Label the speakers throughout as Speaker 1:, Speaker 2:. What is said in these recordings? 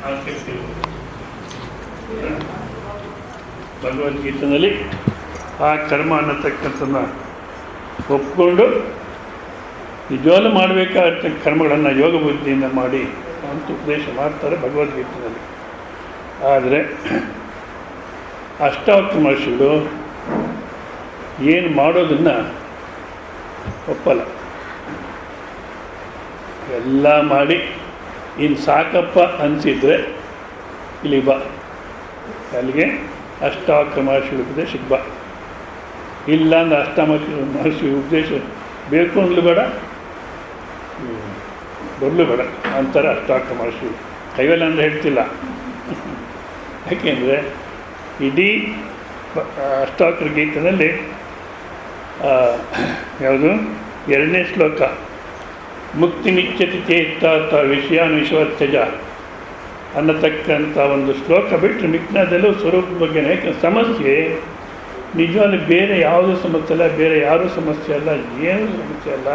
Speaker 1: ಆಸಕ್ತಿ ಭಗವದ್ಗೀತೆಯಲ್ಲಿ ಆ ಕರ್ಮ ಅನ್ನತಕ್ಕಂಥದ್ದನ್ನ ಒಪ್ಪಿಕೊಂಡು ನಿಜವಾಗ್ಲೂ ಮಾಡಬೇಕಾದ ಕರ್ಮಗಳನ್ನು ಯೋಗ ಬುದ್ಧಿಯಿಂದ ಮಾಡಿ ಅಂತ ಉಪದೇಶ ಮಾಡ್ತಾರೆ ಭಗವದ್ಗೀತೆಯಲ್ಲಿ. ಆದರೆ ಅಷ್ಟಾವಕ್ರ ಮಹರ್ಷಿಗಳು ಏನು ಮಾಡೋದನ್ನು ಒಪ್ಪಲ್ಲ. ಎಲ್ಲ ಮಾಡಿ ಇನ್ನು ಸಾಕಪ್ಪ ಅನಿಸಿದರೆ ಇಲ್ಲಿ ಬಾ, ಅಲ್ಲಿಗೆ ಅಷ್ಟಾವಕ್ರ ಮಹರ್ಷಿಗಳ ಉಪದೇಶಕ್ಕೆ ಬಾ. ಇಲ್ಲ ಅಂದ್ರೆ ಅಷ್ಟಾವಕ್ರ ಮಹರ್ಷಿ ಉಪದೇಶ ಬೇಕು ಅಂದ್ಲು ಬೇಡ, ಬರಲು ಬೇಡ ಅಂತಾರೆ ಅಷ್ಟಾವಕ್ರ ಮಹರ್ಷಿ. ಕೈವಲ್ಲ ಅಂದರೆ ಹೇಳ್ತಿಲ್ಲ. ಯಾಕೆಂದರೆ ಇಡೀ ಅಷ್ಟಾವಕ್ರ ಗೀತೆಯಲ್ಲಿ ಯಾವುದು 2ನೇ ಶ್ಲೋಕ, ಮುಕ್ತಿ ನಿಚ್ಚತಿ ಚೇತಾತ ವಿಷಯಾನ್ವಿಷವತ್ಯಜ ಅನ್ನತಕ್ಕಂಥ ಒಂದು ಶ್ಲೋಕ ಬಿಟ್ಟರೆ ಮಿಕ್ಕಿನದೆಲ್ಲೂ ಸ್ವರೂಪದ ಬಗ್ಗೆನೇ. ಸಮಸ್ಯೆ ನಿಜವಾಗ್ಲೂ ಬೇರೆ ಯಾವುದೂ ಸಮಸ್ಯೆ ಅಲ್ಲ, ಬೇರೆ ಯಾರೂ ಸಮಸ್ಯೆ ಅಲ್ಲ, ಏನೂ ಸಮಸ್ಯೆ ಅಲ್ಲ.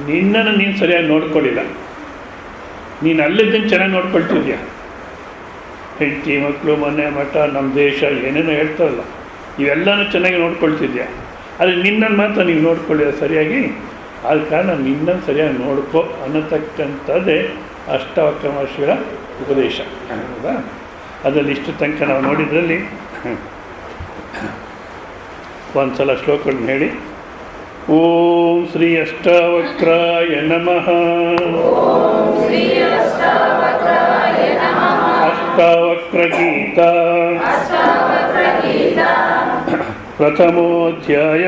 Speaker 1: ನಿನ್ನನ್ನು ನೀನು ಸರಿಯಾಗಿ ನೋಡ್ಕೊಳ್ಳಿಲ್ಲ. ನೀನು ಅಲ್ಲಿದ್ದನ್ನು ಚೆನ್ನಾಗಿ ನೋಡ್ಕೊಳ್ತಿದ್ಯಾ. ಹೆಂಡತಿ ಮಕ್ಕಳು ಮನೆ ಮಠ ನಮ್ಮ ದೇಶ ಏನೇನೋ ಹೇಳ್ತಾರಲ್ಲ, ಇವೆಲ್ಲನೂ ಚೆನ್ನಾಗಿ ನೋಡ್ಕೊಳ್ತಿದ್ಯಾ. ಆದರೆ ನಿನ್ನನ್ನು ಮಾತ್ರ ನೀವು ನೋಡ್ಕೊಳ್ಳಿಲ್ಲ ಸರಿಯಾಗಿ. ಆದ ಕಾರಣ ನಿನ್ನನ್ನು ಸರಿಯಾಗಿ ನೋಡ್ಕೋ ಅನ್ನತಕ್ಕಂಥದ್ದೇ ಅಷ್ಟಾವಕ್ರ ಮಹರ್ಷಿಗಳ ಉಪದೇಶ. ಹೌದಾ? ಅದರಲ್ಲಿ ಇಷ್ಟು ತನಕ ನಾವು ನೋಡಿದ್ರಲ್ಲಿ ಒಂದು ಸಲ ಶ್ಲೋಕಗಳನ್ನ ಹೇಳಿ. ಓಂ ಶ್ರೀ ಅಷ್ಟಾವಕ್ರಾಯ ನಮಃ. ಅಷ್ಟಾವಕ್ರ ಗೀತಾ ಪ್ರಥಮೋಧ್ಯಾಯ.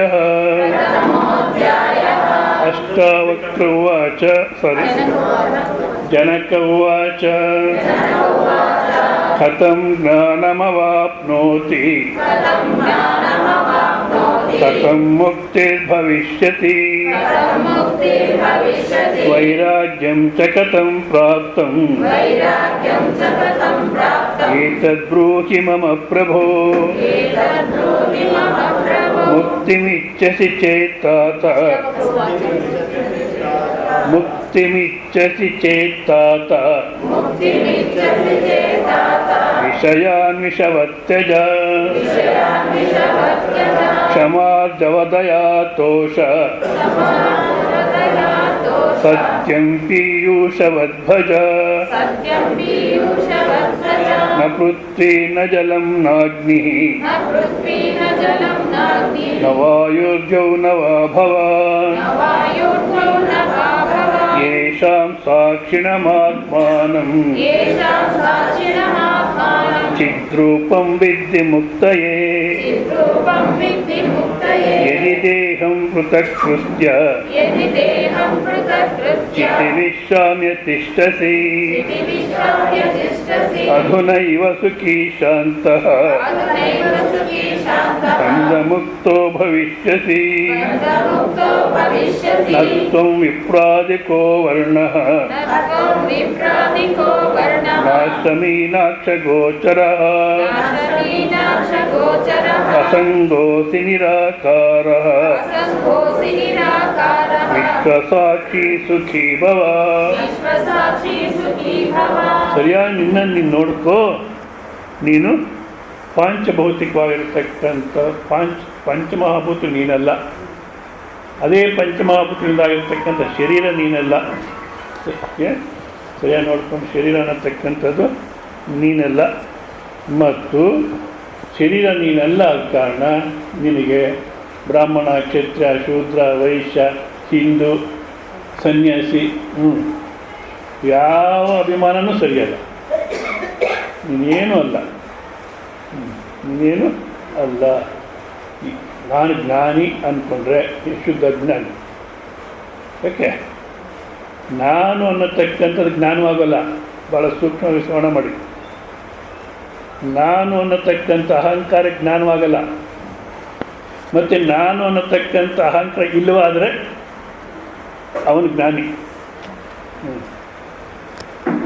Speaker 1: ಅಷ್ಟಾವಕ್ರ ಉವಾಚ ಜನಕ ಉವಾಚ ಕಥಂ ಜ್ಞಾನಮವಾಪ್ನೋತಿ ಕಥಂ ಮುಕ್ತಿರ್ಭವಿಷ್ಯತಿ ವೈರಾಗ್ಯಂ ಚ ಕಥಂ ಪ್ರಾಪ್ತಂ ಏತದ್ಬ್ರೂಹಿ ಮಮ ಪ್ರಭೋ. ಮುಕ್ತಿಮಿಚ್ಛಸಿ ಚೇತ್ತಾತ ಮುಕ್ತಿಮಿಚ್ಛಸಿ ಚೇತ್ತಾತ ವಿಷಯಾನ್ವಿಷವತ್ಯಜ ಕ್ಷಮಾರ್ಜವದಯಾ ತೋಷ ಸತ್ಯಂ ಪೀಯೂಷವದ್ಭಜ. ನ ಪೃಥ್ವೀ ನ ಜಲಂ ನಾಗ್ನಿಃ ನ ವಾಯುರ್ಜೌ ನ ವಾ ಭವಾನ್ ಯೇಷಾಂ ಸಾಕ್ಷಿಣಮಾತ್ಮಾನಂ ಚಿದ್ರೂಪಂ ವಿದ್ಧಿ ಮುಕ್ತಯೇ. ಯದಿ ದೇಹಂ ಪೃಥಕ್ ಕೃತ್ಯ ಚಿತಿ ವಿಶ್ರಾಮ್ಯ ತಿಷ್ಠಸಿ ಅಧುನೈವ ಸುಖೀ ಶಾಂತಃ ಬಂಧಮುಕ್ತೋ ಭವಿಷ್ಯಸಿ. ನ ತ್ವಂ ವಿಪ್ರಾದಿಕೋ ವರ್ಣಃ ನಾಶಮೀನಾಕ್ಷ ಗೋಚರಃ ಅಸಂಗೋಸಿ ನಿರಾಕಾರಃ ವಿಶ್ವಸಾಕ್ಷಿ ಸುಖೀ ಭವ. ಸರಿಯಾಗಿ ನಿನ್ನನ್ನು ನೀನು ನೋಡ್ಕೋ. ನೀನು ಪಾಂಚಭೌತಿಕವಾಗಿರ್ತಕ್ಕಂಥ ಪಂಚಮಹಾಭೂತ ನೀನಲ್ಲ. ಅದೇ ಪಂಚಮಹಾಭೂತದಿಂದಾಗಿರ್ತಕ್ಕಂಥ ಶರೀರ ನೀನಲ್ಲ. ಸರಿಯಾಗಿ ನೋಡ್ಕೊಂಡು ಶರೀರ ಅನ್ನತಕ್ಕಂಥದ್ದು ನೀನಲ್ಲ. ಮತ್ತು ಶರೀರ ನೀನಲ್ಲ ಆದ ಕಾರಣ ನಿನಗೆ ಬ್ರಾಹ್ಮಣ, ಕ್ಷತ್ರಿಯ, ಶೂದ್ರ, ವೈಶ್ಯ, ಹಿಂದೂ, ಸನ್ಯಾಸಿ ಯಾವ ಅಭಿಮಾನನೂ ಸರಿಯಲ್ಲ. ನೀನೇನು ಅಲ್ಲ, ನೀನೇನು ಅಲ್ಲ. ನಾನು ಜ್ಞಾನಿ ಅಂದ್ಕೊಂಡ್ರೆ ಶುದ್ಧ ಜ್ಞಾನಿ. ಯಾಕೆ ನಾನು ಅನ್ನತಕ್ಕಂಥದ್ದು ಜ್ಞಾನವಾಗಲ್ಲ. ಭಾಳ ಸೂಕ್ಷ್ಮ ವಿಶ್ಲೇಷಣೆ ಮಾಡಿ. ನಾನು ಅನ್ನತಕ್ಕಂಥ ಅಹಂಕಾರ ಜ್ಞಾನವಾಗಲ್ಲ. ಮತ್ತು ನಾನು ಅನ್ನತಕ್ಕಂಥ ಅಹಂಕಾರ ಇಲ್ಲವಾದರೆ ಅವನು ಜ್ಞಾನಿ.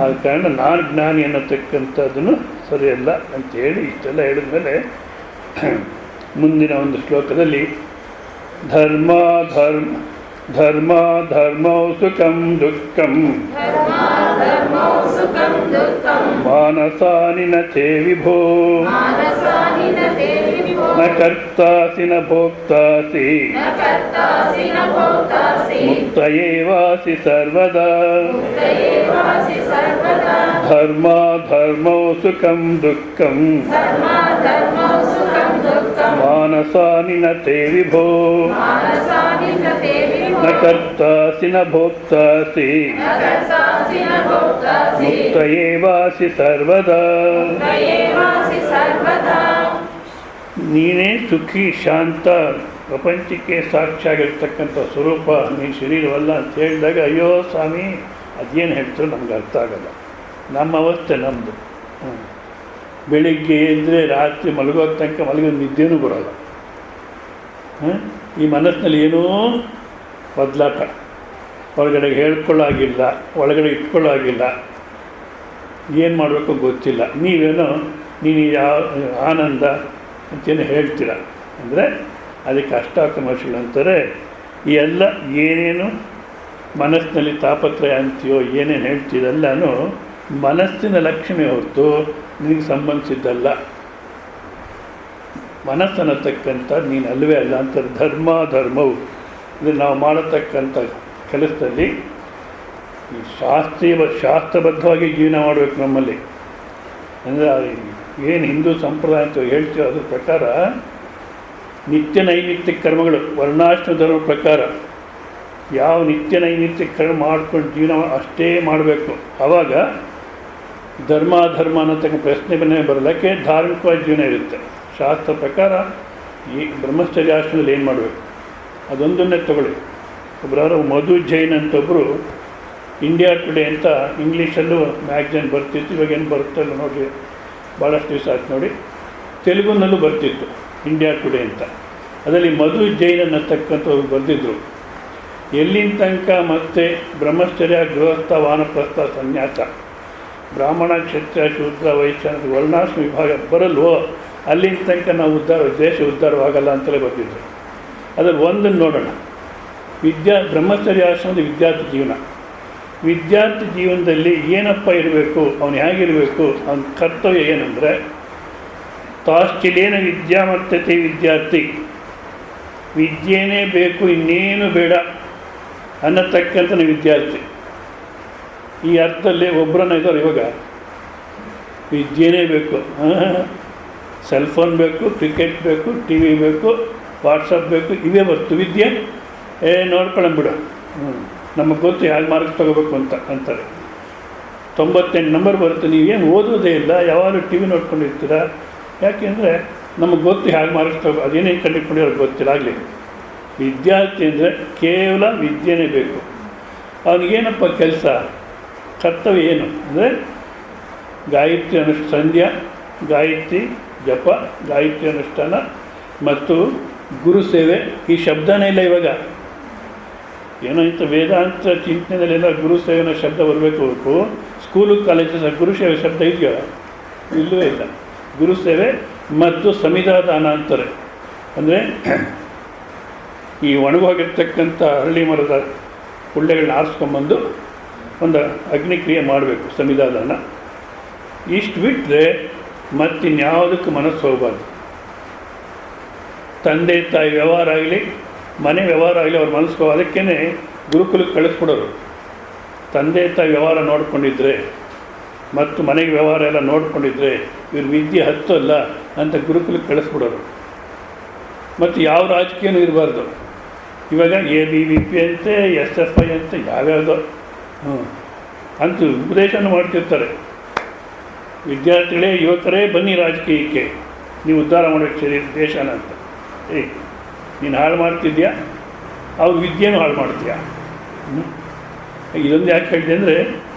Speaker 1: ಆದ ಕಾರಣ ನಾನು ಜ್ಞಾನಿ ಅನ್ನತಕ್ಕಂಥದ್ದನ್ನು ಸರಿಯಲ್ಲ ಅಂತೇಳಿ ಇಷ್ಟೆಲ್ಲ ಹೇಳಿದ್ಮೇಲೆ ಮುಂದಿನ ಒಂದು ಶ್ಲೋಕದಲ್ಲಿ ಧರ್ಮ ಧರ್ಮ ಧರ್ಮ ಧರ್ಮೌ ಸುಖಂ ದುಃಖಂ ಮಾನಸಾನಿ ನ ತೇ ವಿಭೋ ನ ಕರ್ತಾಸಿ ನ ಭೋಕ್ತಾಸಿ ಮುಕ್ತ ಏವಾಸಿ ಸರ್ವದಾ ಧರ್ಮ ಧರ್ಮೌ ಸುಖಂ ದುಃಖಂ ಮಾನಸಾನಿ ನ ತೇ ವಿಭೋ ನ ಕರ್ತಾಸಿ ನ ಭೋಕ್ತಾಸಿ ಮುಕ್ತ ಏವಾಸಿ ಸರ್ವದಾ. ನೀನೇ ಸುಖಿ ಶಾಂತ ಪ್ರಪಂಚಕ್ಕೆ ಸಾಕ್ಷಿಯಾಗಿರ್ತಕ್ಕಂಥ ಸ್ವರೂಪ, ನೀನು ಶರೀರವಲ್ಲ ಅಂತ ಹೇಳಿದಾಗ ಅಯ್ಯೋ ಸ್ವಾಮಿ ಅದೇನು ಹೇಳ್ತಾರೆ ನಮ್ಗೆ ಅರ್ಥ ಆಗಲ್ಲ. ನಮ್ಮ ಅವಸ್ಥೆ ನಮ್ಮದು. ಬೆಳಿಗ್ಗೆ ಎದ್ದರೆ ರಾತ್ರಿ ಮಲಗೋದ ತನಕ ಮಲಗೋ ನಿದ್ದೆನೂ ಬರೋಲ್ಲ. ಈ ಮನಸ್ಸಿನಲ್ಲಿ ಏನೋ ಬದಲಾಟ, ಹೊರಗಡೆ ಹೇಳ್ಕೊಳ್ಳಾಗಿಲ್ಲ, ಒಳಗಡೆ ಇಟ್ಕೊಳ್ಳಾಗಿಲ್ಲ, ಏನು ಮಾಡಬೇಕು ಗೊತ್ತಿಲ್ಲ. ನೀವೇನೋ ನೀನು ಯಾವ ಆನಂದ ಅಂತೇನು ಹೇಳ್ತೀರ ಅಂದರೆ ಅದಕ್ಕೆ ಅಷ್ಟಾಕಮರ್ಷಗಳು ಅಂತಾರೆ. ಈ ಎಲ್ಲ ಏನೇನು ಮನಸ್ಸಿನಲ್ಲಿ ತಾಪತ್ರಯ ಅಂತೀಯೋ ಏನೇನು ಹೇಳ್ತೀರಲ್ಲನೂ ಮನಸ್ಸಿನ ಲಕ್ಷಣೆ ಹೊರತು ನಿನಗೆ ಸಂಬಂಧಿಸಿದ್ದಲ್ಲ. ಮನಸ್ಸನ್ನತಕ್ಕಂಥ ನೀನು ಅಲ್ಲವೇ ಅಲ್ಲ ಅಂತಾರೆ. ಧರ್ಮ ಧರ್ಮವು ಇದು ನಾವು ಮಾಡತಕ್ಕಂಥ ಕೆಲಸದಲ್ಲಿ ಈ ಶಾಸ್ತ್ರಬದ್ಧವಾಗಿ ಜೀವನ ಮಾಡಬೇಕು ನಮ್ಮಲ್ಲಿ. ಅಂದರೆ ಏನು ಹಿಂದೂ ಸಂಪ್ರದಾಯ ಅಂತ ಹೇಳ್ತೀವೋ ಅದ್ರ ಪ್ರಕಾರ ನಿತ್ಯ ನೈಮಿತ್ತಿಕ ಕರ್ಮಗಳು ವರ್ಣಾಶ್ರಮ ಧರ್ಮ ಪ್ರಕಾರ ಯಾವ ನಿತ್ಯ ನೈಮಿತ್ತಿಕ ಕರ್ಮ ಮಾಡ್ಕೊಂಡು ಜೀವನ ಅಷ್ಟೇ ಮಾಡಬೇಕು. ಆವಾಗ ಧರ್ಮ ಅನ್ನತಕ್ಕ ಪ್ರಶ್ನೆ ಬರಲಿಕ್ಕೆ ಧಾರ್ಮಿಕವಾದ ಜೀವನ ಇರುತ್ತೆ. ಶಾಸ್ತ್ರ ಪ್ರಕಾರ ಈ ಬ್ರಹ್ಮಚರ್ಯಾಶ್ರಮದಲ್ಲಿ ಏನು ಮಾಡಬೇಕು ಅದೊಂದನ್ನೇ ತಗೊಳ್ಳಿ. ಒಬ್ಬರು ಮಧು ಜೈನ್ ಅಂತೊಬ್ಬರು ಇಂಡಿಯಾ ಟುಡೇ ಅಂತ ಇಂಗ್ಲೀಷಲ್ಲೂ ಮ್ಯಾಗ್ಝಿನ್ ಬರ್ತಿತ್ತು, ಇವಾಗೇನು ಬರುತ್ತಲ್ಲ ನೋಡಿ, ಭಾಳಷ್ಟು ದಿವಸ ಆಯ್ತು ನೋಡಿ. ತೆಲುಗುನಲ್ಲೂ ಬರ್ತಿತ್ತು ಇಂಡಿಯಾ ಟುಡೇ ಅಂತ. ಅದರಲ್ಲಿ ಮಧು ಜೈನ್ ಅನ್ನತಕ್ಕಂಥವ್ರು ಬರೆದಿದ್ದರು. ಎಲ್ಲಿನ ತನಕ ಮತ್ತೆ ಬ್ರಹ್ಮಚರ್ಯ ಗೃಹಸ್ಥ ವಾನಪ್ರಸ್ಥ ಸನ್ಯಾಸ ಬ್ರಾಹ್ಮಣ ಕ್ಷತ್ರಿಯ ಶೂದ್ರ ವೈಶ್ಯ ವರ್ಣಾಶ್ರಮ ವಿಭಾಗ ಬರಲ್ವೋ ಅಲ್ಲಿನ ತನಕ ನಾವು ದೇಶ ಉದ್ಧಾರವಾಗಲ್ಲ ಅಂತಲೇ ಬರ್ತಿದ್ರು. ಅದರಲ್ಲಿ ಒಂದನ್ನು ನೋಡೋಣ. ಬ್ರಹ್ಮಚರ್ಯಾಶ್ರಮದ ವಿದ್ಯಾರ್ಥಿ ಜೀವನ. ವಿದ್ಯಾರ್ಥಿ ಜೀವನದಲ್ಲಿ ಏನಪ್ಪ ಇರಬೇಕು, ಅವನು ಹೇಗಿರಬೇಕು, ಅವನ ಕರ್ತವ್ಯ ಏನಂದರೆ ತಾಶ್ಚಿಲೇನ ವಿದ್ಯಾಮರ್ಥತೆ ವಿದ್ಯಾರ್ಥಿ, ವಿದ್ಯೆನೇ ಬೇಕು ಇನ್ನೇನು ಬೇಡ ಅನ್ನತಕ್ಕಂಥ ವಿದ್ಯಾರ್ಥಿ. ಈ ಅರ್ಥದಲ್ಲಿ ಒಬ್ಬರನ್ನ ಇದ್ದಾರೆ ಇವಾಗ ವಿದ್ಯೆನೇ ಬೇಕು, ಸೆಲ್ಫೋನ್ ಬೇಕು, ಕ್ರಿಕೆಟ್ ಬೇಕು, ಟಿ ವಿ ಬೇಕು, ವಾಟ್ಸಪ್ ಬೇಕು, ಇವೇ ಬರ್ತು ವಿದ್ಯೆ ನೋಡ್ಕೊಳ್ಳಂಬಿಡು, ನಮಗೆ ಗೊತ್ತು ಹೇಗೆ ಮಾರ್ಕ್ಸ್ ತೊಗೋಬೇಕು ಅಂತ ಅಂತಾರೆ. 98 ನಂಬರ್ ಬರುತ್ತೆ, ನೀವೇನು ಓದೋದೇ ಇಲ್ಲ, ಯಾವಾಗಲೂ ಟಿ ವಿ ನೋಡ್ಕೊಂಡಿರ್ತೀರ. ಯಾಕೆಂದರೆ ನಮಗೆ ಗೊತ್ತು ಹೇಗೆ ಮಾರ್ಕ್ಸ್ ತಗೋ, ಅದೇನೇ ಕಂಡುಕೊಂಡಿರೋದು ಗೊತ್ತಿಲ್ಲ. ಆಗಲಿ ವಿದ್ಯಾರ್ಥಿ ಅಂದರೆ ಕೇವಲ ವಿದ್ಯೆನೇ ಬೇಕು. ಅವನಿಗೇನಪ್ಪ ಕೆಲಸ, ಕರ್ತವ್ಯ ಏನು ಅಂದರೆ ಗಾಯತ್ರಿ ಸಂಧ್ಯಾ, ಗಾಯತ್ರಿ ಜಪ, ಗಾಯತ್ರಿ ಅನುಷ್ಠಾನ ಮತ್ತು ಗುರು ಸೇವೆ. ಈ ಶಬ್ದನೇ ಇಲ್ಲ ಇವಾಗ. ಏನೋ ಇಂಥ ವೇದಾಂತ ಚಿಂತನೆಯಲ್ಲೆಲ್ಲ ಗುರು ಸೇವೆನ ಶಬ್ದ ಬರಬೇಕು ಹೊರತು ಸ್ಕೂಲು ಕಾಲೇಜಸ್ ಗುರು ಸೇವೆ ಶಬ್ದ ಇದೆಯೋ ಇಲ್ಲವೇ ಇಲ್ಲ. ಗುರು ಸೇವೆ ಮತ್ತು ಸಮಿಧಾದಾನ ಅಂತಾರೆ. ಅಂದರೆ ಈ ಒಣಗೋಗಿರ್ತಕ್ಕಂಥ ಅರಳಿ ಮರದ ಕುಳ್ಳೆಗಳನ್ನ ಆರಿಸ್ಕೊಂಬಂದು ಒಂದು ಅಗ್ನಿಕ್ರಿಯೆ ಮಾಡಬೇಕು, ಸಮಿಧಾದಾನ. ಇಷ್ಟು ಬಿಟ್ಟರೆ ಮತ್ತಿನ್ಯಾವುದಕ್ಕೂ ಮನಸ್ಸು ಹೋಗಬಾರ್ದು. ತಂದೆ ತಾಯಿ ವ್ಯವಹಾರ ಆಗಲಿ, ಮನೆ ವ್ಯವಹಾರ ಆಗಲಿ, ಅವ್ರ ಮನಸ್ಸು ಅದಕ್ಕೇ ಗುರುಕುಲಕ್ಕೆ ಕಳಿಸ್ಬಿಡೋರು. ತಂದೆ ತಾಯಿ ವ್ಯವಹಾರ ನೋಡ್ಕೊಂಡಿದ್ರೆ ಮತ್ತು ಮನೆಗೆ ವ್ಯವಹಾರ ಎಲ್ಲ ನೋಡ್ಕೊಂಡಿದ್ರೆ ಇವ್ರ ವಿದ್ಯೆ ಹತ್ತಲ್ಲ ಅಂತ ಗುರುಕುಲಕ್ಕೆ ಕಳಿಸ್ಬಿಡೋರು. ಮತ್ತು ಯಾವ ರಾಜಕೀಯನೂ ಇರಬಾರ್ದು. ಇವಾಗ ABVP ಅಂತೆ, SFI ಅಂತೆ, ಯಾವ್ಯಾವುದೋ ಅಂತ ಉಪದೇಶನ ಮಾಡ್ತಿರ್ತಾರೆ. ವಿದ್ಯಾರ್ಥಿಗಳೇ, ಯುವಕರೇ ಬನ್ನಿ ರಾಜಕೀಯಕ್ಕೆ, ನೀವು ಉದ್ಧಾರ ಮಾಡೋಕ್ಕೆ ಸರಿ ದೇಶನ ಅಂತ. ನೀನು ಹಾಳು ಮಾಡ್ತಿದ್ಯಾ, ಅವ್ರ ವಿದ್ಯೆನೂ ಹಾಳು ಮಾಡ್ತೀಯಾ. ಇದೊಂದು ಯಾಕೆ ಹೇಳಿದೆ ಅಂದರೆ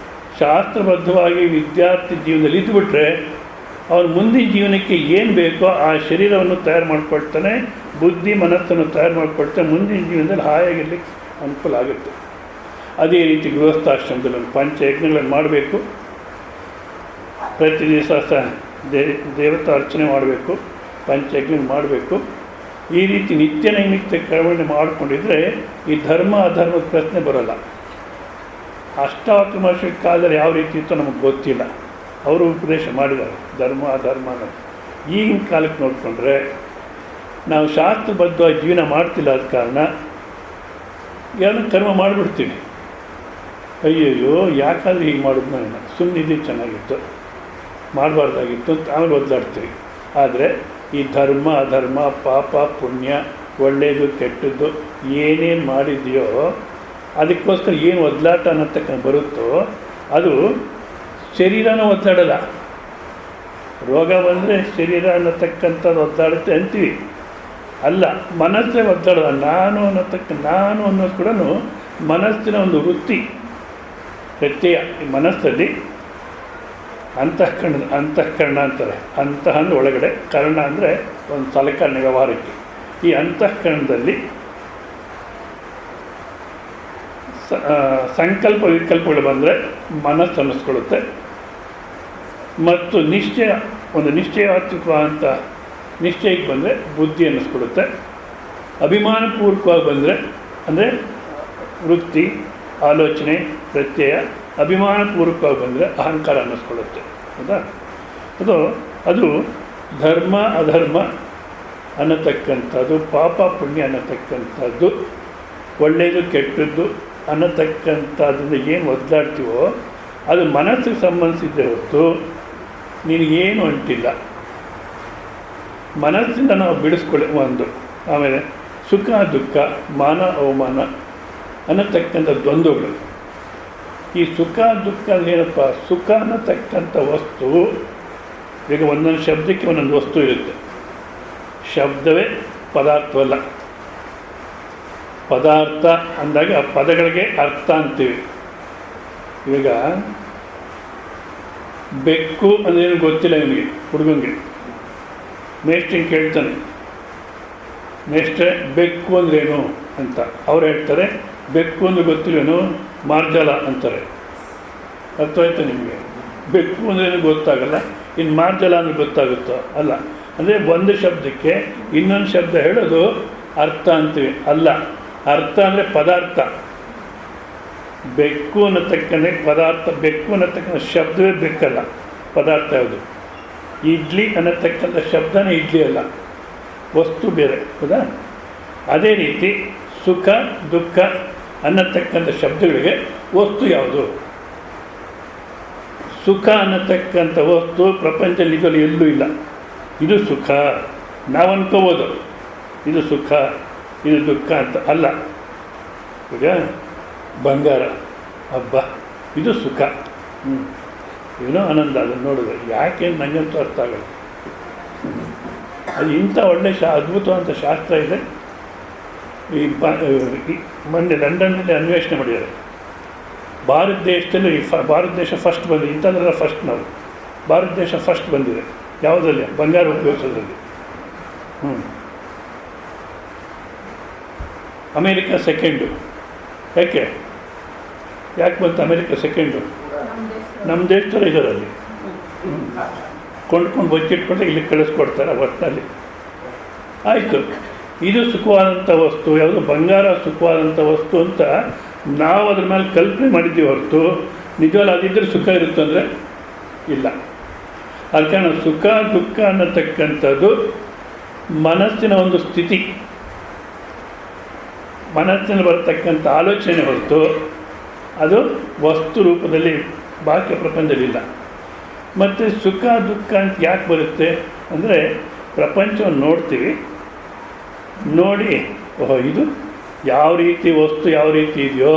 Speaker 1: ಶಾಸ್ತ್ರಬದ್ಧವಾಗಿ ವಿದ್ಯಾರ್ಥಿ ಜೀವನದಲ್ಲಿ ಇದ್ದುಬಿಟ್ರೆ ಅವನು ಮುಂದಿನ ಜೀವನಕ್ಕೆ ಏನು ಬೇಕೋ ಆ ಶರೀರವನ್ನು ತಯಾರು ಮಾಡಿಕೊಳ್ತಾನೆ, ಬುದ್ಧಿ ಮನಸ್ಸನ್ನು ತಯಾರು ಮಾಡಿಕೊಳ್ತಾನೆ. ಮುಂದಿನ ಜೀವನದಲ್ಲಿ ಹಾಯಾಗಿರ್ಲಿಕ್ಕೆ ಅನುಕೂಲ ಆಗುತ್ತೆ. ಅದೇ ರೀತಿ ಗೃಹಸ್ಥಾಶ್ರಮದಲ್ಲಿ ಒಂದು ಪಂಚಯಜ್ಞಗಳನ್ನು ಮಾಡಬೇಕು. ಪ್ರತಿ ದಿವಸ ದೇವತಾ ಅರ್ಚನೆ ಮಾಡಬೇಕು, ಪಂಚಯಜ್ಞ ಮಾಡಬೇಕು. ಈ ರೀತಿ ನಿತ್ಯ ನೈಮಿತ್ಯ ಕರ್ಮಣೆ ಮಾಡಿಕೊಂಡಿದ್ರೆ ಈ ಧರ್ಮ ಅಧರ್ಮದ ಪ್ರಶ್ನೆ ಬರೋಲ್ಲ. ಅಷ್ಟಾವಕ್ರ ಮಹರ್ಷಿ ಕಾಲದಲ್ಲಿ ಯಾವ ರೀತಿ ಇತ್ತು ನಮಗೆ ಗೊತ್ತಿಲ್ಲ. ಅವರು ಉಪದೇಶ ಮಾಡಿದ್ದಾರೆ ಧರ್ಮ ಅಧರ್ಮ ಅನ್ನೋದು. ಈಗಿನ ಕಾಲಕ್ಕೆ ನೋಡಿಕೊಂಡ್ರೆ ನಾವು ಶಾಸ್ತ್ರಬದ್ಧವಾಗಿ ಜೀವನ ಮಾಡ್ತಿಲ್ಲ, ಆದ ಕಾರಣ ಏನೋ ಕರ್ಮ ಮಾಡಿಬಿಡ್ತೀವಿ. ಅಯ್ಯಯ್ಯೋ ಯಾಕಾದರೆ ಹೀಗೆ ಮಾಡೋದು, ನಾನು ಸುಮ್ಮನಿದ್ದು ಚೆನ್ನಾಗಿತ್ತು, ಮಾಡಬಾರ್ದಾಗಿತ್ತು ಅಂತ ಆಮೇಲೆ ಒದ್ದಾಡ್ತೀವಿ. ಆದರೆ ಈ ಧರ್ಮ ಅಧರ್ಮ, ಪಾಪ ಪುಣ್ಯ, ಒಳ್ಳೆಯದು ಕೆಟ್ಟದ್ದು ಏನೇನು ಮಾಡಿದೆಯೋ ಅದಕ್ಕೋಸ್ಕರ ಏನು ಒದ್ದಾಟ ಅನ್ನತಕ್ಕ ಬರುತ್ತೋ ಅದು ಶರೀರನೂ ಒದ್ದಾಡಲ್ಲ. ರೋಗ ಬಂದರೆ ಶರೀರ ಅನ್ನತಕ್ಕಂಥದ್ದು ಒದ್ದಾಡುತ್ತೆ ಅಂತೀವಿ, ಅಲ್ಲ ಮನಸ್ಸೇ ಒದ್ದಾಡೋಲ್ಲ. ನಾನು ಅನ್ನೋದು ಕೂಡ ಮನಸ್ಸಿನ ಒಂದು ವೃತ್ತಿ ವ್ಯತ್ಯಯ. ಈ ಮನಸ್ಸಲ್ಲಿ ಅಂತಃಕರಣ ಅಂತಾರೆ. ಅಂತಃ ಅಂದರೆ ಒಳಗಡೆ, ಕರ್ಣ ಅಂದರೆ ಒಂದು ಸಲಕರಣೆ ವ್ಯವಹಾರಕ್ಕೆ. ಈ ಅಂತಃಕರಣದಲ್ಲಿ ಸಂಕಲ್ಪ ವಿಕಲ್ಪಗಳು ಬಂದರೆ ಮನಸ್ಸು ಅನ್ನಿಸ್ಕೊಳ್ಳುತ್ತೆ. ಮತ್ತು ಒಂದು ನಿಶ್ಚಯಾತ್ಮಕವಾದಂಥ ನಿಶ್ಚಯಕ್ಕೆ ಬಂದರೆ ಬುದ್ಧಿ ಅನ್ನಿಸ್ಕೊಳ್ಳುತ್ತೆ. ಅಭಿಮಾನಪೂರ್ವಕವಾಗಿ ಬಂದರೆ ಅಂದರೆ ವೃತ್ತಿ, ಆಲೋಚನೆ, ಪ್ರತ್ಯಯ ಅಭಿಮಾನಪೂರ್ವಕವಾಗಿ ಬಂದರೆ ಅಹಂಕಾರ ಅನ್ನಿಸ್ಕೊಳ್ಳುತ್ತೆ. ಹೌದಾ? ಅದು ಧರ್ಮ ಅಧರ್ಮ ಅನ್ನತಕ್ಕಂಥದ್ದು, ಪಾಪ ಪುಣ್ಯ ಅನ್ನತಕ್ಕಂಥದ್ದು, ಒಳ್ಳೆಯದು ಕೆಟ್ಟದ್ದು ಅನ್ನತಕ್ಕಂಥದ್ರಿಂದ ಏನು ಒದ್ದಾಡ್ತೀವೋ ಅದು ಮನಸ್ಸಿಗೆ ಸಂಬಂಧಿಸಿದ್ದೇ ಹೊರತು ನಿನಗೇನು ಅಂಟಿಲ್ಲ. ಮನಸ್ಸಿಂದ ನಾವು ಬಿಡಿಸ್ಕೊಳ್ಳಿ ಒಂದು. ಆಮೇಲೆ ಸುಖ ದುಃಖ, ಮಾನ ಅವಮಾನ ಅನ್ನತಕ್ಕಂಥ ದ್ವಂದ್ವಗಳು. ಈ ಸುಖ ದುಃಖ ಏನಪ್ಪ? ಸುಖ ಅನ್ನತಕ್ಕಂಥ ವಸ್ತು, ಈಗ ಒಂದೊಂದು ಶಬ್ದಕ್ಕೆ ಒಂದೊಂದು ವಸ್ತು ಇರುತ್ತೆ. ಶಬ್ದವೇ ಪದಾರ್ಥವಲ್ಲ. ಪದಾರ್ಥ ಅಂದಾಗ ಆ ಪದಗಳಿಗೆ ಅರ್ಥ ಅಂತೀವಿ. ಈಗ ಬೆಕ್ಕು ಅಂದ್ರೇನು ಗೊತ್ತಿಲ್ಲ ಇವನಿಗೆ, ಹುಡುಗನಿಗೆ. ಮೇಷ್ಟ್ರಿಗೆ ಕೇಳ್ತಾನೆ, ಮೇಷ್ಟ್ರೆ ಬೆಕ್ಕು ಅಂದ್ರೇನು ಅಂತ. ಅವ್ರು ಹೇಳ್ತಾರೆ ಬೆಕ್ಕು ಅಂದ್ರೆ ಗೊತ್ತಿಲ್ವೇನು, ಮಾರ್ಜಾಲ ಅಂತಾರೆ. ಅರ್ಥವಾಯ್ತು ನಿಮಗೆ? ಬೆಕ್ಕು ಅಂದ್ರೇನು ಗೊತ್ತಾಗಲ್ಲ, ಇನ್ನು ಮಾರ್ಜಾಲ ಅಂದ್ರೆ ಗೊತ್ತಾಗುತ್ತೋ? ಅಲ್ಲ. ಅಂದರೆ ಒಂದು ಶಬ್ದಕ್ಕೆ ಇನ್ನೊಂದು ಶಬ್ದ ಹೇಳೋದು ಅರ್ಥ ಅಂತೀವಿ. ಅಲ್ಲ, ಅರ್ಥ ಅಂದರೆ ಪದಾರ್ಥ. ಬೆಕ್ಕು ಅನ್ನತಕ್ಕಂಥ ಪದಾರ್ಥ, ಬೆಕ್ಕು ಅನ್ನತಕ್ಕಂಥ ಶಬ್ದವೇ ಬೆಕ್ಕಲ್ಲ, ಪದಾರ್ಥ ಯಾವುದು. ಇಡ್ಲಿ ಅನ್ನತಕ್ಕಂಥ ಶಬ್ದನೇ ಇಡ್ಲಿ ಅಲ್ಲ, ವಸ್ತು ಬೇರೆ. ಹೌದಾ? ಅದೇ ರೀತಿ ಸುಖ ದುಃಖ ಅನ್ನತಕ್ಕಂಥ ಶಬ್ದಗಳಿಗೆ ವಸ್ತು ಯಾವುದು? ಸುಖ ಅನ್ನತಕ್ಕಂಥ ವಸ್ತು ಪ್ರಪಂಚದಲ್ಲಿ ಇದರಲ್ಲಿ ಎಲ್ಲೂ ಇಲ್ಲ. ಇದು ಸುಖ ನಾವು ಅನ್ಕೋಬೋದು, ಇದು ಸುಖ ಇದು ದುಃಖ ಅಂತ. ಅಲ್ಲ. ಈಗ ಬಂಗಾರ, ಹಬ್ಬ, ಇದು ಸುಖ, ಏನೋ ಆನಂದ. ಅದನ್ನು ನೋಡಿದ್ರೆ ಯಾಕೆ ನನಗಂತೂ ಅರ್ಥ ಆಗಲ್ಲ. ಅದು ಇಂಥ ಒಳ್ಳೆ ಅದ್ಭುತವಾದಂಥ ಶಾಸ್ತ್ರ ಇದೆ. ಈ ಮೊನ್ನೆ ಲಂಡನ್ನಲ್ಲಿ ಅನ್ವೇಷಣೆ ಮಾಡಿದ್ದಾರೆ. ಭಾರತ ದೇಶದಲ್ಲಿ ಭಾರತ ದೇಶ ಫಸ್ಟ್ ಬಂದಿದೆ. ಇಂಥದ್ರೆಲ್ಲ ಫಸ್ಟ್ ನಾವು ಭಾರತ ದೇಶ ಫಸ್ಟ್ ಬಂದಿದೆ. ಯಾವುದರಲ್ಲಿ? ಬಂಗಾರ ಉಪಯೋಗಿಸೋದ್ರಲ್ಲಿ. America second. ಯಾಕೆ ಬಂತು ಅಮೇರಿಕಾ ಸೆಕೆಂಡು? ನಮ್ಮ ದೇಶದಲ್ಲೇ ಇದರಲ್ಲಿ ಕೊಂಡ್ಕೊಂಡು ಬಚ್ಚಿಟ್ಕೊಂಡ್ರೆ ಇಲ್ಲಿ ಕಳಿಸ್ಕೊಡ್ತಾರೆ ಒಟ್ಟಿನಲ್ಲಿ. ಆಯಿತು, ಇದು ಸುಖವಾದಂಥ ವಸ್ತು, ಯಾವುದು ಬಂಗಾರ ಸುಖವಾದಂಥ ವಸ್ತು ಅಂತ ನಾವು ಅದ್ರ ಮೇಲೆ ಕಲ್ಪನೆ ಮಾಡಿದ್ದೀವಿ ಹೊರತು ನಿಜವಾಗ್ಲೂ ಅದಿದ್ದರೆ ಸುಖ ಇರುತ್ತಂದರೆ ಇಲ್ಲ. ಅದ ಕಾರಣ ಸುಖ ದುಃಖ ಅನ್ನತಕ್ಕಂಥದ್ದು ಮನಸ್ಸಿನ ಒಂದು ಸ್ಥಿತಿ, ಮನಸ್ಸಿನಲ್ಲಿ ಬರತಕ್ಕಂಥ ಆಲೋಚನೆ ಹೊರತು ಅದು ವಸ್ತು ರೂಪದಲ್ಲಿ ಬಾಹ್ಯ ಪ್ರಪಂಚದಲ್ಲಿಲ್ಲ. ಮತ್ತು ಸುಖ ದುಃಖ ಅಂತ ಯಾಕೆ ಬರುತ್ತೆ ಅಂದರೆ ಪ್ರಪಂಚವನ್ನು ನೋಡ್ತೀವಿ, ನೋಡಿ ಓಹೋ ಇದು ಯಾವ ರೀತಿ ವಸ್ತು ಯಾವ ರೀತಿ ಇದೆಯೋ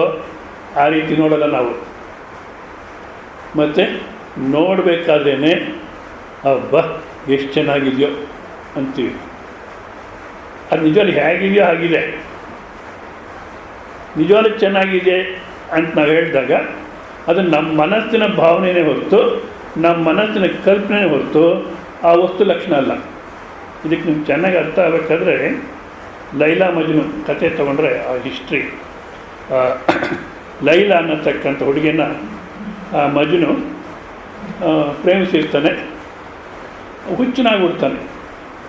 Speaker 1: ಆ ರೀತಿ ನೋಡಲ್ಲ ನಾವು. ಮತ್ತು ನೋಡಬೇಕಾದ್ರೇ ಹಬ್ಬ ಎಷ್ಟು ಚೆನ್ನಾಗಿದೆಯೋ ಅಂತೀವಿ. ಅದು ನಿಜವಾಗ್ಲೂ ಹೇಗಿದೆಯೋ ಆಗಿದೆ. ನಿಜವಾಗ್ಲೂ ಚೆನ್ನಾಗಿದೆ ಅಂತ ನಾವು ಹೇಳಿದಾಗ ಅದು ನಮ್ಮ ಮನಸ್ಸಿನ ಭಾವನೆಯೇ ಹೊರತು, ನಮ್ಮ ಮನಸ್ಸಿನ ಕಲ್ಪನೆ ಹೊರತು ಆ ವಸ್ತು ಲಕ್ಷಣ ಅಲ್ಲ. ಇದಕ್ಕೆ ನಿಮ್ಗೆ ಚೆನ್ನಾಗಿ ಅರ್ಥ ಆಗಬೇಕಾದ್ರೆ ಲೈಲಾ ಮಜ್ನು ಕತೆ ತೊಗೊಂಡ್ರೆ ಆ ಹಿಸ್ಟ್ರಿ. ಲೈಲಾ ಅನ್ನತಕ್ಕಂಥ ಹುಡುಗಿನ ಮಜ್ನು ಪ್ರೇಮಿಸಿರ್ತಾನೆ, ಹುಚ್ಚನಾಗ್ಬಿಡ್ತಾನೆ.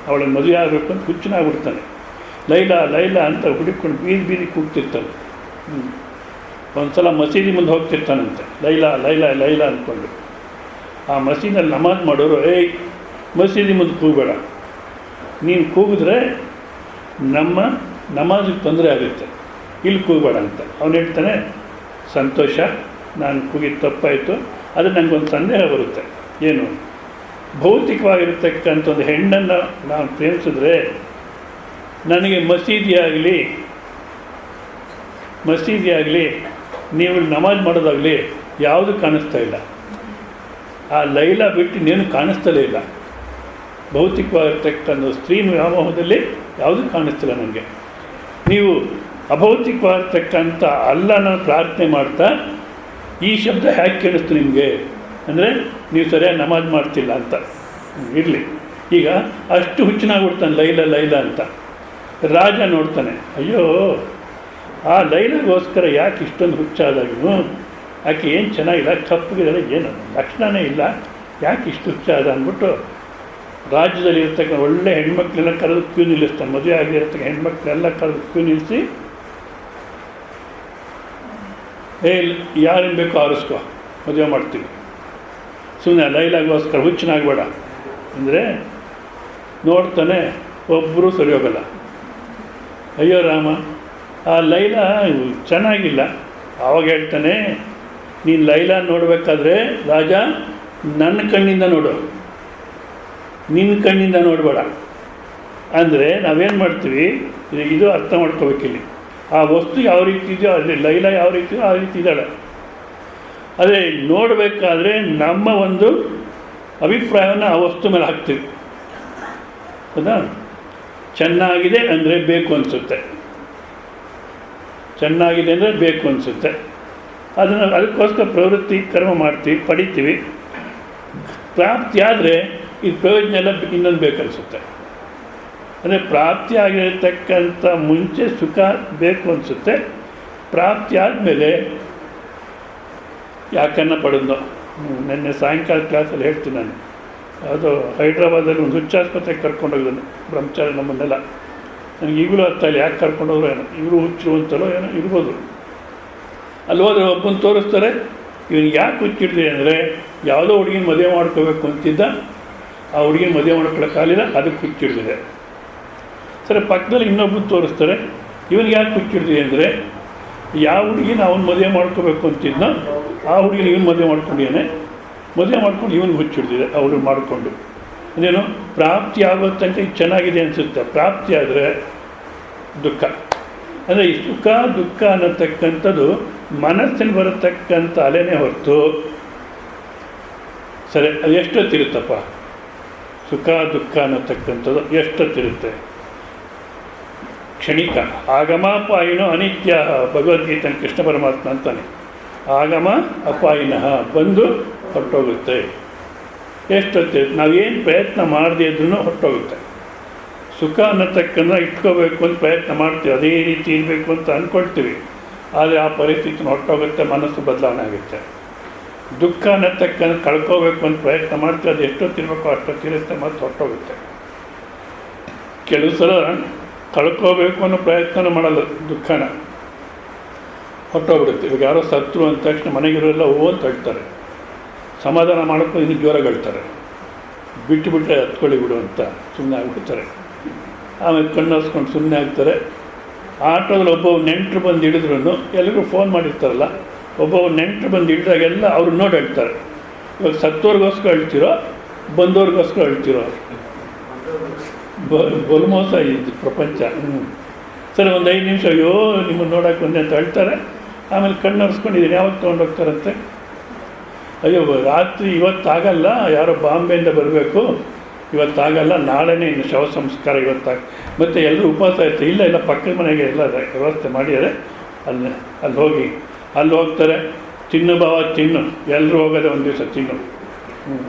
Speaker 1: ಅವಳನ್ನು ಮದುವೆ ಆಗಬೇಕು ಅಂತ ಹುಚ್ಚನಾಗ್ಬಿಡ್ತಾನೆ. ಲೈಲಾ ಲೈಲಾ ಅಂತ ಹುಡುಕೊಂಡು ಬೀದಿ ಕೂಗ್ತಿರ್ತಾನೆ. ಒಂದು ಸಲ ಮಸೀದಿ ಮುಂದೆ ಹೋಗ್ತಿರ್ತಾನಂತೆ, ಲೈಲಾ ಲೈಲಾ ಲೈಲಾ ಅಂದ್ಕೊಂಡು. ಆ ಮಸೀದಿಯಲ್ಲಿ ನಮಾಜ್ ಮಾಡೋರು, ಏಯ್ ಮಸೀದಿ ಮುಂದೆ ಕೂಗಬೇಡ, ನೀನು ಕೂಗಿದ್ರೆ ನಮ್ಮ ನಮಾಜಿಗೆ ತೊಂದರೆ ಆಗುತ್ತೆ, ಇಲ್ಲಿ ಕೂಗಬೇಡ ಅಂತ. ಅವನು ಹೇಳ್ತಾನೆ, ಸಂತೋಷ, ನಾನು ಕೂಗಿದ್ದು ತಪ್ಪಾಯಿತು. ಆದರೆ ನನಗೊಂದು ಸಂದೇಹ ಬರುತ್ತೆ. ಏನು? ಭೌತಿಕವಾಗಿರತಕ್ಕಂಥ ಒಂದು ಹೆಣ್ಣನ್ನು ನಾನು ಪ್ರೇಮಿಸಿದ್ರೆ ನನಗೆ ಮಸೀದಿ ಆಗಲಿ ನೀವು ನಮಾಜ್ ಮಾಡೋದಾಗಲಿ ಯಾವುದು ಕಾಣಿಸ್ತಾ ಇಲ್ಲ. ಆ ಲೈಲಾ ಬಿಟ್ಟು ಇನ್ನೇನು ಕಾಣಿಸ್ತಲೇ ಇಲ್ಲ. ಭೌತಿಕವಾಗಿರ್ತಕ್ಕಂಥ ಸ್ತ್ರೀ ವ್ಯಾಮೋಹದಲ್ಲಿ ಯಾವುದೂ ಕಾಣಿಸ್ತಿಲ್ಲ ನನಗೆ. ನೀವು ಅಭೌತಿಕವಾಗಿರ್ತಕ್ಕಂಥ ಅಲ್ಲನ ಪ್ರಾರ್ಥನೆ ಮಾಡ್ತಾ ಈ ಶಬ್ದ ಹೇಗೆ ಕೇಳಿಸ್ತು ನಿಮಗೆ ಅಂದರೆ ನೀವು ಸರಿಯಾಗಿ ನಮಾಜ್ ಮಾಡ್ತಿಲ್ಲ ಅಂತ. ಇರಲಿ, ಈಗ ಅಷ್ಟು ಹುಚ್ಚನಾಗ್ಬಿಡ್ತಾನೆ ಲೈಲಾ ಲೈಲಾ ಅಂತ. ರಾಜ ನೋಡ್ತಾನೆ, ಅಯ್ಯೋ ಆ ಲೈಲಾಗೋಸ್ಕರ ಯಾಕೆ ಇಷ್ಟೊಂದು ಹುಚ್ಚಾದಾಗೂ, ಆಕೆ ಏನು ಚೆನ್ನಾಗಿಲ್ಲ, ಕಪ್ಪಗಿದ್ದಾರೆ, ಏನು ಲಕ್ಷಣವೇ ಇಲ್ಲ, ಯಾಕೆ ಇಷ್ಟು ಹುಚ್ಚಾದ ಅಂದ್ಬಿಟ್ಟು ರಾಜ್ಯದಲ್ಲಿ ಇರ್ತಕ್ಕಂಥ ಒಳ್ಳೆ ಹೆಣ್ಮಕ್ಳೆಲ್ಲ ಕರೆದು ಕ್ಯೂ ನಿಲ್ಲಿಸ್ತಾನೆ. ಮದುವೆ ಆಗಿರ್ತಕ್ಕ ಹೆಣ್ಮಕ್ಳೆಲ್ಲ ಕರೆದು ಕ್ಯೂ ನಿಲ್ಲಿಸಿ, ಯಾರೇನು ಬೇಕೋ ಆರಿಸ್ಕೊ, ಮದುವೆ ಮಾಡ್ತೀವಿ, ಸುಮ್ಮನೆ ಲೈಲಾಗೋಸ್ಕರ ಹುಚ್ಚನಾಗಬೇಡ ಅಂದರೆ ನೋಡ್ತಾನೆ, ಒಬ್ಬರೂ ಸರಿ ಹೋಗಲ್ಲ. ಅಯ್ಯೋ ರಾಮ, ಆ ಲೈಲಾ ಚೆನ್ನಾಗಿಲ್ಲ. ಆವಾಗ ಹೇಳ್ತಾನೆ, ನೀನು ಲೈಲಾ ನೋಡಬೇಕಾದ್ರೆ ರಾಜ ನನ್ನ ಕಣ್ಣಿಂದ ನೋಡು, ನಿನ್ನ ಕಣ್ಣಿಂದ ನೋಡಬೇಡ. ಅಂದರೆ ನಾವೇನು ಮಾಡ್ತೀವಿ, ಇದು ಅರ್ಥ ಮಾಡ್ಕೋಬೇಕಿಲ್ಲಿ. ಆ ವಸ್ತು ಯಾವ ರೀತಿ ಇದೆಯೋ ಅದೇ ಲೈಲಾ ಯಾವ ರೀತಿ ಇದೆಯೋ ಆ ರೀತಿ ಇದ್ದಾಳೆ. ಅದೇ ನೋಡಬೇಕಾದ್ರೆ ನಮ್ಮ ಒಂದು ಅಭಿಪ್ರಾಯವನ್ನು ಆ ವಸ್ತು ಮೇಲೆ ಹಾಕ್ತೀವಿ. ಹೌದಾ? ಚೆನ್ನಾಗಿದೆ ಅಂದರೆ ಬೇಕು ಅನಿಸುತ್ತೆ, ಚೆನ್ನಾಗಿದೆ ಅಂದರೆ ಬೇಕು ಅನಿಸುತ್ತೆ. ಅದಕ್ಕೋಸ್ಕರ ಪ್ರವೃತ್ತಿ ಕರ್ಮ ಮಾಡ್ತೀವಿ, ಪಡಿತೀವಿ. ಪ್ರಾಪ್ತಿ ಆದರೆ ಇದು ಪ್ರಯೋಜನ ಎಲ್ಲ ಇನ್ನೊಂದು ಬೇಕನ್ನಿಸುತ್ತೆ. ಅಂದರೆ ಪ್ರಾಪ್ತಿ ಆಗಿರತಕ್ಕಂಥ ಮುಂಚೆ ಸುಖ ಬೇಕು ಅನಿಸುತ್ತೆ, ಪ್ರಾಪ್ತಿ ಆದಮೇಲೆ ಯಾಕನ್ನ ಪಡೆದೋ. ನಿನ್ನೆ ಸಾಯಂಕಾಲ ಕ್ಲಾಸಲ್ಲಿ ಹೇಳ್ತೀನಿ ನಾನು, ಅದು ಹೈದ್ರಾಬಾದಲ್ಲಿ ಒಂದು ಹುಚ್ಚಾಸ್ಪತ್ರೆಗೆ ಕರ್ಕೊಂಡೋಗಿದ್ದಾನೆ ಬ್ರಹ್ಮಚಾರಿ ನಮ್ಮನ್ನೆಲ್ಲ. ನನಗೆ ಈಗಲೂ ಅರ್ಥ ಇಲ್ಲ ಯಾಕೆ ಕರ್ಕೊಂಡೋದ್ರು ಏನೋ, ಇವರು ಹುಚ್ಚರು ಅಂತಲೋ ಏನೋ ಇರ್ಬೋದು. ಅಲ್ಲಿ ಹೋದರೆ ಒಬ್ಬನ ತೋರಿಸ್ತಾರೆ, ಇವನಿಗೆ ಯಾಕೆ ಹುಚ್ಚಿಡ್ದೆ ಅಂದರೆ ಯಾವುದೋ ಹುಡುಗಿನ ಮದುವೆ ಮಾಡ್ಕೋಬೇಕು ಅಂತಿದ್ದ, ಆ ಹುಡುಗಿನ ಮದುವೆ ಮಾಡ್ಕೊಳ್ಳೋಕ್ಕಾಗಲಿಲ್ಲ, ಅದಕ್ಕೆ ಹುಚ್ಚಿಡ್ದಿದೆ. ಸರಿ, ಪಕ್ಕದಲ್ಲಿ ಇನ್ನೊಬ್ಬರು ತೋರಿಸ್ತಾರೆ, ಇವನಿಗೆ ಯಾಕೆ ಹುಚ್ಚಿಡ್ದಿದೆ ಅಂದರೆ ಯಾವ ಹುಡುಗಿನ ಅವನು ಮದುವೆ ಮಾಡ್ಕೋಬೇಕು ಅಂತಿದ್ನೋ ಆ ಹುಡುಗಿನ ಇವನು ಮದುವೆ ಮಾಡ್ಕೊಂಡಿದ್ದಾನೆ, ಮದುವೆ ಮಾಡ್ಕೊಂಡು ಇವನಿಗೆ ಹುಚ್ಚಿಡ್ದಿದೆ ಅವಳು ಮಾಡಿಕೊಂಡು. ಅದೇನು ಪ್ರಾಪ್ತಿ ಆಗೋ ತನಕ ಇದು ಚೆನ್ನಾಗಿದೆ ಅನಿಸುತ್ತೆ, ಪ್ರಾಪ್ತಿ ಆದರೆ ದುಃಖ. ಅಂದರೆ ಈ ಸುಖ ದುಃಖ ಅನ್ನತಕ್ಕಂಥದ್ದು ಮನಸ್ಸಲ್ಲಿ ಬರತಕ್ಕಂಥ ಅಲೆನೇ ಹೊರತು. ಸರಿ, ಅದು ಎಷ್ಟೊತ್ತಿರುತ್ತಪ್ಪ ಸುಖ ದುಃಖ ಅನ್ನತಕ್ಕಂಥದ್ದು? ಎಷ್ಟೊತ್ತಿರುತ್ತೆ? ಕ್ಷಣಿಕ. ಆಗಮ ಅಪಾಯಿನೋ ಅನಿತ್ಯ, ಭಗವದ್ಗೀತೆ ಕೃಷ್ಣ ಪರಮಾತ್ಮ ಅಂತಾನೆ. ಆಗಮ ಅಪಾಯಿನಃ, ಬಂದು ಹೊರಟೋಗುತ್ತೆ. ಎಷ್ಟೊತ್ತಿರುತ್ತೆ? ನಾವೇನು ಪ್ರಯತ್ನ ಮಾಡದೇ ಇದ್ರೂ ಹೊರಟೋಗುತ್ತೆ. ಸುಖ ಅನ್ನತಕ್ಕಂಥ ಇಟ್ಕೋಬೇಕು ಅಂತ ಪ್ರಯತ್ನ ಮಾಡ್ತೀವಿ, ಅದೇ ರೀತಿ ಇರಬೇಕು ಅಂತ ಅಂದ್ಕೊಳ್ತೀವಿ, ಆದರೆ ಆ ಪರಿಸ್ಥಿತಿ ಹೊರಟೋಗುತ್ತೆ, ಮನಸ್ಸು ಬದಲಾವಣೆ ಆಗುತ್ತೆ. ದುಃಖ ಅನ್ನತಕ್ಕಂಥ ಕಳ್ಕೋಬೇಕು ಅಂತ ಪ್ರಯತ್ನ ಮಾಡ್ತೀವಿ, ಅದು ಎಷ್ಟೊತ್ತಿರಬೇಕು ಅಷ್ಟೊತ್ತಿರುತ್ತೆ, ಮತ್ತು ಹೊರಟೋಗುತ್ತೆ. ಕೆಲವು ಸಲ ಕಳ್ಕೋಬೇಕು ಅನ್ನೋ ಪ್ರಯತ್ನ ಮಾಡಲ್ಲ, ದುಃಖನ ಹೊರಟೋಗ್ಬಿಡುತ್ತೆ. ಇವಾಗ ಯಾರೋ ಸತ್ರು ಅಂದ ತಕ್ಷಣ ಮನೆಗಿರೋರೆಲ್ಲ ಓ ಅಂತ ಹೇಳ್ತಾರೆ, ಸಮಾಧಾನ ಮಾಡೋಕ್ಕೂ ಇನ್ನೂ ಜೋರಾಗಿ ಹೇಳ್ತಾರೆ, ಬಿಟ್ಟುಬಿಟ್ರೆ ಹತ್ಕೊಳ್ಳಿ ಬಿಡು ಅಂತ ಸುಮ್ಮನೆ ಆಗಿಬಿಡ್ತಾರೆ. ಆಮೇಲೆ ಕಣ್ಣರ್ಸ್ಕೊಂಡು ಸುಮ್ಮನೆ ಆಗ್ತಾರೆ. ಆಟೋದಲ್ಲಿ ಒಬ್ಬ ನೆಂಟರು ಬಂದು ಹಿಡಿದ್ರು, ಎಲ್ರಿಗೂ ಫೋನ್ ಮಾಡಿರ್ತಾರಲ್ಲ, ಒಬ್ಬ ನೆಂಟರು ಬಂದು ಹಿಡಿದಾಗೆಲ್ಲ ಅವ್ರು ನೋಡಿ ಹೇಳ್ತಾರೆ. ಇವಾಗ ಸತ್ತೋರ್ಗೋಸ್ಕರ ಹೇಳ್ತಿರೋ ಬಂದವ್ರಿಗೋಸ್ಕರ ಹೇಳ್ತಿರೋ? ಬಲಮೋಸ ಇದ್ದು ಪ್ರಪಂಚ. ಸರಿ, ಒಂದು 5 ನಿಮಿಷ ಅಯ್ಯೋ ನಿಮ್ಮನ್ನು ನೋಡೋಕೆ ಬಂದೆ ಅಂತ ಹೇಳ್ತಾರೆ. ಆಮೇಲೆ ಕಣ್ಣರ್ಸ್ಕೊಂಡಿದ್ದೀನಿ, ಯಾವಾಗ ತೊಗೊಂಡೋಗ್ತಾರಂತೆ? ಅಯ್ಯೋ ರಾತ್ರಿ ಇವತ್ತಾಗಲ್ಲ, ಯಾರೋ ಬಾಂಬೆಯಿಂದ ಬರಬೇಕು, ಇವತ್ತಾಗಲ್ಲ, ನಾಳೆನೇ ಇನ್ನು ಶವ ಸಂಸ್ಕಾರ ಇವತ್ತಾಗ. ಮತ್ತು ಎಲ್ಲರೂ ಉಪವಾಸ ಇರ್ತಾರೆ. ಇಲ್ಲ ಪಕ್ಕದ ಮನೆಗೆ ಎಲ್ಲ ವ್ಯವಸ್ಥೆ ಮಾಡಿದರೆ ಅಲ್ಲಿ ಹೋಗ್ತಾರೆ. ತಿನ್ನು ಬಾವ ತಿನ್ನು, ಎಲ್ಲರೂ ಹೋಗೋದೆ ಒಂದು ದಿವಸ ತಿನ್ನು.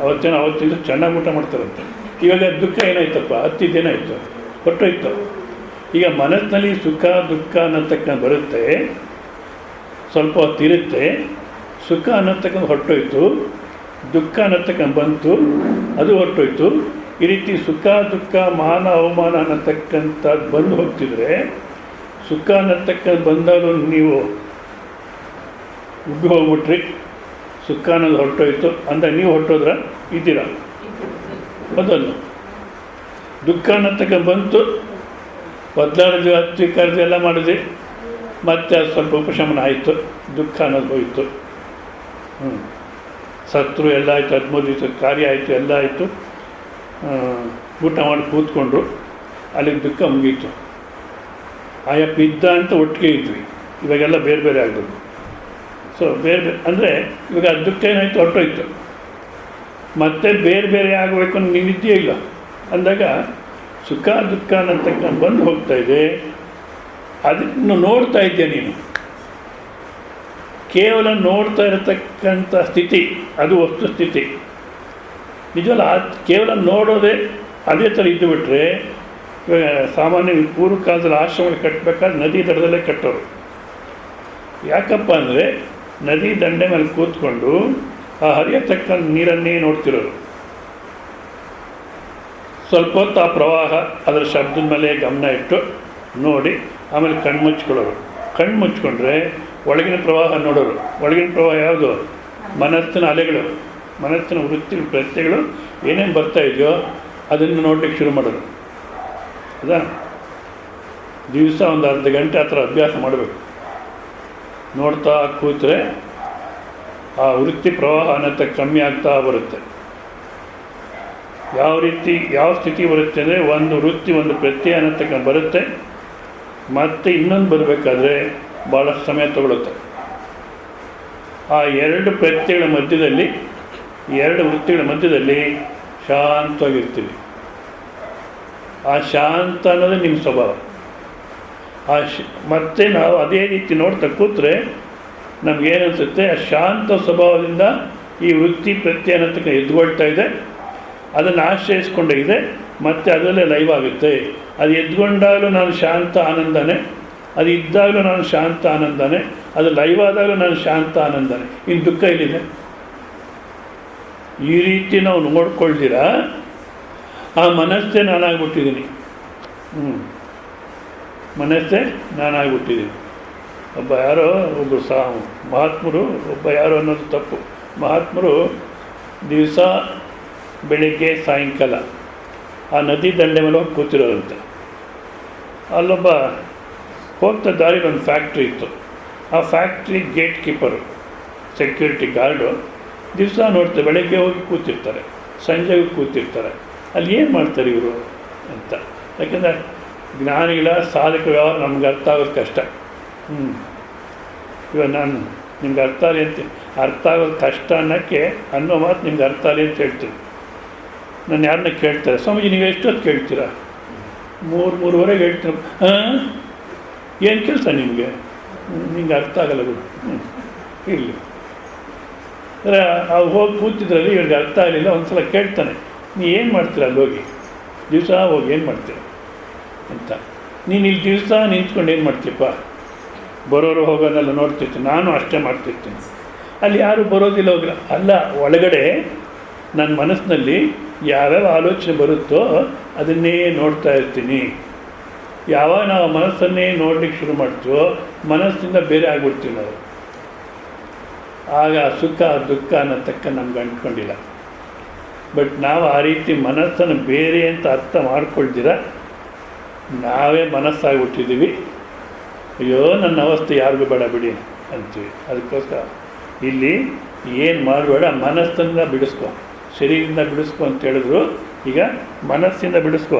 Speaker 1: ಅವತ್ತಿಂದ ಚೆನ್ನಾಗಿ ಊಟ ಮಾಡ್ತಾರಂತೆ. ಇವಾಗ ದುಃಖ ಏನಾಯ್ತಪ್ಪ, ಹತ್ತಿದ್ದೇನಾಯಿತು, ಹೊರಟೋಯ್ತು. ಈಗ ಮನಸ್ಸಿನಲ್ಲಿ ಸುಖ ದುಃಖ ಅನ್ನತಕ್ಕಂಥ ಬರುತ್ತೆ, ಸ್ವಲ್ಪ ಹೊತ್ತಿರುತ್ತೆ. ಸುಖ ಅನ್ನತಕ್ಕಂಥ ಹೊರಟೋಯ್ತು, ದುಃಖ ಅನ್ನತಕ್ಕಂಥ ಬಂತು, ಅದು ಹೊರಟೋಯ್ತು. ಈ ರೀತಿ ಸುಖ ದುಃಖ ಮಾನ ಅವಮಾನ ಅನ್ನತಕ್ಕಂಥದ್ದು ಬಂದು ಹೋಗ್ತಿದ್ರೆ, ಸುಖ ಅನ್ನತಕ್ಕಂಥ ಬಂದಾಗಲೂ ನೀವು ಉಬ್ಬಿ ಹೋಗ್ಬಿಟ್ರಿ, ಸುಖ ಅನ್ನೋದು ಹೊರಟೋಯ್ತು ಅಂದರೆ ನೀವು ಹೊರಟೋದ್ರ ಇದ್ದೀರಾ ಅದಲ್ಲ. ದುಃಖ ಅನ್ನತಕ್ಕ ಬಂತು, ಒದ್ದಾಡಿದ್ವಿ, ಹತ್ವಿ ಕರೆದು ಎಲ್ಲ ಮಾಡಿದ್ವಿ, ಮತ್ತೆ ಅದು ಸ್ವಲ್ಪ ಉಪಶಮನ ಆಯಿತು, ದುಃಖ ಅನ್ನೋದು ಹೋಯಿತು. ಸತ್ರು ಎಲ್ಲ ಆಯಿತು, 13 ದಿವಸ ಕಾರ್ಯ ಆಯಿತು, ಎಲ್ಲ ಆಯಿತು, ಊಟ ಮಾಡಿ ಕೂತ್ಕೊಂಡ್ರು, ಅಲ್ಲಿಗೆ ದುಃಖ ಮುಗೀತು. ಆಯಪ್ಪ ಇದ್ದ ಅಂತ ಒಟ್ಟಿಗೆ ಇದ್ವಿ, ಇವಾಗೆಲ್ಲ ಬೇರೆ ಬೇರೆ ಆಗ್ಬೋದು. ಸೊ ಬೇರೆ ಬೇರೆ ಅಂದರೆ ಇವಾಗ ಆ ದುಃಖ ಏನಾಯಿತು, ಹೊರಟೋಯ್ತು. ಮತ್ತೆ ಬೇರೆ ಬೇರೆ ಆಗಬೇಕು ಅಂತ ನೀವಿದ್ದೀಯೇ ಇಲ್ಲ ಅಂದಾಗ ಸುಖ ದುಃಖ ಅನ್ನತಕ್ಕ ಬಂದು ಹೋಗ್ತಾ ಇದೆ. ಅದನ್ನು ನೋಡ್ತಾ ಇದ್ದೀಯ ನೀನು, ಕೇವಲ ನೋಡ್ತಾ ಇರತಕ್ಕಂಥ ಸ್ಥಿತಿ ಅದು ವಸ್ತು ಸ್ಥಿತಿ. ನಿಜವಲ್ಲ, ಕೇವಲ ನೋಡೋದೇ ಅದೇ ಥರ ಇದ್ದು ಬಿಟ್ರೆ, ಇವಾಗ ಸಾಮಾನ್ಯ ಪೂರ್ವ ಕಾಲದಲ್ಲಿ ಆಶ್ರಮಗಳು ಕಟ್ಟಬೇಕಾದ್ರೆ ನದಿ ದಡದಲ್ಲೇ ಕಟ್ಟೋರು. ಯಾಕಪ್ಪ ಅಂದರೆ ನದಿ ದಂಡೆ ಮೇಲೆ ಕೂತ್ಕೊಂಡು ಆ ಹರಿಯತಕ್ಕ ನೀರನ್ನೇ ನೋಡ್ತಿರೋರು. ಸ್ವಲ್ಪ ಹೊತ್ತು ಆ ಪ್ರವಾಹ ಅದರ ಶಬ್ದದ ಮೇಲೆ ಗಮನ ಇಟ್ಟು ನೋಡಿ ಆಮೇಲೆ ಕಣ್ಣು ಮುಚ್ಕೊಳ್ಳೋರು. ಕಣ್ಣು ಮುಚ್ಕೊಂಡ್ರೆ ಒಳಗಿನ ಪ್ರವಾಹ ನೋಡೋರು. ಒಳಗಿನ ಪ್ರವಾಹ ಯಾವುದು? ಮನಸ್ಸಿನ ಅಲೆಗಳು, ಮನಸ್ಸಿನ ವೃತ್ತಿ ಪ್ರತ್ಯಗಳು ಏನೇನು ಬರ್ತಾ ಇದೆಯೋ ಅದನ್ನು ನೋಡ್ಲಿಕ್ಕೆ ಶುರು ಮಾಡೋರು. ಹೌದಾ? ದಿವಸ ಒಂದು ಅರ್ಧ ಗಂಟೆ ಆ ಥರ ಅಭ್ಯಾಸ ಮಾಡಬೇಕು. ನೋಡ್ತಾ ಕೂತ್ರೆ ಆ ವೃತ್ತಿ ಪ್ರವಾಹ ಅನ್ನತ್ತ ಕಮ್ಮಿ ಆಗ್ತಾ ಬರುತ್ತೆ. ಯಾವ ರೀತಿ ಯಾವ ಸ್ಥಿತಿ ಬರುತ್ತೆ ಅಂದರೆ, ಒಂದು ವೃತ್ತಿ ಒಂದು ಪ್ರತ್ಯಯ ಅನ್ನತಕ್ಕ ಬರುತ್ತೆ, ಮತ್ತು ಇನ್ನೊಂದು ಬರಬೇಕಾದ್ರೆ ಭಾಳಷ್ಟು ಸಮಯ ತಗೊಳುತ್ತೆ. ಆ ಎರಡು ಪ್ರತ್ಯಯಗಳ ಮಧ್ಯದಲ್ಲಿ, ಎರಡು ವೃತ್ತಿಗಳ ಮಧ್ಯದಲ್ಲಿ ಶಾಂತವಾಗಿರ್ತೀವಿ. ಆ ಶಾಂತ ಅನ್ನೋದು ನಿಮ್ಮ ಸ್ವಭಾವ. ಮತ್ತೆ ನಾವು ಅದೇ ರೀತಿ ನೋಡ್ತಾ ಕೂತ್ರೆ ನಮಗೇನಿಸುತ್ತೆ, ಆ ಶಾಂತ ಸ್ವಭಾವದಿಂದ ಈ ವೃತ್ತಿ ಪ್ರತ್ಯಯ ಅನ್ನತಕ್ಕ ಎದ್ಕೊಳ್ತಾ ಇದೆ, ಅದನ್ನು ಆಶ್ರಯಿಸ್ಕೊಂಡೇ ಇದೆ, ಮತ್ತು ಅದರಲ್ಲೇ ಲೈವ್ ಆಗುತ್ತೆ. ಅದು ಎದ್ಕೊಂಡಾಗಲೂ ನಾನು ಶಾಂತ ಆನಂದನೇ, ಅದು ಇದ್ದಾಗಲೂ ನಾನು ಶಾಂತ ಆನಂದನೇ, ಅದು ಲೈವ್ ಆದಾಗಲೂ ನಾನು ಶಾಂತ ಆನಂದನೇ. ಇನ್ನು ದುಃಖ ಇಲ್ಲಿದೆ. ಈ ರೀತಿ ನಾವು ನೋಡ್ಕೊಳ್ದಿರ ಆ ಮನಸ್ಸೇ ನಾನಾಗ್ಬಿಟ್ಟಿದ್ದೀನಿ. ಮನಸ್ಸೇ ನಾನಾಗ್ಬಿಟ್ಟಿದ್ದೀನಿ. ಒಬ್ಬರು ಮಹಾತ್ಮರು, ಯಾರೋ ಅನ್ನೋದು ತಪ್ಪು. ಮಹಾತ್ಮರು ದಿವಸ ಬೆಳಿಗ್ಗೆ ಸಾಯಂಕಾಲ ಆ ನದಿ ದಂಡೆ ಮೇಲೆ ಹೋಗಿ ಕೂತಿರೋರಂತೆ. ಅಲ್ಲೊಬ್ಬ ಹೋಗ್ತಾ ದಾರಿಲಿ ಒಂದು ಫ್ಯಾಕ್ಟ್ರಿ ಇತ್ತು. ಆ factory gate keeper, security guard ದಿವಸ ನೋಡ್ತಾರೆ, ಬೆಳಗ್ಗೆ ಹೋಗಿ ಕೂತಿರ್ತಾರೆ, ಸಂಜೆಗೆ ಕೂತಿರ್ತಾರೆ. ಅಲ್ಲಿ ಏನು ಮಾಡ್ತಾರೆ ಇವರು ಅಂತ. ಯಾಕೆಂದರೆ ಜ್ಞಾನಿಗಳ ಸಾಧಕ ವ್ಯವಹಾರ ನಮ್ಗೆ ಅರ್ಥ ಆಗೋದು ಕಷ್ಟ. ಇವಾಗ ನಾನು ನಿಮ್ಗೆ ಅರ್ಥ ಆಗೋದು ಕಷ್ಟ ಅನ್ನೋ ಮಾತು ನಿಮ್ಗೆ ಅರ್ಥ ಆಗಲಿ ಅಂತ ಹೇಳ್ತೀನಿ. ನಾನು ಯಾರನ್ನ ಕೇಳ್ತಾರೆ, ಸ್ವಾಮೀಜಿ ನೀವು ಎಷ್ಟೊತ್ತು ಕೇಳ್ತೀರಾ? 3-3:30 ಹೇಳ್ತೀರ. ಏನು ಕೆಲಸ ನಿಮಗೆ? ನಿಂಗೆ ಅರ್ಥ ಆಗಲ್ಲ ಬಿಡು. ಇರಲಿ. ಅವ್ರು ಹೋಗಿ ಕೂತಿದ್ರಲ್ಲಿ ಇವ್ರಿಗೆ ಅರ್ಥ ಆಗಲಿಲ್ಲ. ಒಂದು ಸಲ ಕೇಳ್ತಾನೆ, ನೀ ಏನು ಮಾಡ್ತೀರ ಅಲ್ಲಿ ಹೋಗಿ? ದಿವಸ ಹೋಗಿ ಏನು ಮಾಡ್ತೀರ ಅಂತ. ನೀನು ಇಲ್ಲಿ ದಿವಸ ನಿಂತ್ಕೊಂಡು ಏನು ಮಾಡ್ತೀಯಪ್ಪ? ಬರೋರು ಹೋಗೋದೆಲ್ಲ ನೋಡ್ತಿರ್ತೀನಿ. ನಾನು ಅಷ್ಟೇ ಮಾಡ್ತಿರ್ತೀನಿ. ಅಲ್ಲಿ ಯಾರು ಬರೋದಿಲ್ಲ, ಹೋಗಿಲ್ಲ. ಅಲ್ಲ, ಒಳಗಡೆ ನನ್ನ ಮನಸ್ಸಿನಲ್ಲಿ ಯಾವ್ಯಾವ ಆಲೋಚನೆ ಬರುತ್ತೋ ಅದನ್ನೇ ನೋಡ್ತಾ ಇರ್ತೀನಿ. ಯಾವಾಗ ನಾವು ಮನಸ್ಸನ್ನೇ ನೋಡ್ಲಿಕ್ಕೆ ಶುರು ಮಾಡ್ತೀವೋ ಮನಸ್ಸಿಂದ ಬೇರೆ ಆಗ್ಬಿಡ್ತೀವಿ ನಾವು. ಆಗ ಸುಖ ದುಃಖ ಅನ್ನತಕ್ಕ ನಮ್ಗೆ ಅಂಟ್ಕೊಂಡಿಲ್ಲ. ಬಟ್ ನಾವು ಆ ರೀತಿ ಮನಸ್ಸನ್ನು ಬೇರೆ ಅಂತ ಅರ್ಥ ಮಾಡ್ಕೊಳ್ದಿರ ನಾವೇ ಮನಸ್ಸಾಗ್ಬಿಟ್ಟಿದ್ದೀವಿ. ಅಯ್ಯೋ ನನ್ನ ಅವಸ್ಥೆ ಯಾರಿಗೂ ಬೇಡ ಬಿಡಿ ಅಂತೀವಿ. ಅದಕ್ಕೋಸ್ಕರ ಇಲ್ಲಿ ಏನು ಮಾಡಬೇಡ, ಮನಸ್ಸನ್ನು ಬಿಡಿಸ್ಕೊ, ಶರೀರದಿಂದ ಬಿಡಿಸ್ಕೊ ಅಂತ ಹೇಳಿದ್ರು. ಈಗ ಮನಸ್ಸಿಂದ ಬಿಡಿಸ್ಕೊ.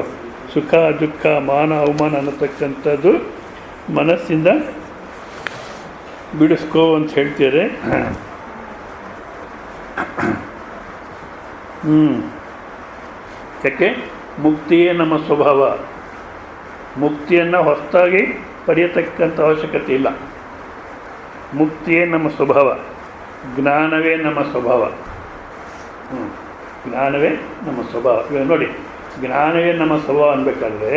Speaker 1: ಸುಖ ದುಃಖ ಮಾನ ಅವಮಾನ ಅನ್ನತಕ್ಕಂಥದ್ದು ಮನಸ್ಸಿಂದ ಬಿಡಿಸ್ಕೊ ಅಂತ ಹೇಳ್ತಾರೆ. ಯಾಕೆ? ಮುಕ್ತಿಯೇ ನಮ್ಮ ಸ್ವಭಾವ. ಮುಕ್ತಿಯನ್ನು ಹೊಸದಾಗಿ ಪಡೆಯತಕ್ಕಂಥ ಅವಶ್ಯಕತೆ ಇಲ್ಲ. ಮುಕ್ತಿಯೇ ನಮ್ಮ ಸ್ವಭಾವ, ಜ್ಞಾನವೇ ನಮ್ಮ ಸ್ವಭಾವ. ಜ್ಞಾನವೇ ನಮ್ಮ ಸ್ವಭಾವ. ಇವಾಗ ನೋಡಿ, ಜ್ಞಾನವೇ ನಮ್ಮ ಸ್ವಭಾವ ಅನ್ಬೇಕಾದ್ರೆ,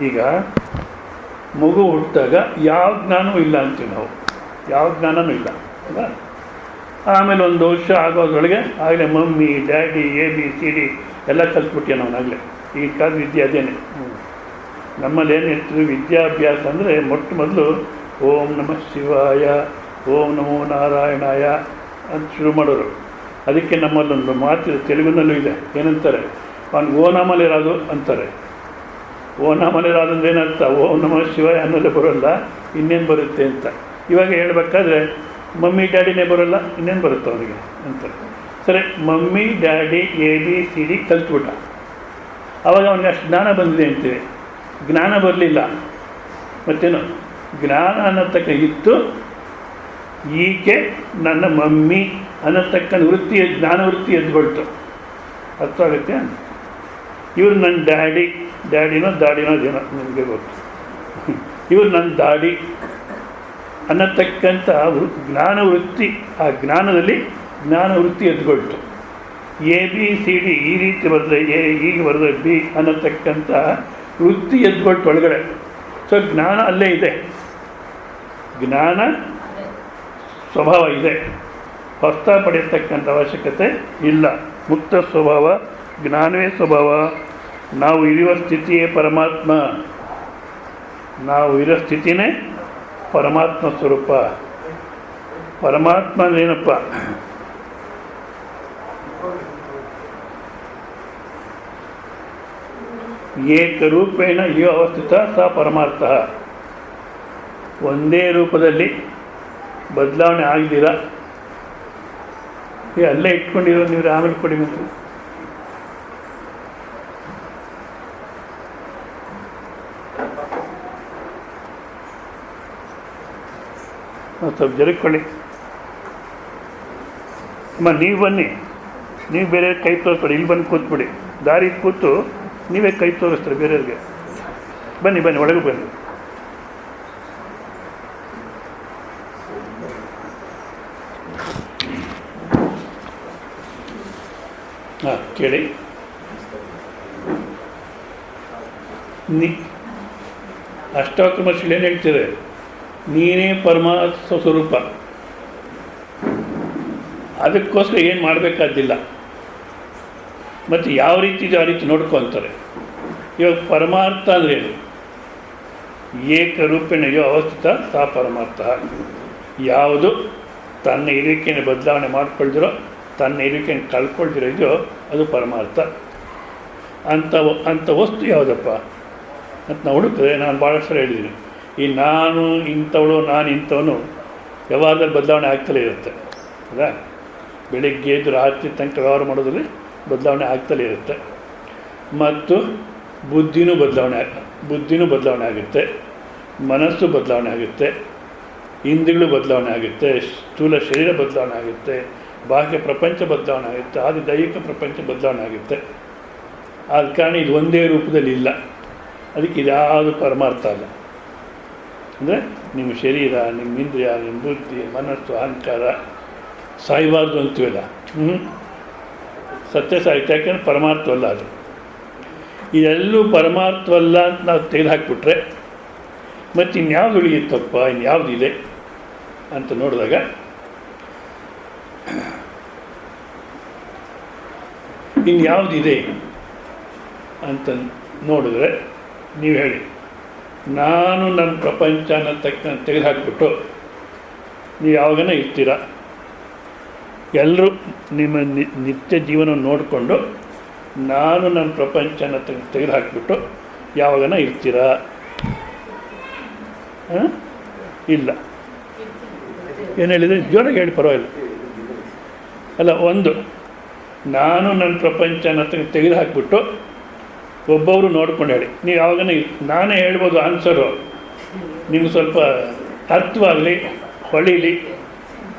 Speaker 1: ಈಗ ಮಗು ಹುಟ್ಟಿದಾಗ ಯಾವ ಜ್ಞಾನವೂ ಇಲ್ಲ ಅಂತೀವಿ ನಾವು. ಯಾವ ಜ್ಞಾನವೂ ಇಲ್ಲ ಅಲ್ಲ. ಆಮೇಲೆ ಒಂದು ವರ್ಷ ಆಗೋದ್ರೊಳಗೆ ಆಗಲೇ ಮಮ್ಮಿ ಡ್ಯಾಡಿ ABCD ಎಲ್ಲ ಕಲ್ತ್ಬಿಟ್ಟಿಯ ನಾವಾಗಲೇ. ಈಗ ಕಾಲ ವಿದ್ಯೆ ಅದೇನೆ. ನಮ್ಮಲ್ಲಿ ಏನಿರ್ತೀವಿ ವಿದ್ಯಾಭ್ಯಾಸ ಅಂದರೆ ಮೊಟ್ಟ ಮೊದಲು ಓಂ ನಮಃ ಶಿವಾಯ ಓಂ ನಮೋ ನಾರಾಯಣಾಯ ಅಂತ ಶುರು ಮಾಡೋರು. ಅದಕ್ಕೆ ನಮ್ಮಲ್ಲೊಂದು ಮಾತು ತೆಲುಗಿನಲ್ಲೂ ಇದೆ, ಏನಂತಾರೆ, ಅವ್ನಿಗೆ ಓನಾಮಲೆ ರಾದು ಅಂತಾರೆ. ಓನಾಮಲೆ ರಾದು ಅಂದರೆ ಏನರ್ಥ? ಓಂ ನಮಃ ಶಿವಾಯ ಅನ್ನೋದೇ ಬರೋಲ್ಲ, ಇನ್ನೇನು ಬರುತ್ತೆ ಅಂತ. ಇವಾಗ ಹೇಳ್ಬೇಕಾದ್ರೆ ಮಮ್ಮಿ ಡ್ಯಾಡಿನೇ ಬರೋಲ್ಲ, ಇನ್ನೇನು ಬರುತ್ತೆ ಅವನಿಗೆ ಅಂತಾರೆ. ಸರಿ, ಮಮ್ಮಿ ಡ್ಯಾಡಿ ABCD ಕಲ್ತ್ಬಿಟ್ಟ. ಆವಾಗ ಅವನಿಗೆ ಅಷ್ಟು ಜ್ಞಾನ ಬಂದಿದೆ ಅಂತೀವಿ. ಜ್ಞಾನ ಬರಲಿಲ್ಲ, ಮತ್ತೇನು ಜ್ಞಾನ ಅನ್ನತಕ್ಕ ಇತ್ತು. ಈಕೆ ನನ್ನ ಮಮ್ಮಿ ಅನ್ನತಕ್ಕಂಥ ವೃತ್ತಿ, ಜ್ಞಾನ ವೃತ್ತಿ ಎದ್ಕೊಳ್ತು. ಅರ್ಥ ಆಗುತ್ತೆ? ಇವ್ರು ನನ್ನ ಡ್ಯಾಡಿನೋ ದಾಡಿನೋ ಅದೇನೋ ನಿಮಗೆ ಗೊತ್ತು. ಇವ್ರು ನನ್ನ ದಾಡಿ ಅನ್ನತಕ್ಕಂಥ ಜ್ಞಾನ ವೃತ್ತಿ, ಆ ಜ್ಞಾನದಲ್ಲಿ ಜ್ಞಾನ ವೃತ್ತಿ ಎದ್ಕೊಳ್ತು. ABCD ಈ ರೀತಿ ಬರೆದ್ರೆ A, ಹೀಗೆ ಬರೆದ್ರೆ B ಅನ್ನತಕ್ಕಂಥ ವೃತ್ತಿ ಎದ್ಕೊಳ್ತು ಒಳಗಡೆ. ಸೊ ಜ್ಞಾನ ಅಲ್ಲೇ ಇದೆ, ಜ್ಞಾನ ಸ್ವಭಾವ ಇದೆ, ಹೊಸ ಪಡೆಯತಕ್ಕಂಥ ಅವಶ್ಯಕತೆ ಇಲ್ಲ. ಮುಕ್ತ ಸ್ವಭಾವ, ಜ್ಞಾನವೇ ಸ್ವಭಾವ. ನಾವು ಇರುವ ಸ್ಥಿತಿಯೇ ಪರಮಾತ್ಮ, ನಾವು ಇರೋ ಸ್ಥಿತಿನೇ ಪರಮಾತ್ಮ ಸ್ವರೂಪ. ಪರಮಾತ್ಮ ಏನಪ್ಪ? ಏಕರೂಪೇಣ ಯೋ ಅವಸ್ಥಿತ ಸ ಪರಮಾರ್ಥ. ಒಂದೇ ರೂಪದಲ್ಲಿ ಬದಲಾವಣೆ ಆಗಿದ್ದೀರ. ಅಲ್ಲೇ ಇಟ್ಕೊಂಡಿರೋ ನೀವು, ಆಮೇಲೆ ಕೊಡಿ. ಮತ್ತು ಸ್ವಲ್ಪ ಜರುಗಿಕೊಳ್ಳಿ ಅಮ್ಮ. ನೀವು ಬನ್ನಿ, ನೀವು ಬೇರೆ ಕೈ ತೋರಿಸ್ಬೇಡಿ, ಇಲ್ಲಿ ಬಂದು ಕೂತ್ಬಿಡಿ. ದಾರಿ ಕೂತು ನೀವೇ ಕೈ ತೋರಿಸ್ತಾರೆ ಬೇರೆಯವ್ರಿಗೆ. ಬನ್ನಿ ಬನ್ನಿ, ಒಳಗೆ ಬನ್ನಿ. ಹಾಂ, ಕೇಳಿ. ಅಷ್ಟಾಕ್ರಮ ಶಿಲೇನು ಹೇಳ್ತೀರ? ನೀನೇ ಪರಮಾತ್ಮ ಸ್ವರೂಪ. ಅದಕ್ಕೋಸ್ಕರ ಏನು ಮಾಡಬೇಕಾದಿಲ್ಲ. ಮತ್ತು ಯಾವ ರೀತಿ ಆ ರೀತಿ ನೋಡ್ಕೊತಾರೆ. ಇವಾಗ ಪರಮಾರ್ಥ ಅಂದ್ರೇನು? ಏಕರೂಪೇಣೆಯೋ ಅವಸ್ಥಿತ ಸಾ ಪರಮಾರ್ಥ. ಯಾವುದು ತನ್ನ ಇರುವಿಕೆಯನ್ನು ಬದಲಾವಣೆ ಮಾಡ್ಕೊಳ್ದಿರೋ, ತನ್ನ ಇರುವಿಕೆಯನ್ನು ಕಳ್ಕೊಳ್ದಿರೋ ಇದೆಯೋ ಅದು ಪರಮಾರ್ಥ. ಅಂಥ ವಸ್ತು ಯಾವುದಪ್ಪ ಅಂತ ನಾವು ಹುಡುಕಿದ್ರೆ, ನಾನು ಭಾಳಷ್ಟು ಸಲ ಹೇಳಿದ್ದೀನಿ, ಈ ನಾನು ಇಂಥವಳು, ನಾನು ಇಂಥವನು ಯಾವಾಗಲೂ ಬದಲಾವಣೆ ಆಗ್ತಲೇ ಇರುತ್ತೆ. ಹೌದಾ? ಬೆಳಿಗ್ಗೆ ಎದ್ದು ರಾತ್ರಿ ತನಕ ವ್ಯವಹಾರ ಮಾಡೋದ್ರಲ್ಲಿ ಬದಲಾವಣೆ ಆಗ್ತಲೇ ಇರುತ್ತೆ. ಮತ್ತು ಬುದ್ಧಿನೂ ಬದಲಾವಣೆ ಆಗುತ್ತೆ, ಮನಸ್ಸು ಬದಲಾವಣೆ ಆಗುತ್ತೆ, ಇಂದ್ರಿಯಗಳು ಬದಲಾವಣೆ ಆಗುತ್ತೆ, ಸ್ಥೂಲ ಶರೀರ ಬದಲಾವಣೆ ಆಗುತ್ತೆ, ಬಾಹ್ಯ ಪ್ರಪಂಚ ಬದಲಾವಣೆ ಆಗುತ್ತೆ, ಆದಿ ದೈಹಿಕ ಪ್ರಪಂಚ ಬದಲಾವಣೆ ಆಗುತ್ತೆ. ಆದ ಕಾರಣ ಇದು ಒಂದೇ ರೂಪದಲ್ಲಿ ಇಲ್ಲ. ಅದಕ್ಕೆ ಇದ್ಯಾವುದು ಪರಮಾರ್ಥ ಅಲ್ಲ. ಅಂದರೆ ನಿಮ್ಮ ಶರೀರ, ನಿಮ್ಮ ಇಂದ್ರಿಯ, ನಿಮ್ಮ ಬುದ್ಧಿ, ಮನಸ್ಸು, ಅಹಂಕಾರ ಸಾಯಬಾರ್ದು ಅಂತೀವಲ್ಲ, ಸತ್ಯ ಸಾಹಿತ್ಯ. ಯಾಕೆಂದರೆ ಪರಮಾರ್ಥವಲ್ಲ ಅದು. ಇದೆಲ್ಲೂ ಪರಮಾರ್ಥವಲ್ಲ ಅಂತ ನಾವು ತೆಗೆದುಹಾಕ್ಬಿಟ್ರೆ ಮತ್ತು ಇನ್ಯಾವುದು ಉಳಿಯುತ್ತಪ್ಪ, ಇನ್ಯಾವುದಿದೆ ಅಂತ ನೋಡಿದಾಗ ಇನ್ಯಾವುದಿದೆ ಅಂತ ನೋಡಿದ್ರೆ ನೀವು ಹೇಳಿ. ನಾನು ನನ್ನ ಪ್ರಪಂಚ ಅನ್ನತಕ್ಕ ತೆಗೆದುಹಾಕ್ಬಿಟ್ಟು ನೀವು ಯಾವಾಗನ ಇರ್ತೀರ. ಎಲ್ಲರೂ ನಿಮ್ಮ ನಿತ್ಯ ಜೀವನ ನೋಡಿಕೊಂಡು ನಾನು ನನ್ನ ಪ್ರಪಂಚನ ತೆಗೆದುಹಾಕ್ಬಿಟ್ಟು ಯಾವಾಗನ ಇರ್ತೀರ? ಇಲ್ಲ. ಏನು ಹೇಳಿದರೆ ಜೋರಾಗಿ ಹೇಳಿ, ಪರವಾಗಿಲ್ಲ. ಅಲ್ಲ, ಒಂದು ನಾನು ನನ್ನ ಪ್ರಪಂಚನ ತೆಗೆದುಹಾಕ್ಬಿಟ್ಟು ಒಬ್ಬೊಬ್ಬರು ನೋಡ್ಕೊಂಡು ಹೇಳಿ. ನೀವು ಯಾವಾಗನ ನಾನೇ ಹೇಳ್ಬೋದು ಆನ್ಸರು, ನಿಮ್ಗೆ ಸ್ವಲ್ಪ ಅರ್ಥವಾಗಲಿ, ಹೊಳೀಲಿ.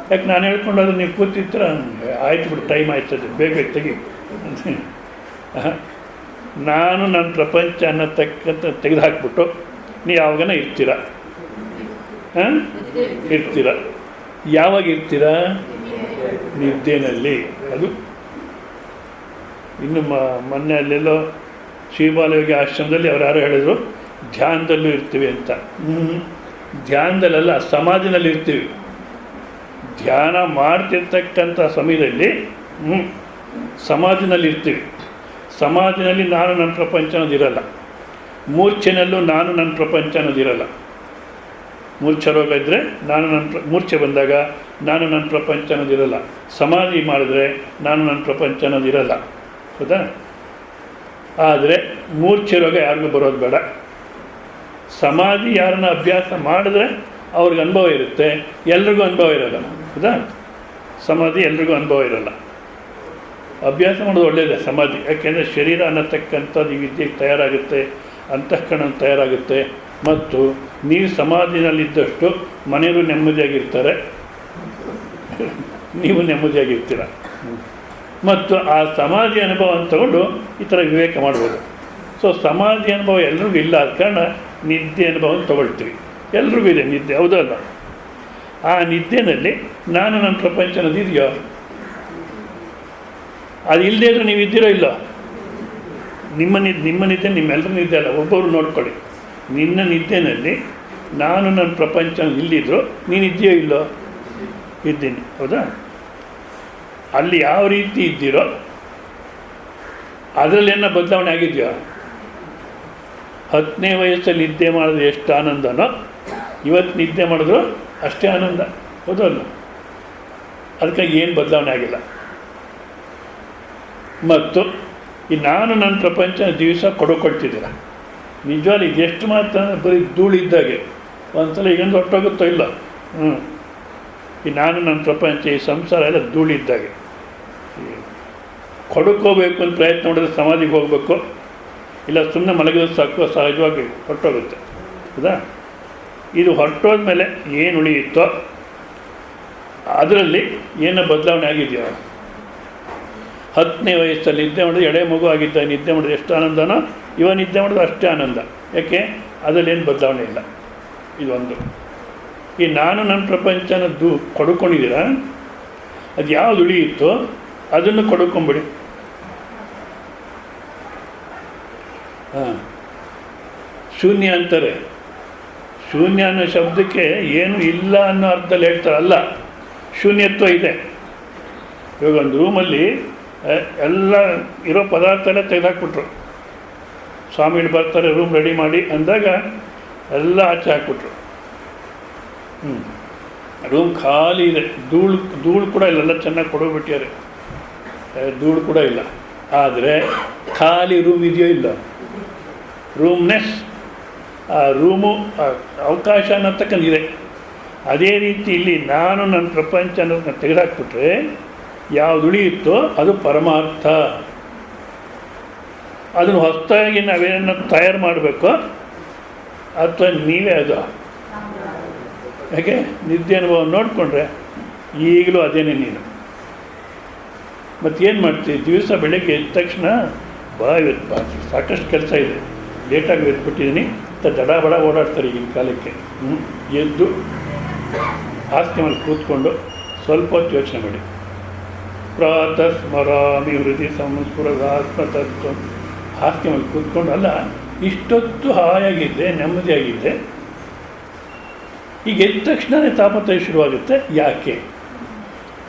Speaker 1: ಯಾಕೆ ನಾನು ಹೇಳ್ಕೊಂಡಾದ್ರೆ ನೀವು ಕೂತಿರ್ತೀರ, ಆಯ್ತು ಬಿಡು, ಟೈಮ್ ಆಯ್ತದೆ, ಬೇಗ ತೆಗಿ. ನಾನು ನನ್ನ ಪ್ರಪಂಚ ಅನ್ನತಕ್ಕಂಥ ತೆಗೆದುಹಾಕ್ಬಿಟ್ಟು ನೀವು ಯಾವಾಗನ ಇರ್ತೀರ? ಇರ್ತೀರ. ಯಾವಾಗ ಇರ್ತೀರ? ನಿದ್ದೆನಲ್ಲಿ. ಅದು ಇನ್ನು ಮೊನ್ನೆ ಅಲ್ಲೆಲ್ಲೋ ಶ್ರೀಬಾಲಯೋಗಿ ಆಶ್ರಮದಲ್ಲಿ ಅವ್ರು ಯಾರೋ ಹೇಳಿದ್ರು ಧ್ಯಾನದಲ್ಲೂ ಇರ್ತೀವಿ ಅಂತ. ಧ್ಯಾನದಲ್ಲ, ಸಮಾಧಿನಲ್ಲಿ ಇರ್ತೀವಿ. ಧ್ಯಾನ ಮಾಡ್ತಿರ್ತಕ್ಕಂಥ ಸಮಯದಲ್ಲಿ ಸಮಾಧಿನಲ್ಲಿ ಇರ್ತೀವಿ. ಸಮಾಧಿನಲ್ಲಿ ನಾನು ನನ್ನ ಪ್ರಪಂಚ ಅನ್ನೋದಿರಲ್ಲ. ಮೂರ್ಛೆನಲ್ಲೂ ನಾನು ನನ್ನ ಪ್ರಪಂಚ ಅನ್ನೋದಿರಲ್ಲ. ಮೂರ್ಛೆ ರೋಗ ಇದ್ದರೆ ಮೂರ್ಛೆ ಬಂದಾಗ ನಾನು ನನ್ನ ಪ್ರಪಂಚ ಅನ್ನೋದಿರಲ್ಲ. ಸಮಾಧಿ ಮಾಡಿದ್ರೆ ನಾನು ನನ್ನ ಪ್ರಪಂಚ ಅನ್ನೋದಿರಲ್ಲ. ಹೌದಾ? ಆದರೆ ಮೂರ್ಛೆ ರೋಗ ಯಾರಿಗೂ ಬರೋದು ಬೇಡ. ಸಮಾಧಿ ಯಾರನ್ನ ಅಭ್ಯಾಸ ಮಾಡಿದ್ರೆ ಅವ್ರಿಗೆ ಅನುಭವ ಇರುತ್ತೆ, ಎಲ್ರಿಗೂ ಅನುಭವ ಇರೋಲ್ಲ. ಹೌದಾ? ಸಮಾಧಿ ಎಲ್ರಿಗೂ ಅನುಭವ ಇರೋಲ್ಲ. ಅಭ್ಯಾಸ ಮಾಡೋದು ಒಳ್ಳೆಯದೇ ಸಮಾಧಿ. ಯಾಕೆಂದರೆ ಶರೀರ ಅನ್ನತಕ್ಕಂಥದ್ದು ಈ ವಿದ್ಯೆಗೆ ತಯಾರಾಗುತ್ತೆ, ಅಂತಃಕರಣ ತಯಾರಾಗುತ್ತೆ. ಮತ್ತು ನೀವು ಸಮಾಧಿನಲ್ಲಿದ್ದಷ್ಟು ಮನೆಯವರು ನೆಮ್ಮದಿಯಾಗಿರ್ತಾರೆ, ನೀವು ನೆಮ್ಮದಿಯಾಗಿರ್ತೀರ. ಮತ್ತು ಆ ಸಮಾಧಿ ಅನುಭವವನ್ನು ತಗೊಂಡು ಈ ಥರ ವಿವೇಕ ಮಾಡ್ಬೋದು. ಸೊ ಸಮಾಧಿ ಅನುಭವ ಎಲ್ರಿಗೂ ಇಲ್ಲ, ಆದ ಕಾರಣ ನಿದ್ದೆ ಅನುಭವವನ್ನು ತಗೊಳ್ತೀವಿ. ಎಲ್ರಿಗೂ ಇದೆ ನಿದ್ದೆ, ಹೌದಲ್ಲ? ಆ ನಿದ್ದೆನಲ್ಲಿ ನಾನು ನನ್ನ ಪ್ರಪಂಚ ಅನ್ನೋದು ಇದೆಯೋ? ಅದು ಇಲ್ಲದೇ ಇದ್ದರೆ ನೀವು ಇದ್ದೀರೋ ಇಲ್ಲೋ? ನಿಮ್ಮ ನಿದ್ದೆ ನಿಮ್ಮೆಲ್ಲರ ನಿದ್ದೆ ಅಲ್ಲ, ಒಬ್ಬೊಬ್ರು ನೋಡ್ಕೊಳ್ಳಿ. ನಿನ್ನ ನಿದ್ದೆನಲ್ಲಿ ನಾನು ನನ್ನ ಪ್ರಪಂಚ ಇಲ್ಲಿದ್ದರೂ ನೀನು ಇದೆಯೋ ಇಲ್ಲೋ? ಇದ್ದೀನಿ, ಹೌದಾ? ಅಲ್ಲಿ ಯಾವ ರೀತಿ ಇದ್ದೀರೋ ಅದರಲ್ಲಿ ಏನೋ ಬದಲಾವಣೆ ಆಗಿದೆಯೋ? 10ನೇ ವಯಸ್ಸಲ್ಲಿ ನಿದ್ದೆ ಮಾಡಿದ್ರೆ ಎಷ್ಟು ಆನಂದನೋ ಇವತ್ತು ನಿದ್ದೆ ಮಾಡಿದ್ರು ಅಷ್ಟೇ ಆನಂದ, ಹೌದಲ್ಲ? ಅದಕ್ಕಾಗಿ ಏನು ಬದಲಾವಣೆ ಆಗಿಲ್ಲ. ಮತ್ತು ಈ ನಾನು ನನ್ನ ಪ್ರಪಂಚ ದಿವಸ ಕೊಡ್ತಿದ್ದೀರ. ನಿಜವಾಗ್ಲೂ ಇದೆಷ್ಟು ಮಾತ್ರ ಬರೀ ಧೂಳಿದ್ದಾಗೆ. ಒಂದು ಸಲ ಈಗೊಂದು ಹೊಟ್ಟೋಗುತ್ತೋ ಇಲ್ಲ. ಈ ನಾನು ನನ್ನ ಪ್ರಪಂಚ, ಈ ಸಂಸಾರ ಎಲ್ಲ ಧೂಳಿದ್ದಾಗೆ. ಕೊಡ್ಕೋಬೇಕು ಅಂತ ಪ್ರಯತ್ನ ಮಾಡಿದ್ರೆ ಸಮಾಧಿಗೆ ಹೋಗಬೇಕು, ಇಲ್ಲ ಸುಮ್ಮನೆ ಮಲಗಿದ್ರೆ ಸಾಕು, ಸಹಜವಾಗಿ ಹೊರಟೋಗುತ್ತೆ. ಹೌದಾ? ಇದು ಹೊರಟೋದ್ಮೇಲೆ ಏನು ಉಳಿಯುತ್ತೋ ಅದರಲ್ಲಿ ಏನೋ ಬದಲಾವಣೆ ಆಗಿದೆಯೋ? 10ನೇ ವಯಸ್ಸಲ್ಲಿ ನಿದ್ದೆ ಮಾಡಿದ್ರೆ ಎಳೆ ಮಗು ಆಗಿದ್ದ ನಿದ್ದೆ ಮಾಡಿದ್ರೆ ಎಷ್ಟು ಆನಂದನೋ ಇವಾಗ ನಿದ್ದೆ ಮಾಡಿದ್ರೆ ಅಷ್ಟೇ ಆನಂದ. ಯಾಕೆ? ಅದರಲ್ಲೇನು ಬದಲಾವಣೆ ಇಲ್ಲ. ಇದೊಂದು. ಈ ನಾನು ನನ್ನ ಪ್ರಪಂಚನ ಕೊಡ್ಕೊಂಡಿದ್ದೀರ, ಅದು ಯಾವುದು ಉಳಿಯುತ್ತೋ ಅದನ್ನು ಕೊಡ್ಕೊಂಬಿಡಿ. ಶೂನ್ಯ ಅಂತಾರೆ. ಶೂನ್ಯ ಅನ್ನೋ ಶಬ್ದಕ್ಕೆ ಏನು ಇಲ್ಲ ಅನ್ನೋ ಅರ್ಥದಲ್ಲಿ ಹೇಳ್ತಾರಲ್ಲ, ಶೂನ್ಯತ್ವ ಇದೆ. ಇವಾಗ ಒಂದು ರೂಮಲ್ಲಿ ಎಲ್ಲ ಇರೋ ಪದಾರ್ಥ ಎಲ್ಲ ತೆಗೆದಾಕ್ಬಿಟ್ರು. ಸ್ವಾಮಿಗಳು ಬರ್ತಾರೆ ರೂಮ್ ರೆಡಿ ಮಾಡಿ ಅಂದಾಗ ಎಲ್ಲ ಆಚೆ ಹಾಕ್ಬಿಟ್ರು. ರೂಮ್ ಖಾಲಿ ಇದೆ, ಧೂಳು ಕೂಡ ಇಲ್ಲ, ಎಲ್ಲ ಚೆನ್ನಾಗಿ ಕೊಡೋಗ್ಬಿಟ್ಟಿದ್ದಾರೆ, ಧೂಳು ಕೂಡ ಇಲ್ಲ. ಆದರೆ ಖಾಲಿ ರೂಮ್ ಇದೆಯೋ ಇಲ್ಲ? ರೂಮ್ನೆಸ್, ಆ ರೂಮು ಅವಕಾಶ ಅನ್ನತಕ್ಕಂದಿದೆ. ಅದೇ ರೀತಿ ಇಲ್ಲಿ ನಾನು ನನ್ನ ಪ್ರಪಂಚ ಅನ್ನೋದನ್ನ ತೆಗೆದಾಕ್ಬಿಟ್ರೆ ಯಾವುದು ಉಳಿಯುತ್ತೋ ಅದು ಪರಮಾರ್ಥ. ಅದನ್ನು ಹೊಸದಾಗಿ ನಾವೇನನ್ನ ತಯಾರು ಮಾಡಬೇಕೋ ಅಥವಾ ನೀವೇ ಅದು? ಯಾಕೆ? ನಿದ್ದೆ ಅನುಭವ ನೋಡಿಕೊಂಡ್ರೆ ಈಗಲೂ ಅದೇನೇ ನೀನು. ಮತ್ತೇನು ಮಾಡ್ತೀವಿ? ದಿವಸ ಬೆಳಗ್ಗೆ ಎದ್ದ ತಕ್ಷಣ ಇವತ್ತು ಸಾಕಷ್ಟು ಕೆಲಸ ಇದೆ, ಲೇಟಾಗಿ ಎದ್ಬಿಟ್ಟಿದ್ದೀನಿ ಅಂತ ದಡ ಬಡ ಓಡಾಡ್ತಾರೆ ಈಗಿನ ಕಾಲಕ್ಕೆ. ಎದ್ದು ಹಾಸಿಗೆ ಮೇಲೆ ಕೂತ್ಕೊಂಡು ಸ್ವಲ್ಪ ಹೊತ್ತು ಯೋಚನೆ ಮಾಡಿ. ಪ್ರಾತಃ ಸ್ಮರಾಮಿ ಹೃದಯ ಸಂಸ್ಫುರದ ಆತ್ಮತತ್ವ. ಹಾಸಿಗೆ ಮೇಲೆ ಕೂತ್ಕೊಂಡು, ಅಲ್ಲ ಇಷ್ಟೊತ್ತು ಹಾಯಾಗಿದ್ದೆ, ನೆಮ್ಮದಿಯಾಗಿದ್ದೆ, ಈಗ ಎದ್ದ ತಕ್ಷಣವೇ ತಾಪತ್ರಯ ಶುರುವಾಗುತ್ತೆ. ಯಾಕೆ?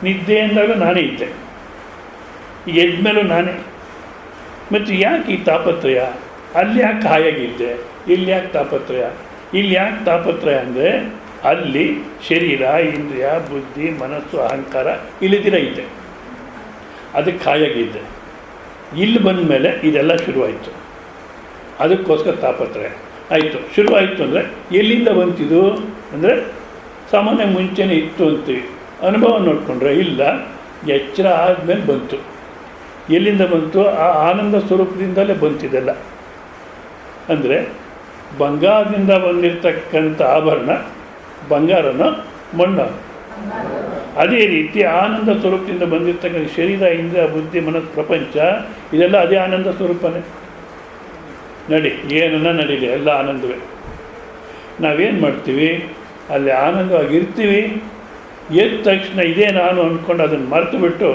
Speaker 1: ನಿದ್ದೆ ಅಂದಾಗ ನಾನೇ ಇದ್ದೆ, ಈಗ ಎದ್ಮೇಲೂ ನಾನೇ. ಮತ್ತು ಯಾಕೆ ಈ ತಾಪತ್ರಯ? ಅಲ್ಲಿ ಯಾಕೆ ಹಾಯಾಗಿದ್ದೆ, ಇಲ್ಲಿ ಯಾಕೆ ತಾಪತ್ರಯ? ಇಲ್ಲಿ ಯಾಕೆ ತಾಪತ್ರಯ ಅಂದರೆ ಅಲ್ಲಿ ಶರೀರ, ಇಂದ್ರಿಯ, ಬುದ್ಧಿ, ಮನಸ್ಸು, ಅಹಂಕಾರ ಇಲ್ಲಿದ್ದೀರ ಇದ್ದೆ, ಅದಕ್ಕೆ ಹಾಯಾಗಿದ್ದೆ. ಇಲ್ಲಿ ಬಂದ ಮೇಲೆ ಇದೆಲ್ಲ ಶುರುವಾಯಿತು, ಅದಕ್ಕೋಸ್ಕರ ತಾಪತ್ರಯ ಆಯಿತು. ಶುರುವಾಯಿತು ಅಂದರೆ ಎಲ್ಲಿಂದ ಬಂತಿದ್ದು ಅಂದರೆ ಸಾಮಾನ್ಯ ಮುಂಚೆನೇ ಇತ್ತು ಅಂತೀವಿ. ಅನುಭವ ನೋಡಿಕೊಂಡ್ರೆ ಇಲ್ಲ, ಎಚ್ಚರ ಆದಮೇಲೆ ಬಂತು. ಎಲ್ಲಿಂದ ಬಂತು? ಆ ಆನಂದ ಸ್ವರೂಪದಿಂದಲೇ ಬಂತಿದೆಲ್ಲ. ಅಂದರೆ ಬಂಗಾರದಿಂದ ಬಂದಿರತಕ್ಕಂಥ ಆಭರಣ ಬಂಗಾರನ, ಮಣ್ಣು. ಅದೇ ರೀತಿ ಆನಂದ ಸ್ವರೂಪದಿಂದ ಬಂದಿರತಕ್ಕಂಥ ಶರೀರ, ಇಂದ್ರಿಯ, ಬುದ್ಧಿ, ಮನಸ್ಸು, ಪ್ರಪಂಚ ಇದೆಲ್ಲ ಅದೇ ಆನಂದ ಸ್ವರೂಪನೇ. ಏನನ್ನ ನಡೀಲಿ, ಎಲ್ಲ ಆನಂದವೇ. ನಾವೇನು ಮಾಡ್ತೀವಿ? ಅಲ್ಲಿ ಆನಂದವಾಗಿರ್ತೀವಿ, ಎದ್ದ ತಕ್ಷಣ ಇದೇ ನಾನು ಅಂದ್ಕೊಂಡು ಅದನ್ನು ಮರೆತು ಬಿಟ್ಟು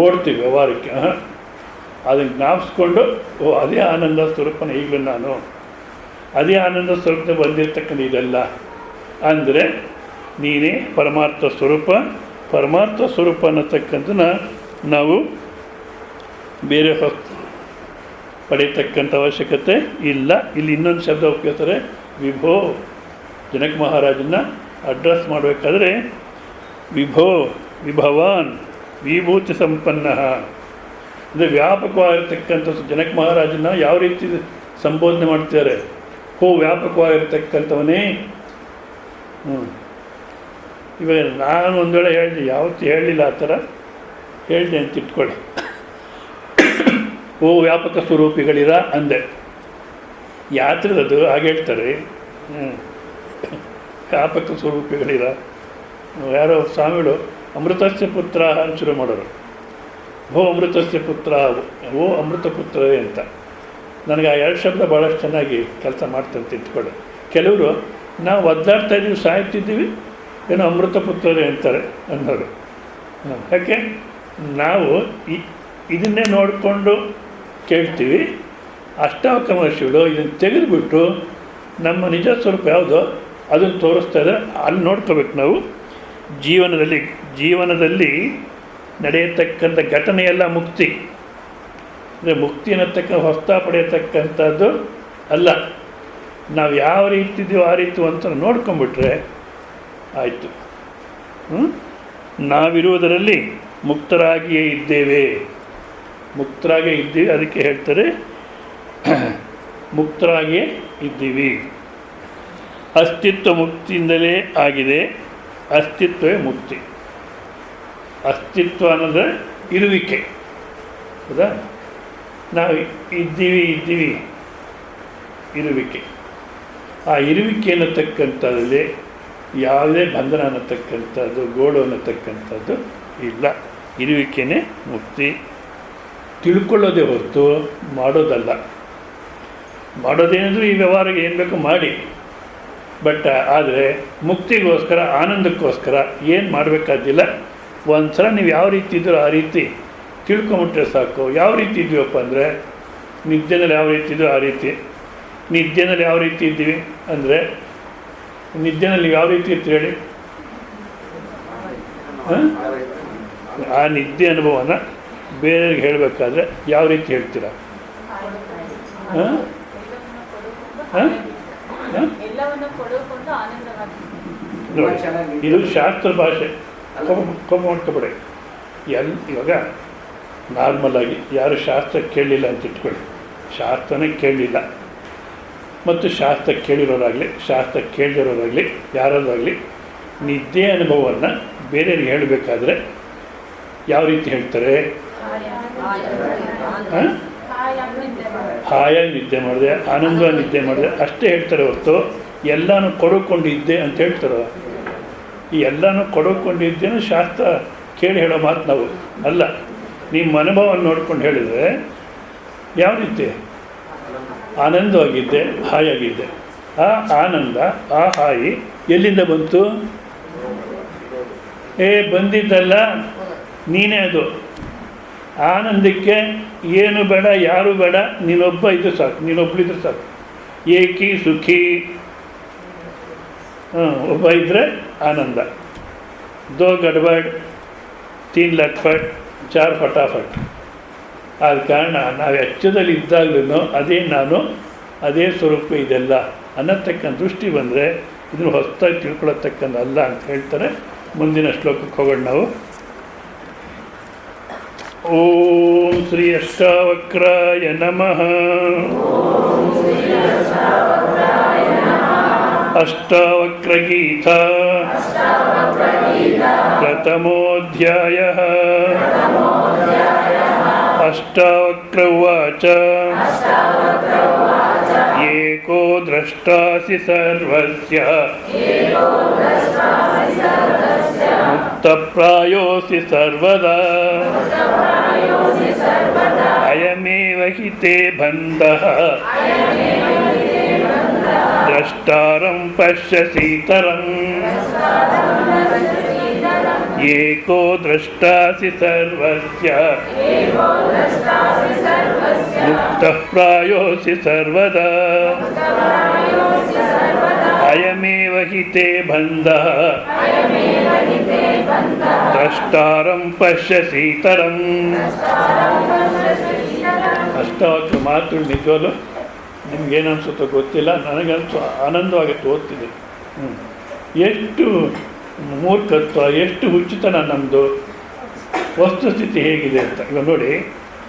Speaker 1: ಓಡ್ತೀವಿ ವ್ಯವಹಾರಕ್ಕೆ. ಅದನ್ನು ಜ್ಞಾಪಿಸ್ಕೊಂಡು ಅದೇ ಆನಂದ ಸ್ವರೂಪನ ಈಗಲೂ ನಾನು, ಅದೇ ಆನಂದ ಸ್ವರೂಪದ ಬಂದಿರತಕ್ಕಂಥ ಇದೆಲ್ಲ ಅಂದರೆ ನೀನೇ ಪರಮಾರ್ಥ ಸ್ವರೂಪ. ಪರಮಾರ್ಥ ಸ್ವರೂಪ ಅನ್ನತಕ್ಕಂಥನ್ನ ನಾವು ಬೇರೆ ಪಡೆಯತಕ್ಕಂಥ ಅವಶ್ಯಕತೆ ಇಲ್ಲ. ಇಲ್ಲಿ ಇನ್ನೊಂದು ಶಬ್ದ ಉಪಯೋಗಿಸ್ತಾರೆ, ವಿಭೋ. ಜನಕ ಮಹಾರಾಜನ್ನ ಅಡ್ರೆಸ್ ಮಾಡಬೇಕಾದ್ರೆ ವಿಭವಾನ್ ವಿಭೂತಿ ಸಂಪನ್ನ ಅಂದರೆ ವ್ಯಾಪಕವಾಗಿರ್ತಕ್ಕಂಥ ಜನಕ ಮಹಾರಾಜನ ಯಾವ ರೀತಿ ಸಂಬೋಧನೆ ಮಾಡ್ತಿದ್ದಾರೆ. ವ್ಯಾಪಕವಾಗಿರ್ತಕ್ಕಂಥವನೇ. ಇವಾಗ ನಾನು ಒಂದು ವೇಳೆ ಹೇಳಿದೆ, ಯಾವತ್ತೂ ಹೇಳಲಿಲ್ಲ ಆ ಥರ ಹೇಳಿದೆ ಅಂತ ಇಟ್ಕೊಳ್ಳಿ. ವ್ಯಾಪಕ ಸ್ವರೂಪಿಗಳಿರ ಅಂದೆ. ಯಾತ್ರದದು ಹಾಗೆ ಹೇಳ್ತಾರೆ. ವ್ಯಾಪಕ ಸ್ವರೂಪಿಗಳಿರ. ಯಾರೋ ಸ್ವಾಮಿಗಳು ಅಮೃತಸ್ಯ ಪುತ್ರ ಅಂತ ಶುರು ಮಾಡೋರು. ಅಮೃತಸ್ಯ ಪುತ್ರ, ಅಮೃತ ಪುತ್ರವೇ ಅಂತ. ನನಗೆ ಆ ಎರಡು ಶಬ್ದ ಭಾಳಷ್ಟು ಚೆನ್ನಾಗಿ ಕೆಲಸ ಮಾಡ್ತಂತ ಇಟ್ಕೊಳ್ಳಿ. ಕೆಲವರು ನಾವು ಒದ್ದಾಡ್ತಾ ಇದ್ದೀವಿ, ಸಾಯ್ತಿದ್ದೀವಿ, ಏನೋ ಅಮೃತ ಪುತ್ರರೇ ಅಂತಾರೆ ಅನ್ನೋರು. ಯಾಕೆ ನಾವು ಇದನ್ನೇ ನೋಡಿಕೊಂಡು ಕೇಳ್ತೀವಿ. ಅಷ್ಟಾವಕ್ರ ಮಹರ್ಷಿಗಳು ಇದನ್ನು ತೆಗೆದುಬಿಟ್ಟು ನಮ್ಮ ನಿಜ ಸ್ವರೂಪ ಯಾವುದೋ ಅದನ್ನು ತೋರಿಸ್ತಾ ಇದ್ದಾರೆ. ಅಲ್ಲಿ ನೋಡ್ಕೋಬೇಕು ನಾವು. ಜೀವನದಲ್ಲಿ ನಡೆಯತಕ್ಕಂಥ ಘಟನೆಯೆಲ್ಲ ಮುಕ್ತಿ. ಅಂದರೆ ಮುಕ್ತಿ ಅನ್ನತಕ್ಕ ಹೊಸ ಪಡೆಯತಕ್ಕಂಥದ್ದು ಅಲ್ಲ. ನಾವು ಯಾವ ರೀತಿ ಇದೀವೋ ಆ ರೀತಿ ಅಂತ ನೋಡ್ಕೊಂಬಿಟ್ರೆ ಆಯಿತು. ನಾವಿರುವುದರಲ್ಲಿ ಮುಕ್ತರಾಗಿಯೇ ಇದ್ದೇವೆ. ಅದಕ್ಕೆ ಹೇಳ್ತಾರೆ ಮುಕ್ತರಾಗಿಯೇ ಇದ್ದೀವಿ. ಅಸ್ತಿತ್ವ ಮುಕ್ತಿಯಿಂದಲೇ ಆಗಿದೆ. ಅಸ್ತಿತ್ವವೇ ಮುಕ್ತಿ. ಅಸ್ತಿತ್ವ ಅನ್ನೋದ್ರೆ ಇರುವಿಕೆ. ಹೌದಾ? ನಾವು ಇದ್ದೀವಿ ಇರುವಿಕೆ. ಆ ಇರುವಿಕೆ ಅನ್ನತಕ್ಕಂಥದ್ರಲ್ಲಿ ಯಾವುದೇ ಬಂಧನ ಅನ್ನತಕ್ಕಂಥದ್ದು, ಗೋಳು ಅನ್ನತಕ್ಕಂಥದ್ದು ಇಲ್ಲ. ಇರುವಿಕೆಯೇ ಮುಕ್ತಿ. ತಿಳ್ಕೊಳ್ಳೋದೇ ಹೊರತು ಮಾಡೋದಲ್ಲ. ಮಾಡೋದೇನೆಂದರೂ ಈ ವ್ಯವಹಾರಕ್ಕೆ ಏನು ಬೇಕೋ ಮಾಡಿ. ಬಟ್ ಆದರೆ ಮುಕ್ತಿಗೋಸ್ಕರ, ಆನಂದಕ್ಕೋಸ್ಕರ ಏನು ಮಾಡಬೇಕಾದಿಲ್ಲ. ಒಂದು ಸಲ ನೀವು ಯಾವ ರೀತಿ ಇದ್ದೀರೋ ಆ ರೀತಿ ತಿಳ್ಕೊಂಬಿಟ್ರೆ ಸಾಕು. ಯಾವ ರೀತಿ ಇದ್ದೀವಪ್ಪ ಅಂದರೆ ನಿದ್ದೆನಲ್ಲಿ ಯಾವ ರೀತಿ ಇದೆಯೋ ಆ ರೀತಿ. ನಿದ್ದೆನಲ್ಲಿ ಯಾವ ರೀತಿ ಇದ್ದೀವಿ ಅಂದರೆ ನಿದ್ದೆನಲ್ಲಿ ಯಾವ ರೀತಿ ಇರ್ತೀವಿ ಹೇಳಿ? ಆ ನಿದ್ದೆ ಅನುಭವನ ಬೇರೆಯವ್ರಿಗೆ ಹೇಳಬೇಕಾದ್ರೆ ಯಾವ ರೀತಿ ಹೇಳ್ತೀರಾ? ನೋಡಿ, ಇದು ಶಾಸ್ತ್ರ ಭಾಷೆ. ಮಾಡ್ಕೊಬೇಡಿ. ಇವಾಗ ನಾರ್ಮಲಾಗಿ ಯಾರು ಶಾಸ್ತ್ರ ಕೇಳಲಿಲ್ಲ ಅಂತ ಇಟ್ಕೊಳ್ಳಿ. ಶಾಸ್ತ್ರನೇ ಕೇಳಲಿಲ್ಲ ಮತ್ತು ಶಾಸ್ತ್ರ ಕೇಳಿರೋರಾಗಲಿ ಶಾಸ್ತ್ರ ಕೇಳಿರೋರಾಗಲಿ ಯಾರಾಗಲಿ ನಿದ್ದೆ ಅನುಭವವನ್ನು ಬೇರೆಯವ್ರಿಗೆ ಹೇಳಬೇಕಾದ್ರೆ ಯಾವ ರೀತಿ ಹೇಳ್ತಾರೆ? ಹಾಯಾಗಿ ನಿದ್ದೆ ಮಾಡಿದೆ, ಆನಂದವಾಗಿ ನಿದ್ದೆ ಮಾಡಿದೆ ಅಷ್ಟೇ ಹೇಳ್ತಾರೆ ಹೊರತು ಎಲ್ಲನೂ ಕೊಡಕೊಂಡಿದ್ದೆ ಅಂತ ಹೇಳ್ತಾರೋ. ಈ ಎಲ್ಲನೂ ಕೊಡಕೊಂಡಿದ್ದೇನೋ ಶಾಸ್ತ್ರ ಕೇಳಿ ಹೇಳೋ ಮಾತು ನಾವು ಅಲ್ಲ. ನಿಮ್ಮ ಅನುಭವವನ್ನು ನೋಡ್ಕೊಂಡು ಹೇಳಿದರೆ ಯಾವ ರೀತಿ ಆನಂದವಾಗಿದ್ದೆ, ಹಾಯಾಗಿದ್ದೆ. ಆ ಆನಂದ, ಆ ಹಾಯಿ ಎಲ್ಲಿಂದ ಬಂತು? ಬಂದಿದ್ದಲ್ಲ, ನೀನೇ ಅದು. ಆನಂದಕ್ಕೆ ಏನು ಬೇಡ, ಯಾರು ಬೇಡ, ನೀನೊಬ್ಬ ಇದ್ದು ಸಾಕು. ನೀನೊಬ್ಬಳಿದ್ರೆ ಸಾಕು. ಏಕಿ ಸುಖಿ, ಒಬ್ಬ ಇದ್ದರೆ ಆನಂದ. ದೋ ಗಡ್ಬಡ್, 3 ಲಟ್ಫಟ್, 4 ಫಟಾಫಟ್. ಆದ ಕಾರಣ ನಾವು ಎಚ್ಚರದಲ್ಲಿ ಇದ್ದಾಗಲೂ ಅದೇ ನಾನು, ಅದೇ ಸ್ವರೂಪ ಇದೆಲ್ಲ ಅನ್ನತಕ್ಕಂಥ ದೃಷ್ಟಿ ಬಂದರೆ ಇದನ್ನು ಹೊಸದಾಗಿ ತಿಳ್ಕೊಳ್ಳತಕ್ಕಂಥ ಅಲ್ಲ ಅಂತ ಹೇಳ್ತಾರೆ. ಮುಂದಿನ ಶ್ಲೋಕಕ್ಕೆ ಹೋಗೋಣ ನಾವು. ಓಂ ಶ್ರೀ ಅಷ್ಟಾವಕ್ರಾಯ ನಮಃ. ಅಷ್ಟಾವಕ್ರಗೀತಾ ಪ್ರಥಮೋಧ್ಯಾಯಃ. ಅಷ್ಟಾವಕ್ರ ಉವಾಚ ಏಕೋ ದ್ರಷ್ಟಾಸಿ ಸರ್ವಸ್ಯ ಮುಕ್ತಪ್ರಾಯೋಸಿ ಸರ್ವದಾ ಅಯಮೇವ ಹಿ ತೇ ಬಂಧಃ ದ್ರಷ್ಟಾರಂ ಪಶ್ಯಸೀತರಂ. ಏಕೋ ದ್ರಷ್ಟಾಸಿ ಸರ್ವಸ್ಯ ಮುಕ್ತಃ ಪ್ರಾಯೋಸಿ ಸರ್ವದಾ ಅಯಮೇವ ಹಿ ತೇ ಬಂಧಃ ದ್ರಷ್ಟಾರಂ ಪಶ್ಯಸೀತರಂ. ಅಷ್ಟಾವಕ್ರ ಮಾತು ನಿಜವಲ್ಲೂ ನಿಮ್ಗೇನು ಅನಿಸುತ್ತೋ ಗೊತ್ತಿಲ್ಲ. ನನಗನ್ಸು ಆನಂದವಾಗಿತ್ತು ಓದ್ತಿದ್ದೆ. ಎಷ್ಟು ಮೂರ್ಖತ್ವ, ಎಷ್ಟು ಹುಚ್ಚುತನ ನಮ್ಮದು, ವಸ್ತುಸ್ಥಿತಿ ಹೇಗಿದೆ ಅಂತ. ಇವಾಗ ನೋಡಿ,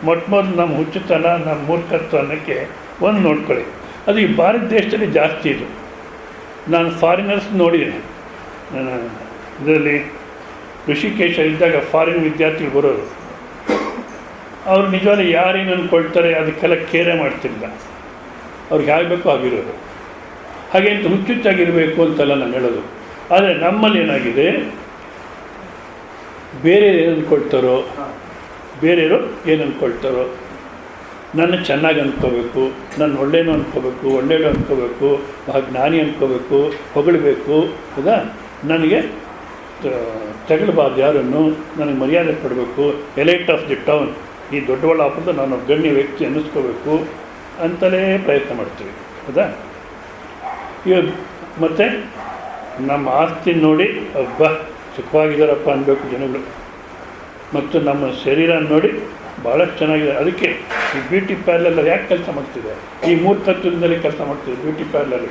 Speaker 1: ಮೊದಲು ನಮ್ಮ ಹುಚ್ಚುತನ, ನಮ್ಮ ಮೂರ್ಖತ್ವ ಅನ್ನೋಕ್ಕೆ ಒಂದು ನೋಡ್ಕೊಳ್ಳಿ. ಅದು ಈ ಭಾರತ ದೇಶದಲ್ಲಿ ಜಾಸ್ತಿ ಇದು. ನಾನು ಫಾರಿನರ್ಸ್ ನೋಡಿದ್ದೀನಿ. ನಾನು ಇದರಲ್ಲಿ ಋಷಿಕೇಶ ಇದ್ದಾಗ ಫಾರಿನ್ ವಿದ್ಯಾರ್ಥಿಗಳು ಬರೋರು, ಅವ್ರು ನಿಜವಾಗ್ಲೂ ಯಾರೇನು ಅಂದ್ಕೊಳ್ತಾರೆ ಅದಕ್ಕೆಲ್ಲ ಕೇರೆ ಮಾಡ್ತಿಲ್ಲ. ಅವ್ರಿಗೆ ಆಗಬೇಕು ಆಗಿರೋದು. ಹಾಗೆ ಅಂತ ಹುಚ್ಚುಚ್ಚಾಗಿರಬೇಕು ಅಂತೆಲ್ಲ ನಾನು ಹೇಳೋದು. ಆದರೆ ನಮ್ಮಲ್ಲಿ ಏನಾಗಿದೆ, ಬೇರೆ ಏನು ಅಂದ್ಕೊಳ್ತಾರೋ, ಬೇರೆಯವರು ಏನು ಅಂದ್ಕೊಳ್ತಾರೋ, ನನ್ನ ಚೆನ್ನಾಗಿ ಅಂದ್ಕೋಬೇಕು, ನನ್ನ ಒಳ್ಳೇನು ಅಂದ್ಕೋಬೇಕು, ಒಳ್ಳೆಯದು ಅಂದ್ಕೋಬೇಕು, ಜ್ಞಾನಿ ಅಂದ್ಕೋಬೇಕು, ಹೊಗಳಬೇಕು. ಹೌದಾ? ನನಗೆ ತಗೊಳ್ಬಾರ್ದು ಯಾರನ್ನು, ನನಗೆ ಮರ್ಯಾದೆ ಕೊಡಬೇಕು, ಎಲೈಟ್ ಆಫ್ ದಿ ಟೌನ್, ಈ ದೊಡ್ಡಬಳ್ಳಾಪುರದ ನಾನು ಗಣ್ಯ ವ್ಯಕ್ತಿ ಅನ್ನಿಸ್ಕೋಬೇಕು ಅಂತಲೇ ಪ್ರಯತ್ನ ಮಾಡ್ತೀವಿ. ಹೌದಾ? ಇವಾಗ ಮತ್ತು ನಮ್ಮ ಆಸ್ತಿ ನೋಡಿ ಒಬ್ಬ ಸುಖವಾಗಿದ್ದಾರಪ್ಪ ಅನ್ಬೇಕು ಜನಗಳು. ಮತ್ತು ನಮ್ಮ ಶರೀರ ನೋಡಿ ಭಾಳಷ್ಟು ಚೆನ್ನಾಗಿದೆ. ಅದಕ್ಕೆ ಈ ಬ್ಯೂಟಿ ಪಾರ್ಲರ್ ಯಾಕೆ ಕೆಲಸ ಮಾಡ್ತಿದೆ? ಈ ಮೂರ್ಖತ್ವದಿಂದಲೇ ಕೆಲಸ ಮಾಡ್ತಿದೆ ಬ್ಯೂಟಿ ಪಾರ್ಲರ್.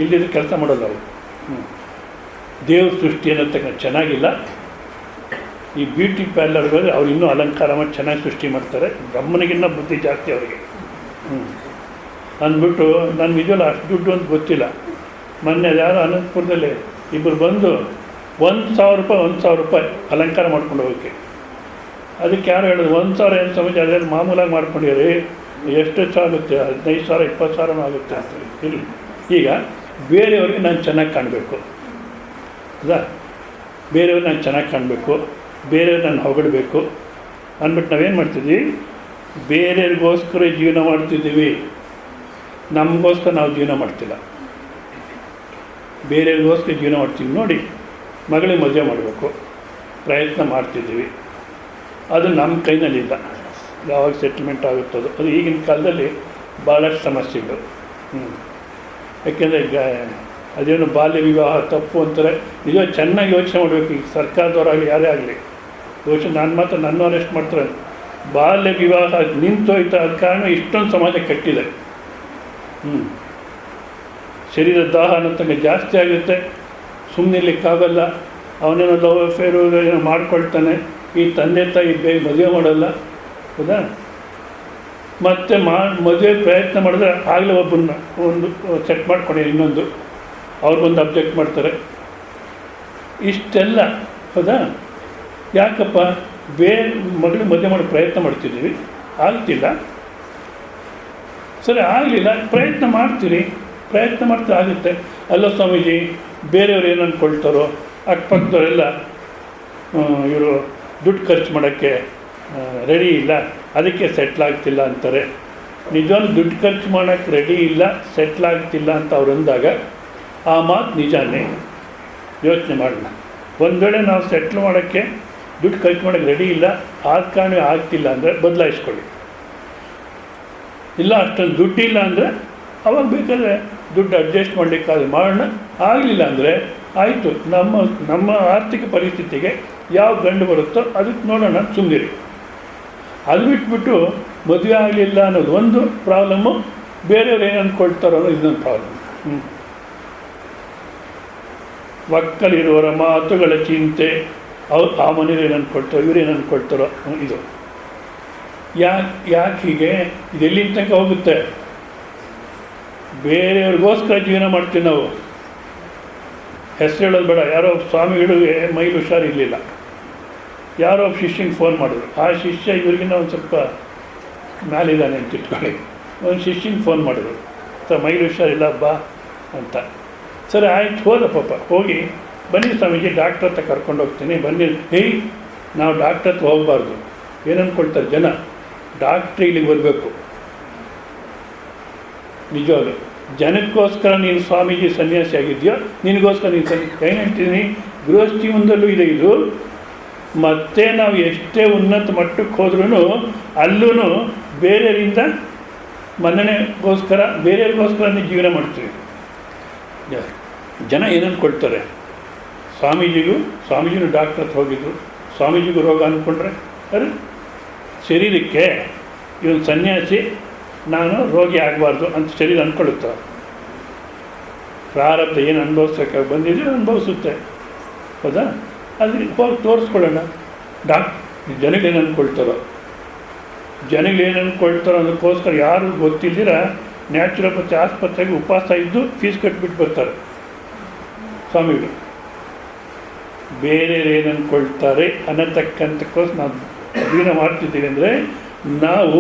Speaker 1: ಇಲ್ಲಿದ್ದು ಕೆಲಸ ಮಾಡೋಲ್ಲ ಅವರು. ದೇವ್ರ ಸೃಷ್ಟಿ ಅನ್ನೋತಕ್ಕ ಚೆನ್ನಾಗಿಲ್ಲ. ಈ ಬ್ಯೂಟಿ ಪಾರ್ಲರ್ಗಳು ಅವ್ರು ಇನ್ನೂ ಅಲಂಕಾರ ಮಾಡಿ ಚೆನ್ನಾಗಿ ಸೃಷ್ಟಿ ಮಾಡ್ತಾರೆ. ಬ್ರಹ್ಮನಿಗಿನ್ನ ಬುದ್ಧಿ ಜಾಸ್ತಿ ಅವರಿಗೆ. ಅಂದ್ಬಿಟ್ಟು ನಾನು ನಿಜವಲ್ಲ ಅಷ್ಟು ದುಡ್ಡು ಅಂತ ಗೊತ್ತಿಲ್ಲ. ಮೊನ್ನೆ ಯಾರೋ ಅನಂತಪುರದಲ್ಲಿ ಇಬ್ಬರು ಬಂದು 1,000 ರೂಪಾಯಿ ಅಲಂಕಾರ ಮಾಡ್ಕೊಂಡು ಹೋಗೋಕ್ಕೆ. ಅದಕ್ಕೆ ಯಾರು ಹೇಳೋದು 1,000 ಏನು ಸಮಸ್ಯೆ, ಅದೆಲ್ಲ ಮಾಮೂಲಾಗಿ ಮಾಡ್ಕೊಂಡಿರಿ, ಎಷ್ಟು ಆಗುತ್ತೆ, 15,000 20,000 ಆಗುತ್ತೆ ಅಂತ. ಇಲ್ಲ, ಈಗ ಬೇರೆಯವ್ರಿಗೆ ನಾನು ಚೆನ್ನಾಗಿ ಕಾಣಬೇಕು. ಹೌದಾ? ಬೇರೆಯವ್ರಿಗೆ ನಾನು ಚೆನ್ನಾಗಿ ಕಾಣಬೇಕು, ಬೇರೆಯವ್ರು ನಾನು ಹೊಗಡಬೇಕು ಅಂದ್ಬಿಟ್ಟು ನಾವೇನು ಮಾಡ್ತಿದ್ವಿ, ಬೇರೆಯವ್ರಿಗೋಸ್ಕರ ಜೀವನ ಮಾಡ್ತಿದ್ದೀವಿ, ನಮಗೋಸ್ಕರ ನಾವು ಜೀವನ ಮಾಡ್ತಿಲ್ಲ. ಬೇರೆಯವ್ರಿಗೋಸ್ಕರ ಜೀವನ ಮಾಡ್ತೀವಿ. ನೋಡಿ, ಮಗಳಿಗೆ ಮದುವೆ ಮಾಡಬೇಕು ಪ್ರಯತ್ನ ಮಾಡ್ತಿದ್ದೀವಿ, ಅದು ನಮ್ಮ ಕೈನಲ್ಲಿಲ್ಲ. ಯಾವಾಗ ಸೆಟ್ಲ್ಮೆಂಟ್ ಆಗುತ್ತದೋ ಅದು. ಈಗಿನ ಕಾಲದಲ್ಲಿ ಭಾಳಷ್ಟು ಸಮಸ್ಯೆಗಳು. ಯಾಕೆಂದರೆ ಅದೇನು ಬಾಲ್ಯ ವಿವಾಹ ತಪ್ಪು ಅಂತಾರೆ. ನಿಜ ಚೆನ್ನಾಗಿ ಯೋಚನೆ ಮಾಡಬೇಕು. ಈಗ ಸರ್ಕಾರದವರಾಗಲಿ ಯಾರೇ ಆಗಲಿ ಯೋಚನೆ, ನಾನು ಮಾತ್ರ ನನ್ನ ಅರೆಸ್ಟ್ ಮಾಡ್ತಾರೆ. ಬಾಲ್ಯ ವಿವಾಹ ನಿಂತೋಯ್ತು, ಅದ ಕಾರಣ ಇಷ್ಟೊಂದು ಸಮಾಜ ಕೆಟ್ಟಿದೆ. ಶರೀರ ದಾಹ ಅನ್ನೋತಂಗೆ ಜಾಸ್ತಿ ಆಗುತ್ತೆ, ಸುಮ್ಮನಿರ್ಲಿಕ್ಕಾಗಲ್ಲ. ಅವನೇನೋ ಲವ್ ಅಫೇರು ಏನೋ ಮಾಡ್ಕೊಳ್ತಾನೆ. ಈ ತಂದೆ ತಾಯಿ ಬೇಗ ಮದುವೆ ಮಾಡೋಲ್ಲ. ಹೌದಾ? ಮತ್ತು ಮದುವೆ ಪ್ರಯತ್ನ ಮಾಡಿದ್ರೆ ಆಗಲೇ ಒಬ್ಬನ್ನ ಒಂದು ಸೆಟ್ ಮಾಡ್ಕೊಂಡು ಇನ್ನೊಂದು ಅವ್ರು ಬಂದು ಅಬ್ಜೆಕ್ಟ್ ಮಾಡ್ತಾರೆ. ಇಷ್ಟೆಲ್ಲ. ಹೌದಾ? ಯಾಕಪ್ಪ? ಮಗಳಿಗೆ ಮದುವೆ ಮಾಡಿ ಪ್ರಯತ್ನ ಮಾಡ್ತಿದ್ದೀವಿ, ಆಗ್ತಿಲ್ಲ. ಸರಿ, ಆಗಲಿಲ್ಲ, ಪ್ರಯತ್ನ ಮಾಡ್ತೀರಿ, ಪ್ರಯತ್ನ ಮಾಡ್ತಾ ಆಗುತ್ತೆ. ಅಲ್ಲ ಸ್ವಾಮೀಜಿ, ಬೇರೆಯವ್ರು ಏನು ಅಂದ್ಕೊಳ್ತಾರೋ, ಅಕ್ಕಪಕ್ಕದವರೆಲ್ಲ ಇವರು ದುಡ್ಡು ಖರ್ಚು ಮಾಡೋಕ್ಕೆ ರೆಡಿ ಇಲ್ಲ, ಅದಕ್ಕೆ ಸೆಟ್ಲಾಗ್ತಿಲ್ಲ ಅಂತಾರೆ. ನಿಜವಾಗ್ಲೂ ದುಡ್ಡು ಖರ್ಚು ಮಾಡೋಕ್ಕೆ ರೆಡಿ ಇಲ್ಲ, ಸೆಟ್ಲಾಗ್ತಿಲ್ಲ ಅಂತ ಅವ್ರು ಅಂದಾಗ ಆ ಮಾತು ನಿಜಾನೇ. ಯೋಚನೆ ಮಾಡೋಣ. ಒಂದು ವೇಳೆ ನಾವು ಸೆಟ್ಲ್ ಮಾಡೋಕ್ಕೆ ದುಡ್ಡು ಖರ್ಚು ಮಾಡೋಕ್ಕೆ ರೆಡಿ ಇಲ್ಲ, ಆದ ಕಾರಣ ಆಗ್ತಿಲ್ಲ ಅಂದರೆ ಬದಲಾಯಿಸ್ಕೊಳ್ಳಿ. ಇಲ್ಲ ಅಷ್ಟೊಂದು ದುಡ್ಡಿಲ್ಲ ಅಂದರೆ ಅವಾಗ ಬೇಕಾದರೆ ದುಡ್ಡು ಅಡ್ಜಸ್ಟ್ ಮಾಡಲಿಕ್ಕಾದ್ರೆ ಮಾಡೋಣ. ಆಗಲಿಲ್ಲ ಅಂದರೆ ಆಯಿತು, ನಮ್ಮ ಆರ್ಥಿಕ ಪರಿಸ್ಥಿತಿಗೆ ಯಾವ ಗಂಡು ಬರುತ್ತೋ ಅದಕ್ಕೆ ನೋಡೋಣ, ಸುಮ್ಮನಿರಿ. ಅದು ಬಿಟ್ಬಿಟ್ಟು ಮದುವೆ ಆಗಲಿಲ್ಲ ಅನ್ನೋದು ಒಂದು ಪ್ರಾಬ್ಲಮ್ಮು, ಬೇರೆಯವ್ರು ಏನು ಅಂದ್ಕೊಳ್ತಾರೋ ಅನ್ನೋದು ಇನ್ನೊಂದು ಪ್ರಾಬ್ಲಮ್. ಒಕ್ಕಲಿರುವವರ ಮಾತುಗಳ ಚಿಂತೆ, ಅವ್ರು ಆ ಮನೇಲಿ ಏನು ಅಂದ್ಕೊಳ್ತಾರೋ, ಇವ್ರೇನು ಅಂದ್ಕೊಳ್ತಾರೋ, ಇದು ಯಾಕೆ ಹೀಗೆ? ಇದೆಲ್ಲಿನ ತನಕ ಹೋಗುತ್ತೆ? ಬೇರೆಯವ್ರಿಗೋಸ್ಕರ ಜೀವನ ಮಾಡ್ತೀವಿ ನಾವು. ಹೆಸರು ಹೇಳೋದು ಬೇಡ. ಯಾರೋ ಸ್ವಾಮಿಗಳಿಗೆ ಮೈಲಿ ಹುಷಾರಿರಲಿಲ್ಲ, ಯಾರೋ ಒಬ್ಬ ಶಿಷ್ಯಂಗೆ ಫೋನ್ ಮಾಡಿದ್ರು. ಆ ಶಿಷ್ಯ ಇವ್ರಿಗಿನ್ನ ಒಂದು ಸ್ವಲ್ಪ ಮೇಲಿದ್ದಾನೆ ಅಂತ ಇಟ್ಕೊಳ್ಳಿ. ಒಂದು ಶಿಷ್ಯಂಗೆ ಫೋನ್ ಮಾಡಿದ್ರು, ಮೈಲಿ ಹುಷಾರಿಲ್ಲ ಬಾ ಅಂತ. ಸರಿ ಆಯ್ತು, ಹೋದ ಪಾಪ. ಹೋಗಿ ಬನ್ನಿ ಸ್ವಾಮೀಜಿ, ಡಾಕ್ಟ್ರ್ ಹತ್ರ ಕರ್ಕೊಂಡು ಹೋಗ್ತೀನಿ ಬನ್ನಿ. ನಾವು ಡಾಕ್ಟ್ರ್ ಹತ್ರ ಹೋಗಬಾರ್ದು. ಏನು ಅಂದ್ಕೊಳ್ತಾರೆ ಜನ, ಡಾಕ್ಟ್ರ್ ಇಲ್ಲಿಗೆ ಬರಬೇಕು. ನಿಜವಾಗ್ಲು ಜನಕ್ಕೋಸ್ಕರ ನೀನು ಸ್ವಾಮೀಜಿ ಸನ್ಯಾಸಿ ಆಗಿದೆಯೋ, ನಿನಗೋಸ್ಕರ ನೀನು ಏನು ಹೇಳ್ತೀನಿ, ಗೃಹಸ್ಥಿ ಮುಂದಲ್ಲೂ ಇದೆ ಇದು. ಮತ್ತು ನಾವು ಎಷ್ಟೇ ಉನ್ನತ ಮಟ್ಟಕ್ಕೆ ಹೋದ್ರೂ ಅಲ್ಲೂ ಬೇರೆಯವರಿಂದ ಮನ್ನಣೆಗೋಸ್ಕರ, ಬೇರೆಯವ್ರಿಗೋಸ್ಕರ ನೀವು ಜೀವನ ಮಾಡ್ತೀವಿ. ಜನ ಏನಂದ್ಕೊಳ್ತಾರೆ, ಸ್ವಾಮೀಜಿನೂ ಡಾಕ್ಟ್ರ್ ಹತ್ರ ಹೋಗಿದ್ರು, ಸ್ವಾಮೀಜಿಗೂ ರೋಗ ಅಂದ್ಕೊಂಡ್ರೆ ಅರೆ ಶರೀರಕ್ಕೆ ಇವನು ಸನ್ಯಾಸಿ, ನಾನು ರೋಗಿ ಆಗಬಾರ್ದು ಅಂತ ಶರೀರ ಅಂದ್ಕೊಳ್ಳುತ್ತೆ. ಪ್ರಾರಬ್ಧ ಏನು ಅನುಭವಿಸೋಕ್ಕಾಗಿ ಬಂದಿದ್ರೆ ಅನುಭವಿಸುತ್ತೆ. ಹೌದಾ? ಅದಕ್ಕೆ ಹೋಗಿ ತೋರಿಸ್ಕೊಳ್ಳೋಣ. ಜನಗಳೇನು ಅಂದ್ಕೊಳ್ತಾರೋ ಅದಕ್ಕೋಸ್ಕರ ಯಾರು ಗೊತ್ತಿಲ್ದಿರ ನ್ಯಾಚುರೋಪತಿ ಆಸ್ಪತ್ರೆಗೆ ಉಪವಾಸ ಇದ್ದು ಫೀಸ್ ಕಟ್ಬಿಟ್ಟು ಬರ್ತಾರೆ ಸ್ವಾಮಿಗಳು. ಬೇರೆ ಏನು ಅಂದ್ಕೊಳ್ತಾರೆ ಅನ್ನತಕ್ಕಂಥಕ್ಕೋಸ್ಕರ ನಾವು ಜೀವನ ಮಾಡ್ತಿದ್ದೀವಿ. ಅಂದರೆ ನಾವು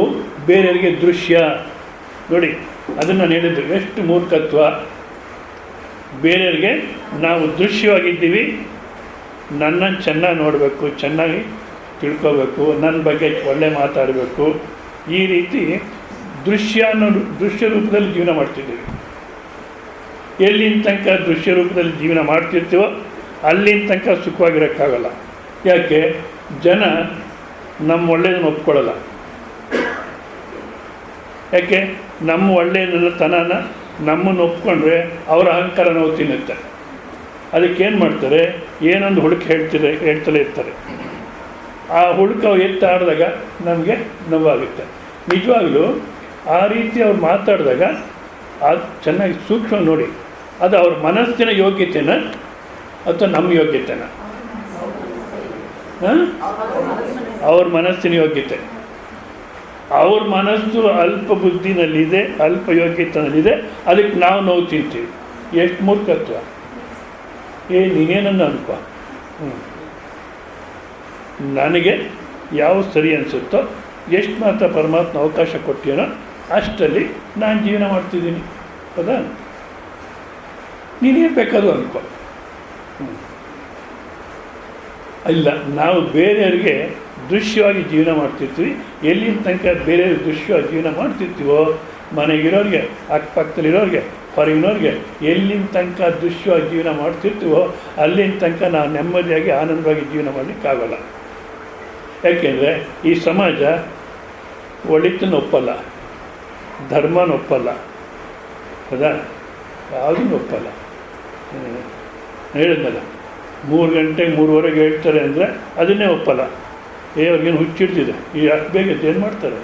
Speaker 1: ಬೇರೆಯವರಿಗೆ ದೃಶ್ಯ ನೋಡಿ, ಅದನ್ನು ನಾನು ಹೇಳಿದ್ದು ಎಷ್ಟು ಮೂರ್ಖತ್ವ. ಬೇರೆಯವರಿಗೆ ನಾವು ದೃಶ್ಯವಾಗಿದ್ದೀವಿ. ನನ್ನನ್ನು ಚೆನ್ನಾಗಿ ನೋಡಬೇಕು, ಚೆನ್ನಾಗಿ ತಿಳ್ಕೋಬೇಕು, ನನ್ನ ಬಗ್ಗೆ ಒಳ್ಳೆ ಮಾತಾಡಬೇಕು, ಈ ರೀತಿ ದೃಶ್ಯ ರೂಪದಲ್ಲಿ ಜೀವನ ಮಾಡ್ತಿದ್ದೀವಿ. ಎಲ್ಲಿನ ತನಕ ದೃಶ್ಯ ರೂಪದಲ್ಲಿ ಜೀವನ ಮಾಡ್ತಿರ್ತೀವೋ ಅಲ್ಲಿನ ತನಕ ಸುಖವಾಗಿರೋಕ್ಕಾಗಲ್ಲ. ಯಾಕೆ? ಜನ ನಮ್ಮ ಒಳ್ಳೆಯದನ್ನು ಒಪ್ಕೊಳ್ಳಲ್ಲ. ಯಾಕೆ? ನಮ್ಮ ಒಳ್ಳೆಯದನ್ನ ತನನ ನಮ್ಮನ್ನು ಒಪ್ಕೊಂಡ್ರೆ ಅವರ ಅಹಂಕಾರ ನಾವು ತಿನ್ನುತ್ತೆ. ಅದಕ್ಕೇನು ಮಾಡ್ತಾರೆ? ಏನೊಂದು ಹುಡುಕಿ ಹೇಳ್ತಲೇ ಇರ್ತಾರೆ. ಆ ಹುಡುಕು ಎತ್ತಾಡಿದಾಗ ನಮಗೆ ನೋವಾಗುತ್ತೆ. ನಿಜವಾಗಲೂ ಆ ರೀತಿ ಅವ್ರು ಮಾತಾಡಿದಾಗ ಅದು ಚೆನ್ನಾಗಿ ಸೂಕ್ಷ್ಮ ನೋಡಿ, ಅದು ಅವ್ರ ಮನಸ್ಸಿನ ಯೋಗ್ಯತೆನ ಅಥವಾ ನಮ್ಮ ಯೋಗ್ಯತೆನ? ಅವ್ರ ಮನಸ್ಸಿನ ಯೋಗ್ಯತೆ. ಅವ್ರ ಮನಸ್ಸು ಅಲ್ಪ ಬುದ್ಧಿನಲ್ಲಿದೆ, ಅಲ್ಪ ಯೋಗ್ಯತೆನಲ್ಲಿದೆ, ಅದಕ್ಕೆ ನಾವು ನೋವು ತಿಂತೀವಿ. ಎಷ್ಟು ಮೂರ್ಖತ್ವ! ನೀನೇನನ್ನು ಅನ್ಕೋ, ನನಗೆ ಯಾವ ಸರಿ ಅನಿಸುತ್ತೋ, ಎಷ್ಟು ಮಾತ್ರ ಪರಮಾತ್ಮ ಅವಕಾಶ ಕೊಟ್ಟಿನೋ ಅಷ್ಟರಲ್ಲಿ ನಾನು ಜೀವನ ಮಾಡ್ತಿದ್ದೀನಿ. ಹೌದಾ? ನೀನೇನು ಬೇಕಾದರೂ ಅನ್ಕೋ. ಇಲ್ಲ, ನಾವು ಬೇರೆಯವ್ರಿಗೆ ದೃಶ್ಯವಾಗಿ ಜೀವನ ಮಾಡ್ತಿರ್ತೀವಿ. ಎಲ್ಲಿನ ತನಕ ಬೇರೆಯವ್ರಿಗೆ ದೃಶ್ಯವಾಗಿ ಜೀವನ ಮಾಡ್ತಿರ್ತೀವೋ, ಮನೆಗಿರೋರಿಗೆ, ಅಕ್ಕಪಕ್ಕದಲ್ಲಿರೋರಿಗೆ, ಹೊರಗಿನವ್ರಿಗೆ ಎಲ್ಲಿನ ತನಕ ದೃಶ್ಯವಾಗಿ ಜೀವನ ಮಾಡ್ತಿರ್ತೀವೋ ಅಲ್ಲಿನ ತನಕ ನಾವು ನೆಮ್ಮದಿಯಾಗಿ ಆನಂದವಾಗಿ ಜೀವನ ಮಾಡಲಿಕ್ಕಾಗಲ್ಲ. ಯಾಕೆಂದರೆ ಈ ಸಮಾಜ ಒಳಿತನ್ನು ಒಪ್ಪಲ್ಲ, ಧರ್ಮನ ಒಪ್ಪಲ್ಲ. ಹೌದಾ? ಯಾವುದೂ ಒಪ್ಪಲ್ಲ. ಹೇಳಿದ್ನಲ್ಲ, 3 ಗಂಟೆಗೆ 3:15 ಹೇಳ್ತಾರೆ ಅಂದರೆ ಅದನ್ನೇ ಒಪ್ಪಲ್ಲ. ಅವ್ರಿಗೇನು ಹುಚ್ಚಿಡ್ತಿದೆ, ಈ ಅಷ್ಟು ಬೇಗ ಏನು ಮಾಡ್ತಾರೆ?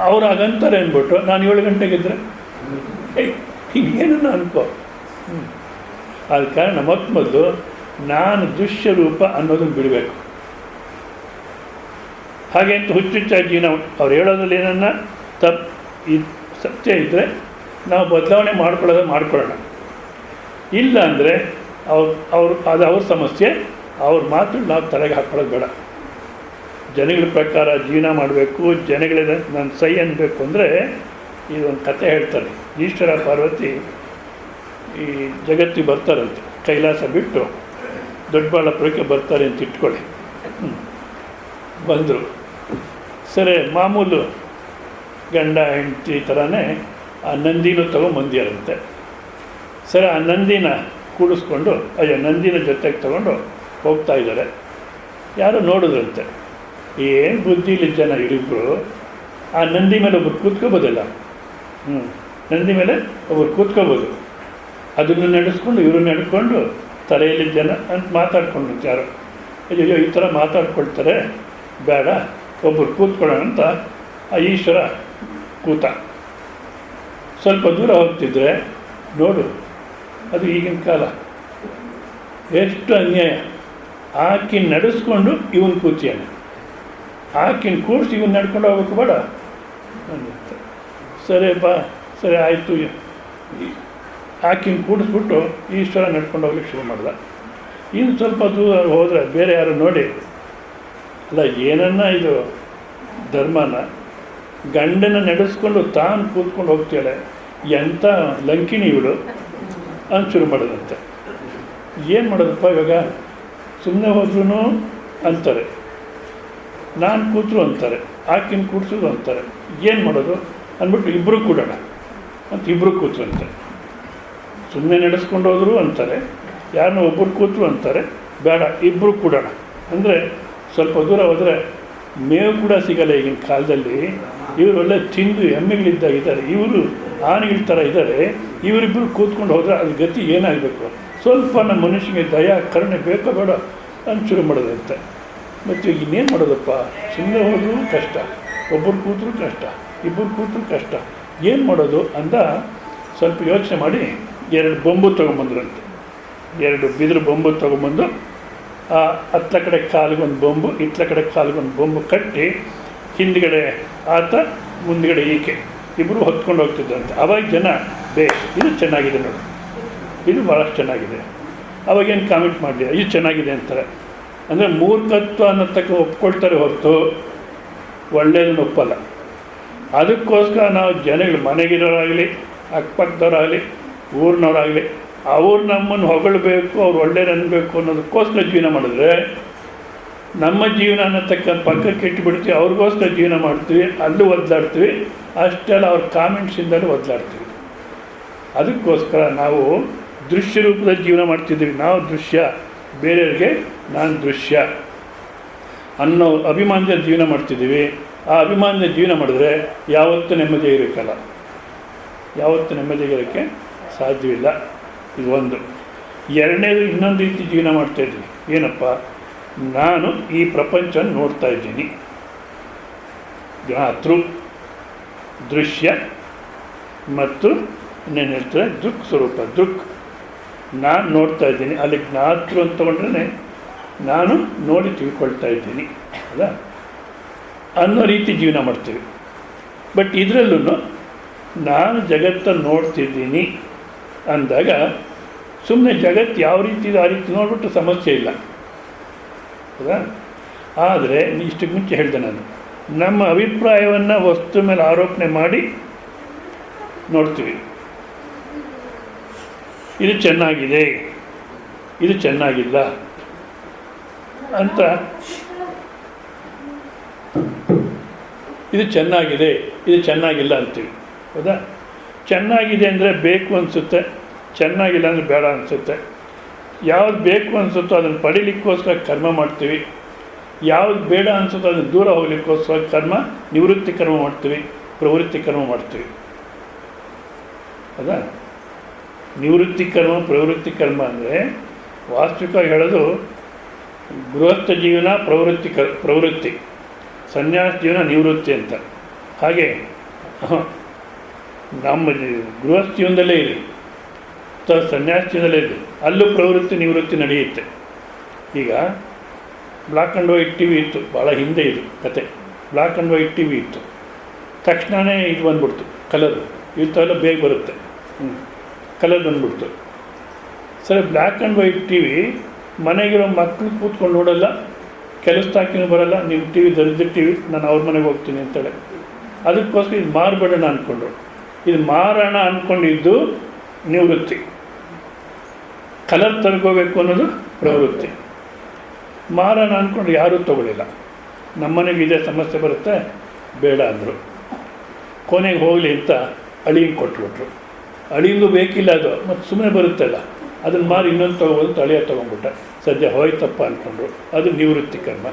Speaker 1: ಅವ್ರು ಹಾಗಂತಾರೆ ಅಂದ್ಬಿಟ್ಟು ನಾನು 7 ಗಂಟೆಗಿದ್ದರೆ ಏನನ್ನ ಅನ್ಕೋ. ಆದ ಕಾರಣ ಮೊದಲು ನಾನು ದೃಶ್ಯರೂಪ ಅನ್ನೋದನ್ನು ಬಿಡಬೇಕು. ಹಾಗೆ ಅಂತ ಹುಚ್ಚುಚ್ಚಾಗಿ ಜೀವನ ಅವ್ರು ಹೇಳೋದ್ರಲ್ಲಿ ಏನನ್ನ ಈ ಸತ್ಯ ಇದ್ದರೆ ನಾವು ಬದಲಾವಣೆ ಮಾಡ್ಕೊಳ್ಳೋಣ. ಇಲ್ಲ ಅಂದರೆ ಅದು ಅವ್ರ ಸಮಸ್ಯೆ, ಅವ್ರ ಮಾತು ನಾವು ತಲೆಗೆ ಹಾಕ್ಕೊಳ್ಳೋದು ಬೇಡ. ಜನಗಳ ಪ್ರಕಾರ ಜೀವನ ಮಾಡಬೇಕು. ಜನಗಳಿಗೆ ನಾನು ಸೈ ಅನ್ನಬೇಕು ಅಂದರೆ ಇದೊಂದು ಕತೆ ಹೇಳ್ತಾರೆ. ಈಶ್ವರ ಪಾರ್ವತಿ ಈ ಜಗತ್ತಿಗೆ ಬರ್ತಾರಂತೆ, ಕೈಲಾಸ ಬಿಟ್ಟು ದೊಡ್ಡಬಳ್ಳಾಪುರಕ್ಕೆ ಬರ್ತಾರೆ ಅಂತ ಇಟ್ಕೊಳ್ಳಿ. ಬಂದರು. ಸರಿ, ಮಾಮೂಲು ಗಂಡ ಹೆಂಡತಿ ಥರನೇ ಆ ನಂದಿನೂ ತೊಗೊಂಬಂದಿಯಾರಂತೆ. ಸರಿ, ಆ ನಂದಿನ ಕೂಡಿಸ್ಕೊಂಡು ನಂದಿನ ಜೊತೆಗೆ ತೊಗೊಂಡು ಹೋಗ್ತಾ ಇದ್ದಾರೆ. ಯಾರು ನೋಡಿದ್ರಂತೆ, ಏನು ಬುದ್ಧಿ ಇಲ್ಲ ಜನ ಇವರಿಬ್ಬರು. ಆ ನಂದಿ ಮೇಲೆ ಒಬ್ಬರು ಕೂತ್ಕೋಬೋದಲ್ಲ, ನಂದಿ ಮೇಲೆ ಒಬ್ಬರು ಕೂತ್ಕೋಬೋದು. ಅದನ್ನು ನಡೆಸ್ಕೊಂಡು ಇವರು ನಡ್ಕೊಂಡು ತಲೆಯಲ್ಲಿ ಜನ ಅಂತ ಮಾತಾಡ್ಕೊಂಡು ಯಾರು ಅಯ್ಯೋ ಈ ಥರ ಮಾತಾಡ್ಕೊಳ್ತಾರೆ, ಬೇಡ ಒಬ್ಬರು ಕೂತ್ಕೊಳ್ಳೋಣ ಅಂತ ಆ ಈಶ್ವರ ಕೂತ. ಸ್ವಲ್ಪ ದೂರ ಹೋಗ್ತಿದ್ರೆ ನೋಡು, ಅದು ಈಗಿನ ಕಾಲ ಎಷ್ಟು ಅನ್ಯಾಯ. ಆಕಿನ ನಡೆಸ್ಕೊಂಡು ಇವನು ಕೂತಿಯಾನೆ, ಆಕಿನ ಕೂಡಿಸಿ ಇವನು ನಡ್ಕೊಂಡು ಹೋಗ್ಬೇಕು ಬೇಡ. ಸರಿ ಬಾ, ಸರಿ ಆಯಿತು. ಆಕಿನ ಕೂಡಿಸ್ಬಿಟ್ಟು ಈಶ್ವರ ನಡ್ಕೊಂಡು ಹೋಗ್ಲಿಕ್ಕೆ ಶುರು ಮಾಡ್ದ. ಇನ್ನು ಸ್ವಲ್ಪ ದೂರ ಹೋದರೆ ಬೇರೆ ಯಾರು ನೋಡಿ, ಅಲ್ಲ ಏನನ್ನ ಇದು ಧರ್ಮನ ಗಂಡನ ನಡೆಸ್ಕೊಂಡು ತಾನು ಕೂತ್ಕೊಂಡು ಹೋಗ್ತಾಳೆ, ಎಂಥ ಲಂಕಿಣಿ ಇವಳು ಅಂತ ಶುರು ಮಾಡೋದಂತೆ. ಏನು ಮಾಡೋದಪ್ಪ ಇವಾಗ? ಸುಮ್ಮನೆ ಹೋದ್ರೂ ಅಂತಾರೆ, ನಾನು ಕೂತರು ಅಂತಾರೆ, ಆಕಿನ ಕೂಡ್ಸೋದು ಅಂತಾರೆ. ಏನು ಮಾಡೋದು ಅಂದ್ಬಿಟ್ಟು ಇಬ್ಬರು ಕೂಡೋಣ ಅಂತ ಇಬ್ಬರು ಕೂತರು ಅಂತಾರೆ. ಸುಮ್ಮನೆ ನಡೆಸ್ಕೊಂಡು ಹೋದ್ರು ಅಂತಾರೆ, ಯಾರನ್ನೋ ಒಬ್ಬರು ಕೂತರು ಅಂತಾರೆ, ಬೇಡ ಇಬ್ಬರು ಕೂಡೋಣ ಅಂದರೆ ಸ್ವಲ್ಪ ದೂರ ಹೋದರೆ ಮೇವು ಕೂಡ ಸಿಗಲ್ಲ ಈಗಿನ ಕಾಲದಲ್ಲಿ. ಇವರು ಒಳ್ಳೆ ತಿಂದು ಎಮ್ಮೆಗಳಿದ್ದಾಗಿದ್ದಾರೆ, ಇವರು ಆನೆಗಳ ಥರ ಇದ್ದಾರೆ. ಇವರಿಬ್ಬರು ಕೂತ್ಕೊಂಡು ಹೋದರೆ ಅದು ಗತಿ ಏನಾಗಬೇಕು? ಸ್ವಲ್ಪ ನಮ್ಮ ಮನುಷ್ಯನಿಗೆ ದಯಾ ಕರುಣೆ ಬೇಕೋ ಬೇಡ ಅಂತ ಶುರು ಮಾಡೋದಂತೆ. ಮತ್ತು ಈಗ ಇನ್ನೇನು ಮಾಡೋದಪ್ಪ? ಸುಮ್ಮನೆ ಹೋದರೂ ಕಷ್ಟ, ಒಬ್ಬರು ಕೂತರು ಕಷ್ಟ, ಇಬ್ಬರು ಕೂತರು ಕಷ್ಟ, ಏನು ಮಾಡೋದು ಅಂದ ಸ್ವಲ್ಪ ಯೋಚನೆ ಮಾಡಿ 2 ಬೊಂಬು ತೊಗೊಂಬಂದ್ರಂತೆ. 2 ಬಿದಿರು ಬೊಂಬು ತೊಗೊಂಬಂದು ಆ ಹತ್ತಲ ಕಡೆ ಕಾಲಿಗೊಂದು ಬೊಂಬು, ಇತ್ತಲ ಕಡೆ ಕಾಲಿಗೊಂದು ಬೊಂಬು ಕಟ್ಟಿ ಹಿಂದ್ಗಡೆ ಆತ ಮುಂದ್ಗಡೆ ಈಕೆ ಇಬ್ಬರು ಹೊತ್ಕೊಂಡು ಹೋಗ್ತಿದ್ದಂತೆ. ಅವಾಗ ಜನ ಇದು ಚೆನ್ನಾಗಿದೆ ನೋಡಿ, ಇದು ಭಾಳಷ್ಟು ಚೆನ್ನಾಗಿದೆ. ಅವಾಗೇನು ಕಾಮೆಂಟ್ ಮಾಡಲಿ, ಇದು ಚೆನ್ನಾಗಿದೆ ಅಂತಾರೆ. ಅಂದರೆ ಮೂರ್ಖತ್ವ ಅನ್ನೋತಕ್ಕ ಒಪ್ಕೊಳ್ತಾರೆ ಹೊರತು ಒಳ್ಳೆಯದನ್ನು ಒಪ್ಪಲ್ಲ. ಅದಕ್ಕೋಸ್ಕರ ನಾವು ಜನಗಳು ಮನೆಗಿರೋರಾಗಲಿ, ಅಕ್ಕಪಕ್ಕದವರಾಗಲಿ, ಊರಿನವರಾಗಲಿ, ಅವ್ರು ನಮ್ಮನ್ನು ಹೊಗಳಬೇಕು, ಅವ್ರು ಒಳ್ಳೆಯದು ಅನ್ನಬೇಕು ಅನ್ನೋದಕ್ಕೋಸ್ಕರ ಜೀವನ ಮಾಡಿದ್ರೆ ನಮ್ಮ ಜೀವನ ಅನ್ನತಕ್ಕ ಪಕ್ಕಕ್ಕೆ ಇಟ್ಟುಬಿಡ್ತೀವಿ, ಅವ್ರಿಗೋಸ್ಕರ ಜೀವನ ಮಾಡ್ತೀವಿ, ಅಲ್ಲೂ ಒದ್ದಾಡ್ತೀವಿ. ಅಷ್ಟೆಲ್ಲ ಅವ್ರ ಕಾಮೆಂಟ್ಸಿಂದಲೂ ಒದ್ದಾಡ್ತೀವಿ. ಅದಕ್ಕೋಸ್ಕರ ನಾವು ದೃಶ್ಯ ರೂಪದ ಜೀವನ ಮಾಡ್ತಿದ್ದೀವಿ. ನಾವು ದೃಶ್ಯ, ಬೇರೆಯವ್ರಿಗೆ ನಾನು ದೃಶ್ಯ ಅನ್ನೋ ಅಭಿಮಾನದ ಜೀವನ ಮಾಡ್ತಿದ್ದೀವಿ. ಆ ಅಭಿಮಾನದ ಜೀವನ ಮಾಡಿದ್ರೆ ಯಾವತ್ತೂ ನೆಮ್ಮದಿಯಾಗಿರೋಕ್ಕಲ್ಲ, ಯಾವತ್ತೂ ನೆಮ್ಮದಿಯಾಗಿರೋಕ್ಕೆ ಸಾಧ್ಯವಿಲ್ಲ. ಇದು ಒಂದು. ಎರಡನೇದು, ಇನ್ನೊಂದು ರೀತಿ ಜೀವನ ಮಾಡ್ತಾಯಿದ್ದೀನಿ. ಏನಪ್ಪ, ನಾನು ಈ ಪ್ರಪಂಚವನ್ನು ನೋಡ್ತಾ ಇದ್ದೀನಿ. ಜ್ಞಾತೃ, ದೃಶ್ಯ ಮತ್ತು ಇನ್ನೇನು ಹೇಳ್ತಾರೆ, ದೃಕ್ ಸ್ವರೂಪ. ದೃಕ್ ನಾನು ನೋಡ್ತಾ ಇದ್ದೀನಿ, ಅಲ್ಲಿ ಜ್ಞಾತೃ ಅಂತ ತಗೊಂಡ್ರೆ ನಾನು ನೋಡಿ ತಿಳ್ಕೊಳ್ತಾ ಇದ್ದೀನಿ ಅಲ್ಲ ಅನ್ನೋ ರೀತಿ ಜೀವನ ಮಾಡ್ತೀವಿ. ಬಟ್ ಇದರಲ್ಲೂ ನಾನು ಜಗತ್ತನ್ನು ನೋಡ್ತಿದ್ದೀನಿ ಅಂದಾಗ ಸುಮ್ಮನೆ ಜಗತ್ತು ಯಾವ ರೀತಿ ಇದೆ ಆ ರೀತಿ ನೋಡ್ಬಿಟ್ಟು ಸಮಸ್ಯೆ ಇಲ್ಲ ಹೌದಾ. ಆದರೆ ಇಷ್ಟಕ್ಕೆ ಮುಂಚೆ ಹೇಳಿದೆ ನಾನು, ನಮ್ಮ ಅಭಿಪ್ರಾಯವನ್ನು ವಸ್ತು ಮೇಲೆ ಆರೋಪಣೆ ಮಾಡಿ ನೋಡ್ತೀವಿ. ಇದು ಚೆನ್ನಾಗಿದೆ, ಇದು ಚೆನ್ನಾಗಿಲ್ಲ ಅಂತ, ಇದು ಚೆನ್ನಾಗಿದೆ, ಇದು ಚೆನ್ನಾಗಿಲ್ಲ ಅಂತೀವಿ ಹೌದಾ. ಚೆನ್ನಾಗಿದೆ ಅಂದರೆ ಬೇಕು ಅನಿಸುತ್ತೆ, ಚೆನ್ನಾಗಿಲ್ಲ ಅಂದರೆ ಬೇಡ ಅನಿಸುತ್ತೆ. ಯಾವ್ದು ಬೇಕು ಅನಿಸುತ್ತೋ ಅದನ್ನು ಪಡೀಲಿಕ್ಕೋಸ್ಕರ ಕರ್ಮ ಮಾಡ್ತೀವಿ, ಯಾವ್ದು ಬೇಡ ಅನಿಸುತ್ತೋ ಅದನ್ನು ದೂರ ಹೋಗ್ಲಿಕ್ಕೋಸ್ಕರ ನಿವೃತ್ತಿ ಕರ್ಮ ಮಾಡ್ತೀವಿ, ಪ್ರವೃತ್ತಿ ಕರ್ಮ ಮಾಡ್ತೀವಿ ಹೌದಾ. ನಿವೃತ್ತಿ ಕರ್ಮ, ಪ್ರವೃತ್ತಿ ಕರ್ಮ ಅಂದರೆ ವಾಸ್ತವಿಕವಾಗಿ ಹೇಳೋದು ಗೃಹಸ್ಥ ಜೀವನ ಪ್ರವೃತ್ತಿ, ಸನ್ಯಾಸ ಜೀವನ ನಿವೃತ್ತಿ ಅಂತ. ಹಾಗೆ ನಮ್ಮ ಗೃಹಸ್ಥ ಜೀವನದಲ್ಲೇ ಇರಿ, ಸನ್ಯಾಸ ಜೀವನದಲ್ಲೇ ಇರಿ, ಅಲ್ಲೂ ಪ್ರವೃತ್ತಿ ನಿವೃತ್ತಿ ನಡೆಯುತ್ತೆ. ಈಗ black and white T V ಇತ್ತು, ಭಾಳ ಹಿಂದೆ ಇದು ಕತೆ. Black and white T V ಇತ್ತು, ತಕ್ಷಣವೇ ಇದು ಬಂದ್ಬಿಡ್ತು ಕಲರು. ಇಂಥವೆಲ್ಲ ಬೇಗ ಬರುತ್ತೆ, ಕಲರ್ ಬಂದ್ಬಿಡ್ತು. ಸರಿ, black and white T V ಮನೆಗಿರೋ ಮಕ್ಕಳು ಕೂತ್ಕೊಂಡು ನೋಡಲ್ಲ, ಕೆಲಸದಾಕಿನೂ ಬರಲ್ಲ. ನೀವು ಟಿ ವಿ ದರಿದ್ರ ಟಿ ವಿ, ನಾನು ಅವ್ರ ಮನೆಗೆ ಹೋಗ್ತೀನಿ ಅಂತೇಳಿ. ಅದಕ್ಕೋಸ್ಕರ ಇದು ಮಾರ್ಬೇಡೋಣ ಅಂದ್ಕೊಂಡ್ರು. ಇದು ಮಾರೋಣ ಅಂದ್ಕೊಂಡಿದ್ದು ನಿವೃತ್ತಿ, ಕಲರ್ ತರ್ಕೋಬೇಕು ಅನ್ನೋದು ಪ್ರವೃತ್ತಿ. ಮಾರೋಣ ಅಂದ್ಕೊಂಡು ಯಾರೂ ತೊಗೊಳ್ಳಿಲ್ಲ. ನಮ್ಮನೆಗೆ ಇದೇ ಸಮಸ್ಯೆ ಬರುತ್ತೆ, ಬೇಡ ಅಂದರು. ಕೊನೆಗೆ ಹೋಗಲಿ ಅಂತ ಅಳಿಗೆ ಕೊಟ್ಬಿಟ್ರು. ಅಳಿಗೂ ಬೇಕಿಲ್ಲ ಅದು, ಮತ್ತು ಸುಮ್ಮನೆ ಬರುತ್ತಲ್ಲ, ಅದನ್ನು ಮಾರಿ ಇನ್ನೊಂದು ತೊಗೊಬೋದು, ಅಳಿಯ ತೊಗೊಂಡ್ಬಿಟ್ಟ. ಸದ್ಯ ಹೋಯ್ತಪ್ಪ ಅಂದ್ಕೊಂಡ್ರು. ಅದು ನಿವೃತ್ತಿ ಕರ್ಮ.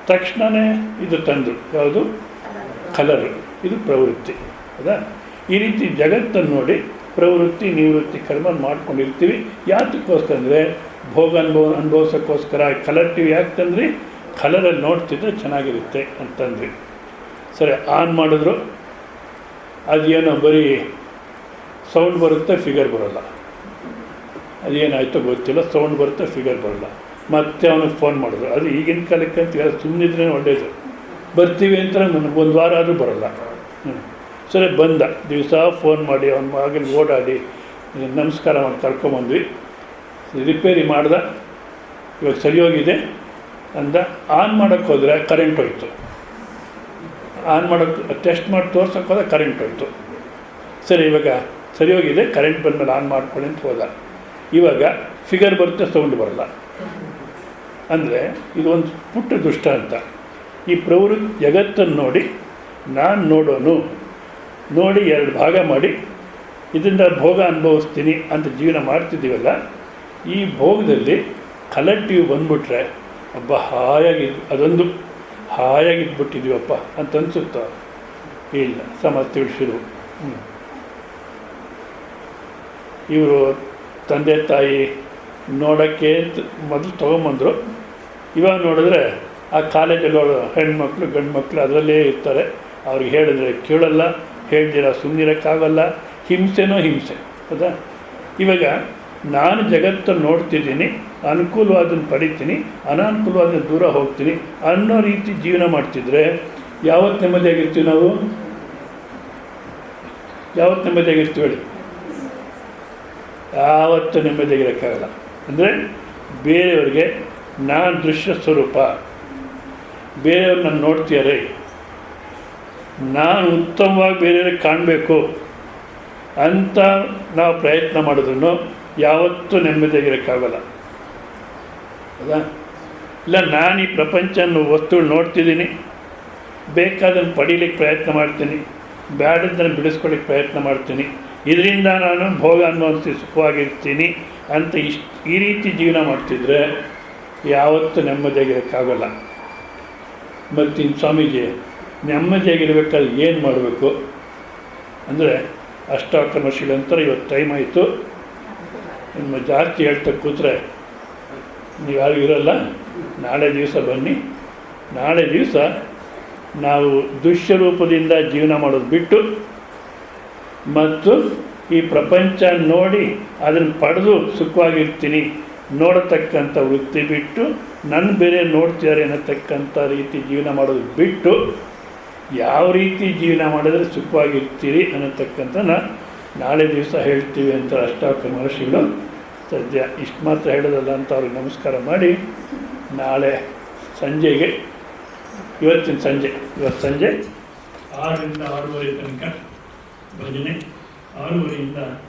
Speaker 1: ತಕ್ಷಣವೇ ಇದು ತಂದರು, ಯಾವುದು ಕಲರು, ಇದು ಪ್ರವೃತ್ತಿ ಹೌದಾ. ಈ ರೀತಿ ಜಗತ್ತನ್ನು ನೋಡಿ ಪ್ರವೃತ್ತಿ ನಿವೃತ್ತಿ ಕರ್ಮ ಮಾಡ್ಕೊಂಡಿರ್ತೀವಿ. ಯಾತಕ್ಕೋಸ್ಕರ ಅಂದರೆ ಭೋಗ ಅನುಭವಿಸೋಕ್ಕೋಸ್ಕರ. ಕಲರ್ ಟಿ ವಿ ಯಾಕೆ ತಂದ್ರಿ, ಕಲರಲ್ಲಿ ನೋಡ್ತಿದ್ರೆ ಚೆನ್ನಾಗಿರುತ್ತೆ ಅಂತಂದ್ರಿ. ಸರಿ, ಆನ್ ಮಾಡಿದ್ರು, ಅದೇನೋ ಬರೀ ಸೌಂಡ್ ಬರುತ್ತೆ, ಫಿಗರ್ ಬರೋಲ್ಲ. ಅದೇನಾಯಿತೋ ಗೊತ್ತಿಲ್ಲ, ಸೌಂಡ್ ಬರುತ್ತೆ, ಫಿಗರ್ ಬರೋಲ್ಲ. ಮತ್ತೆ ಅವನಿಗೆ ಫೋನ್ ಮಾಡಿದ್ರು. ಅದು ಈಗಿನ ಕಾಲಕ್ಕೆ ಅಂತ ಸುಮ್ಮನಿದ್ರೆ ಒಳ್ಳೆಯದು. ಬರ್ತೀವಿ ಅಂತ ಒಂದು ವಾರ ಆದರೂ ಬರೋಲ್ಲ. ಸರಿ, ಬಂದ ದಿವಸ ಫೋನ್ ಮಾಡಿ ಅವನ ಮಗನ ಓಡಾಡಿ ನಮಸ್ಕಾರ ಮಾಡಿ ಕರ್ಕೊಂಬಂದ್ವಿ. ರಿಪೇರಿ ಮಾಡ್ದ, ಇವಾಗ ಸರಿ ಹೋಗಿದೆ ಅಂದ. ಆನ್ ಮಾಡೋಕ್ಕೆ ಹೋದರೆ ಕರೆಂಟ್ ಹೋಯ್ತು. ಆನ್ ಮಾಡೋಕ್ಕೆ ಟೆಸ್ಟ್ ಮಾಡಿ ತೋರ್ಸೋಕ್ಕೆ ಹೋದ, ಕರೆಂಟ್ ಹೋಯ್ತು. ಸರಿ, ಇವಾಗ ಸರಿ ಹೋಗಿದೆ, ಕರೆಂಟ್ ಬಂದಮೇಲೆ ಆನ್ ಮಾಡ್ಕೊಳ್ಳಿ ಅಂತ ಹೋದ. ಇವಾಗ ಫಿಗರ್ ಬರುತ್ತೆ, ಸೌಂಡ್ ಬರೋಲ್ಲ. ಅಂದರೆ ಇದು ಒಂದು ಪುಟ್ಟ ದುಷ್ಟ ಅಂತ. ಈ ಪ್ರವೃತ್ತಿ ಜಗತ್ತನ್ನು ನೋಡಿ ನಾನು ನೋಡೋನು, ನೋಡಿ 2 ಭಾಗ ಮಾಡಿ ಇದರಿಂದ ಭೋಗ ಅನುಭವಿಸ್ತೀನಿ ಅಂತ ಜೀವನ ಮಾಡ್ತಿದ್ದೀವಲ್ಲ, ಈ ಭೋಗದಲ್ಲಿ ಕಲರ್ ಟಿ ವಿ ಬಂದ್ಬಿಟ್ರೆ ಹಬ್ಬ ಹಾಯಾಗಿದ್ದು, ಅದೊಂದು ಹಾಯಾಗಿದ್ಬಿಟ್ಟಿದ್ದೀವಪ್ಪ ಅಂತ ಅನಿಸುತ್ತೋ ಇಲ್ಲ. ಸಮಸ್ಯೆ ಶುರು. ಇವರು ತಂದೆ ತಾಯಿ ನೋಡೋಕ್ಕೆ ಮೊದಲು ತೊಗೊಂಬಂದರು. ಇವಾಗ ನೋಡಿದ್ರೆ ಆ ಕಾಲೇಜಲ್ಲಿ ಹೆಣ್ಮಕ್ಳು ಗಂಡು ಮಕ್ಕಳು ಅದರಲ್ಲೇ ಇರ್ತಾರೆ. ಅವ್ರಿಗೆ ಹೇಳಿದ್ರೆ ಕೇಳಲ್ಲ, ಹೇಳ್ದಿರ ಸುಮ್ಮನಿರೋಕ್ಕಾಗಲ್ಲ. ಹಿಂಸೆನೋ ಹಿಂಸೆ. ಹೌದಾ? ಇವಾಗ ನಾನು ಜಗತ್ತನ್ನು ನೋಡ್ತಿದ್ದೀನಿ, ಅನುಕೂಲವಾದನ್ನು ಪಡಿತೀನಿ, ಅನಾನುಕೂಲವಾದ ದೂರ ಹೋಗ್ತೀನಿ ಅನ್ನೋ ರೀತಿ ಜೀವನ ಮಾಡ್ತಿದ್ರೆ ಯಾವತ್ತು ನೆಮ್ಮದಿಯಾಗಿರ್ತೀವಿ ನಾವು? ಯಾವತ್ತು ನೆಮ್ಮದಿಯಾಗಿರ್ತೀವಿ ಹೇಳಿ? ಯಾವತ್ತು ನೆಮ್ಮದಿಯಾಗಿರೋಕ್ಕಾಗಲ್ಲ. ಅಂದರೆ ಬೇರೆಯವ್ರಿಗೆ ನಾನು ದೃಶ್ಯ ಸ್ವರೂಪ, ಬೇರೆಯವ್ರು ನಾನು ನೋಡ್ತೀಯಾರೆ, ನಾನು ಉತ್ತಮವಾಗಿ ಬೇರೆಯವ್ರಿಗೆ ಕಾಣಬೇಕು ಅಂತ ನಾವು ಪ್ರಯತ್ನ ಮಾಡಿದ್ರು ಯಾವತ್ತೂ ನೆಮ್ಮದಿಯಾಗಿರೋಕ್ಕಾಗಲ್ಲ. ಹೌದಾ? ಇಲ್ಲ, ನಾನು ಈ ಪ್ರಪಂಚನ ವಸ್ತುಗಳು ನೋಡ್ತಿದ್ದೀನಿ, ಬೇಕಾದನ್ನು ಪಡೀಲಿಕ್ಕೆ ಪ್ರಯತ್ನ ಮಾಡ್ತೀನಿ, ಬ್ಯಾಡದನ್ನು ಬಿಡಿಸ್ಕೊಳ್ಳಿಕ್ಕೆ ಪ್ರಯತ್ನ ಮಾಡ್ತೀನಿ, ಇದರಿಂದ ನಾನು ಭೋಗ ಅನುಭವಿಸಿ ಸುಖವಾಗಿರ್ತೀನಿ ಅಂತ ಈ ರೀತಿ ಜೀವನ ಮಾಡ್ತಿದ್ರೆ ಯಾವತ್ತೂ ನೆಮ್ಮದಿಯಾಗಿರೋಕ್ಕಾಗಲ್ಲ. ಮತ್ತಿನ್ನು ಸ್ವಾಮೀಜಿ ನೆಮ್ಮದಿಯಾಗಿರ್ಬೇಕಾದ್ರೆ ಏನು ಮಾಡಬೇಕು ಅಂದರೆ, ಅಷ್ಟಾವಕ್ರ ಅಂತರ ಇವತ್ತು ಟೈಮ್ ಆಯಿತು, ನಿಮ್ಮ ಜಾಸ್ತಿ ಹೇಳ್ತಾ ಕೂತ್ರೆ ನೀವು ಯಾರು ಇರೋಲ್ಲ. ನಾಳೆ ದಿವಸ ಬನ್ನಿ. ನಾಳೆ ದಿವಸ ನಾವು ದುಷ್ಯರೂಪದಿಂದ ಜೀವನ ಮಾಡೋದು ಬಿಟ್ಟು ಮತ್ತು ಈ ಪ್ರಪಂಚ ನೋಡಿ ಅದನ್ನು ಪಡೆದು ಸುಖವಾಗಿರ್ತೀನಿ ನೋಡತಕ್ಕಂಥ ವೃತ್ತಿ ಬಿಟ್ಟು, ನನ್ನ ಬೇರೆ ನೋಡ್ತಿದ್ದಾರೆ ಅನ್ನತಕ್ಕಂಥ ರೀತಿ ಜೀವನ ಮಾಡೋದು ಬಿಟ್ಟು ಯಾವ ರೀತಿ ಜೀವನ ಮಾಡಿದ್ರೆ ಸುಖವಾಗಿರ್ತೀರಿ ಅನ್ನತಕ್ಕಂಥ ನಾಳೆ ದಿವಸ ಹೇಳ್ತೀವಿ ಅಂತ ಅಷ್ಟಾವಕ್ರ ಮಹರ್ಷಿಗಳು. ಸದ್ಯ ಇಷ್ಟು ಮಾತ್ರ ಹೇಳೋದಲ್ಲ ಅಂತ ಅವ್ರಿಗೆ ನಮಸ್ಕಾರ ಮಾಡಿ, ನಾಳೆ ಸಂಜೆಗೆ, ಇವತ್ತು ಸಂಜೆ 6ರಿಂದ 6:30 ತನಕ ಭಜನೆ, 6:30ಯಿಂದ